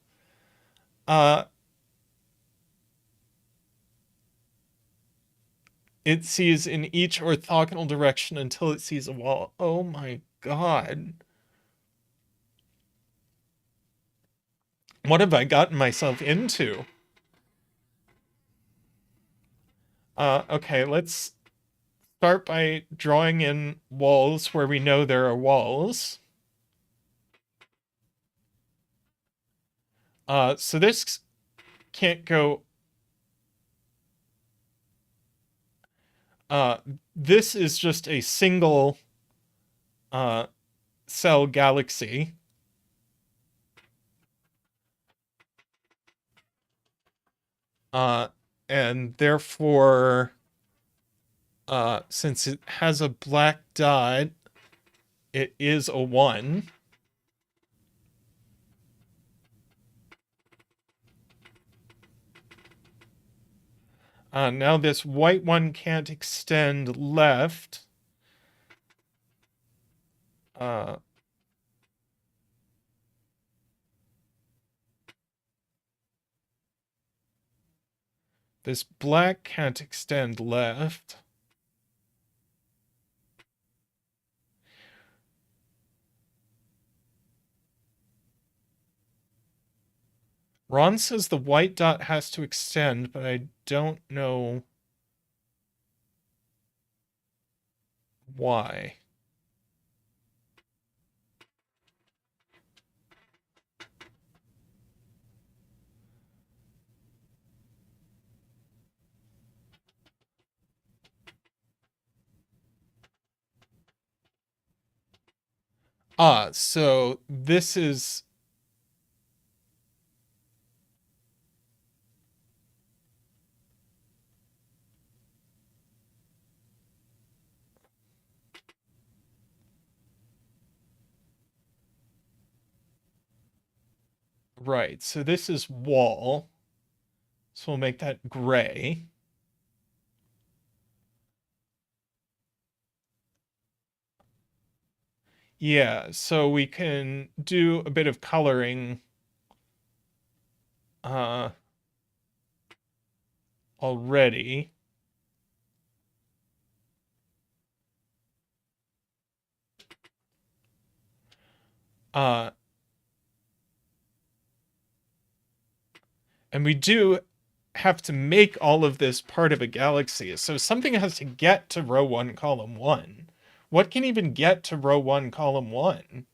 It sees in each orthogonal direction until it sees a wall. Oh my God. What have I gotten myself into? Okay, let's start by drawing in walls where we know there are walls. So this can't go. This is just a single cell galaxy. And therefore, since it has a black dot, it is a 1. Now this white one can't extend left. This black can't extend left. Ron says the white dot has to extend, but I don't know why. So this is right. So this is wall. So we'll make that gray. Yeah, so we can do a bit of coloring already. And we do have to make all of this part of a galaxy. So something has to get to row 1, column 1. What can even get to row 1, column 1?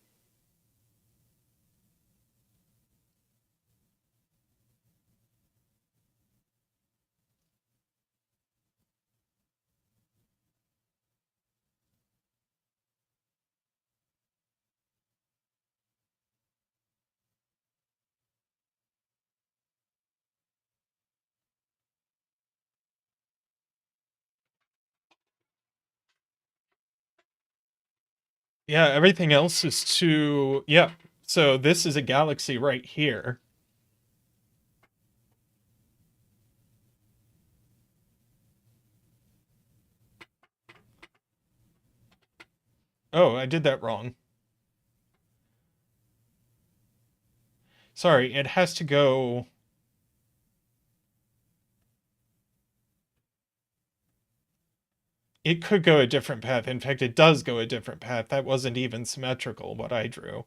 Yeah, everything else is too... Yeah, so this is a galaxy right here. Oh, I did that wrong. Sorry, it has to go... It could go a different path. In fact, it does go a different path. That wasn't even symmetrical, what I drew.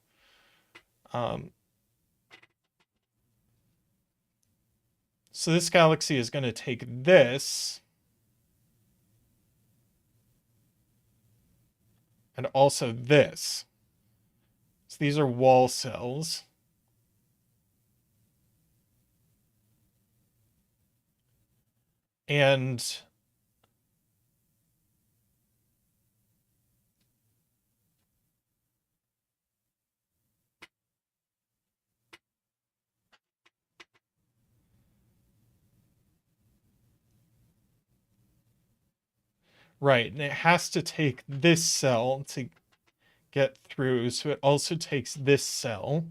So this galaxy is going to take this and also this. So these are wall cells. And right, and it has to take this cell to get through, so it also takes this cell.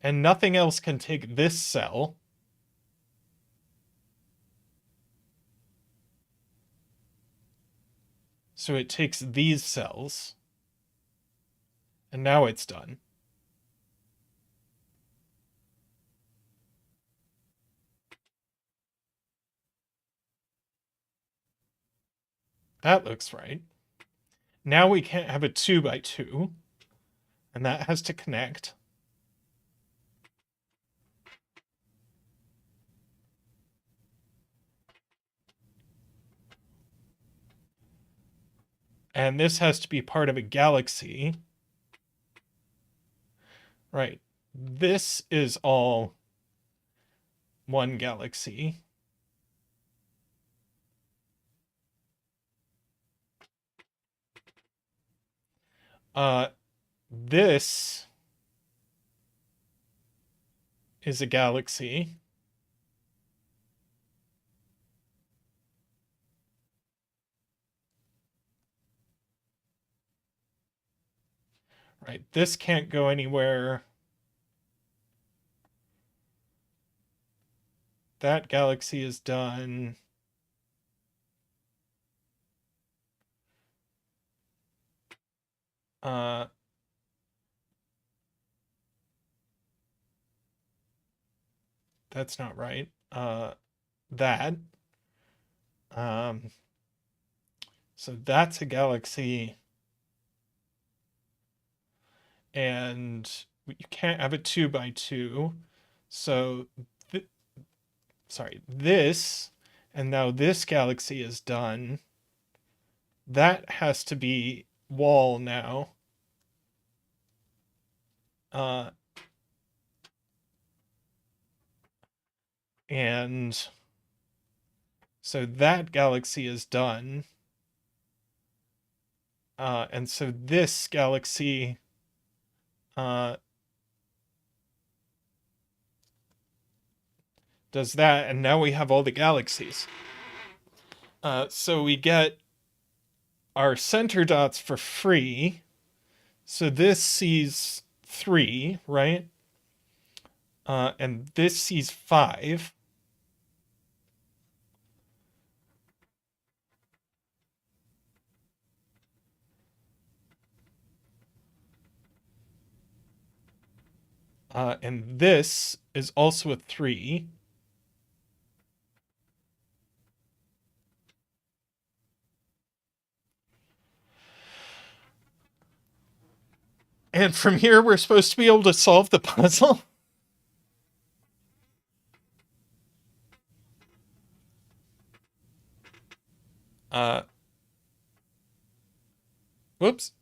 And nothing else can take this cell. So it takes these cells. And now it's done. That looks right. Now we can't have a 2 by 2. And that has to connect. And this has to be part of a galaxy. Right. This is all one galaxy. This is a galaxy. Right, this can't go anywhere. That galaxy is done. That's not right. That. So that's a galaxy. And you can't have a 2 by 2. So, sorry, this, and now this galaxy is done. That has to be wall now. And so that galaxy is done. And so this galaxy does that, and now we have all the galaxies. So we get our center dots for free. So this sees 3, right? And this sees 5. And this is also a 3. And from here, we're supposed to be able to solve the puzzle. Uh, whoops.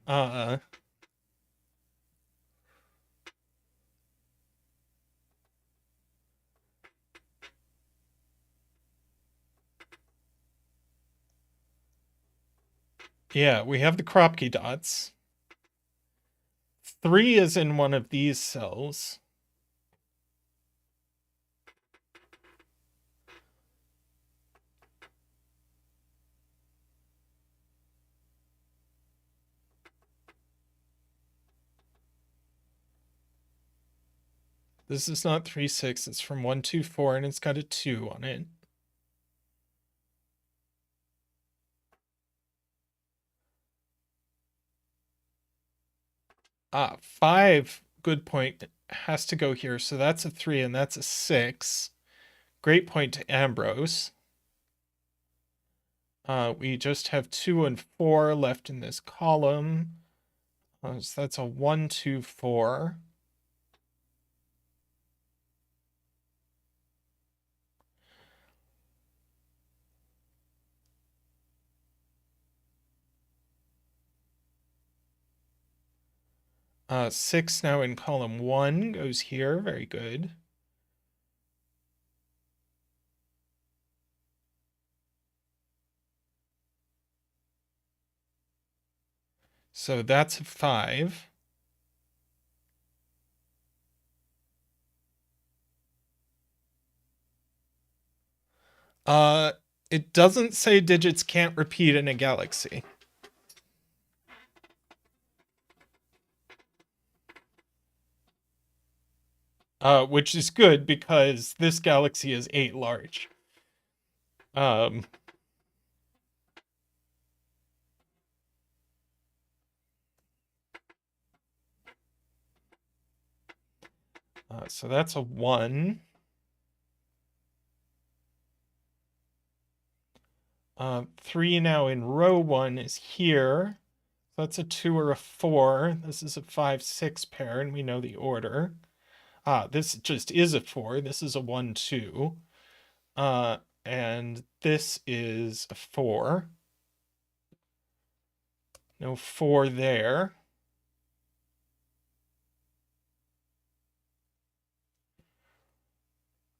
Uh, yeah, we have the Kropke dots. 3 is in one of these cells. This is not 3, 6. It's from 1, 2, 4, and it's got a 2 on it. 5, good point, has to go here. So that's a 3 and that's a 6. Great point to Ambrose. We just have 2 and 4 left in this column. So that's a 1, 2, 4. Uh, 6 now in column 1 goes here. Very good. So that's a 5. It doesn't say digits can't repeat in a galaxy. Which is good because this galaxy is 8 large. So that's a 1. 3 now in row 1 is here. So that's a 2 or a 4. This is a 5, 6 pair, and we know the order. This just is a 4. This is a 1, 2. And this is a 4. No 4 there.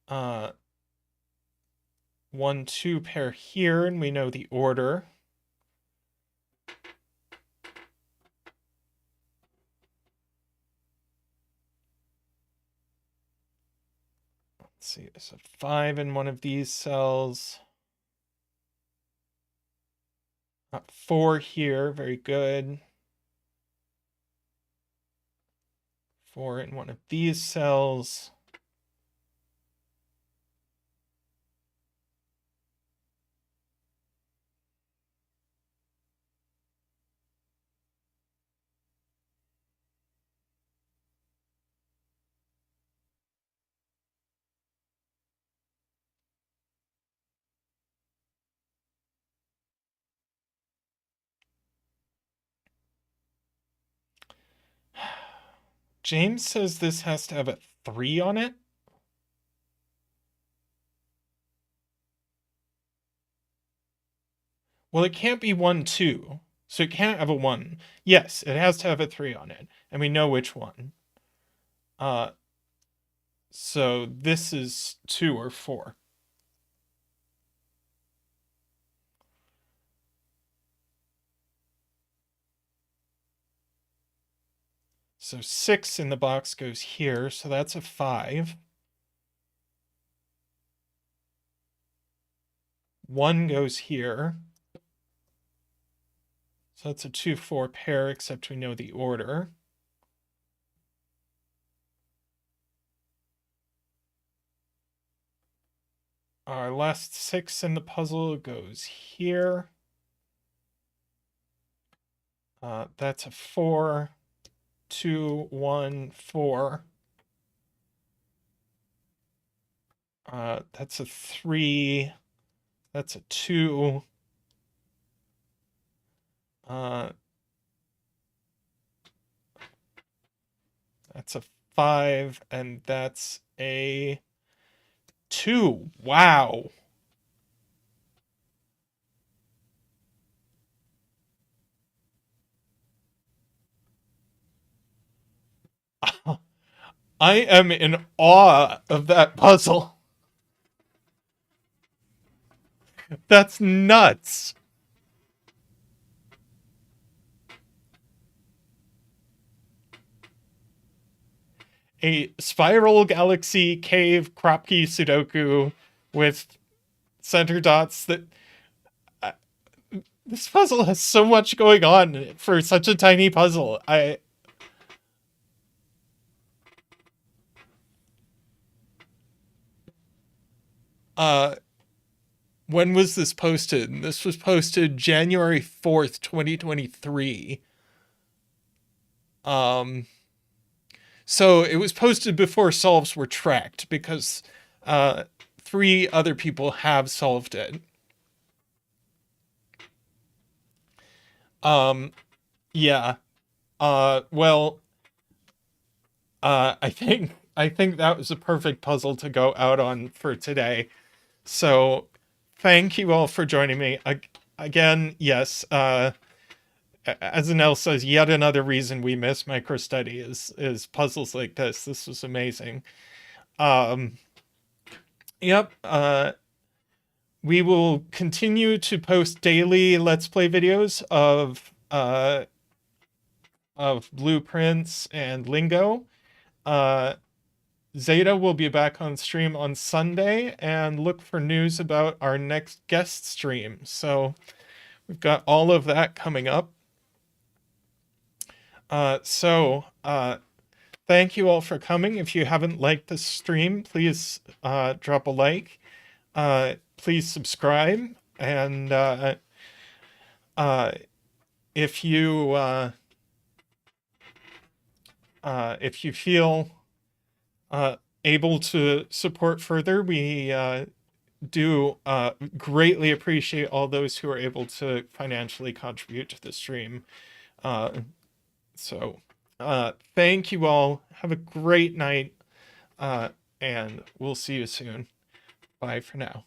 Uh, 1, 2 pair here, and we know the order. Let's see, there's a 5 in one of these cells. 4 here, very good. 4 in one of these cells. James says this has to have a 3 on it. Well, it can't be 1, 2. So it can't have a 1. Yes, it has to have a 3 on it. And we know which one. So this is 2 or 4. So 6 in the box goes here. So that's a 5. 1 goes here. So that's a 2, 4 pair, except we know the order. Our last 6 in the puzzle goes here. That's a 4, 2, 1, 4. That's a 3. That's a 2. That's a 5, and that's a 2. Wow. I am in awe of that puzzle. That's nuts. A spiral galaxy cave Kropke Sudoku with center dots that this puzzle has so much going on for such a tiny puzzle. Uh when was this posted? This was posted January 4th, 2023. Um so it was posted before solves were tracked because 3 other people have solved it. Um yeah. Well, I think that was a perfect puzzle to go out on for today. So, thank you all for joining me. Again, yes, as Anel says, yet another reason we miss microstudy is puzzles like this. This was amazing. Um, yep. We will continue to post daily Let's Play videos of blueprints and lingo. Zeta will be back on stream on Sunday, and look for news about our next guest stream. So we've got all of that coming up. Thank you all for coming. If you haven't liked the stream, please drop a like. Please subscribe, and if you feel able to support further, we do greatly appreciate all those who are able to financially contribute to the stream. Thank you all. Have a great night, and we'll see you soon. Bye for now.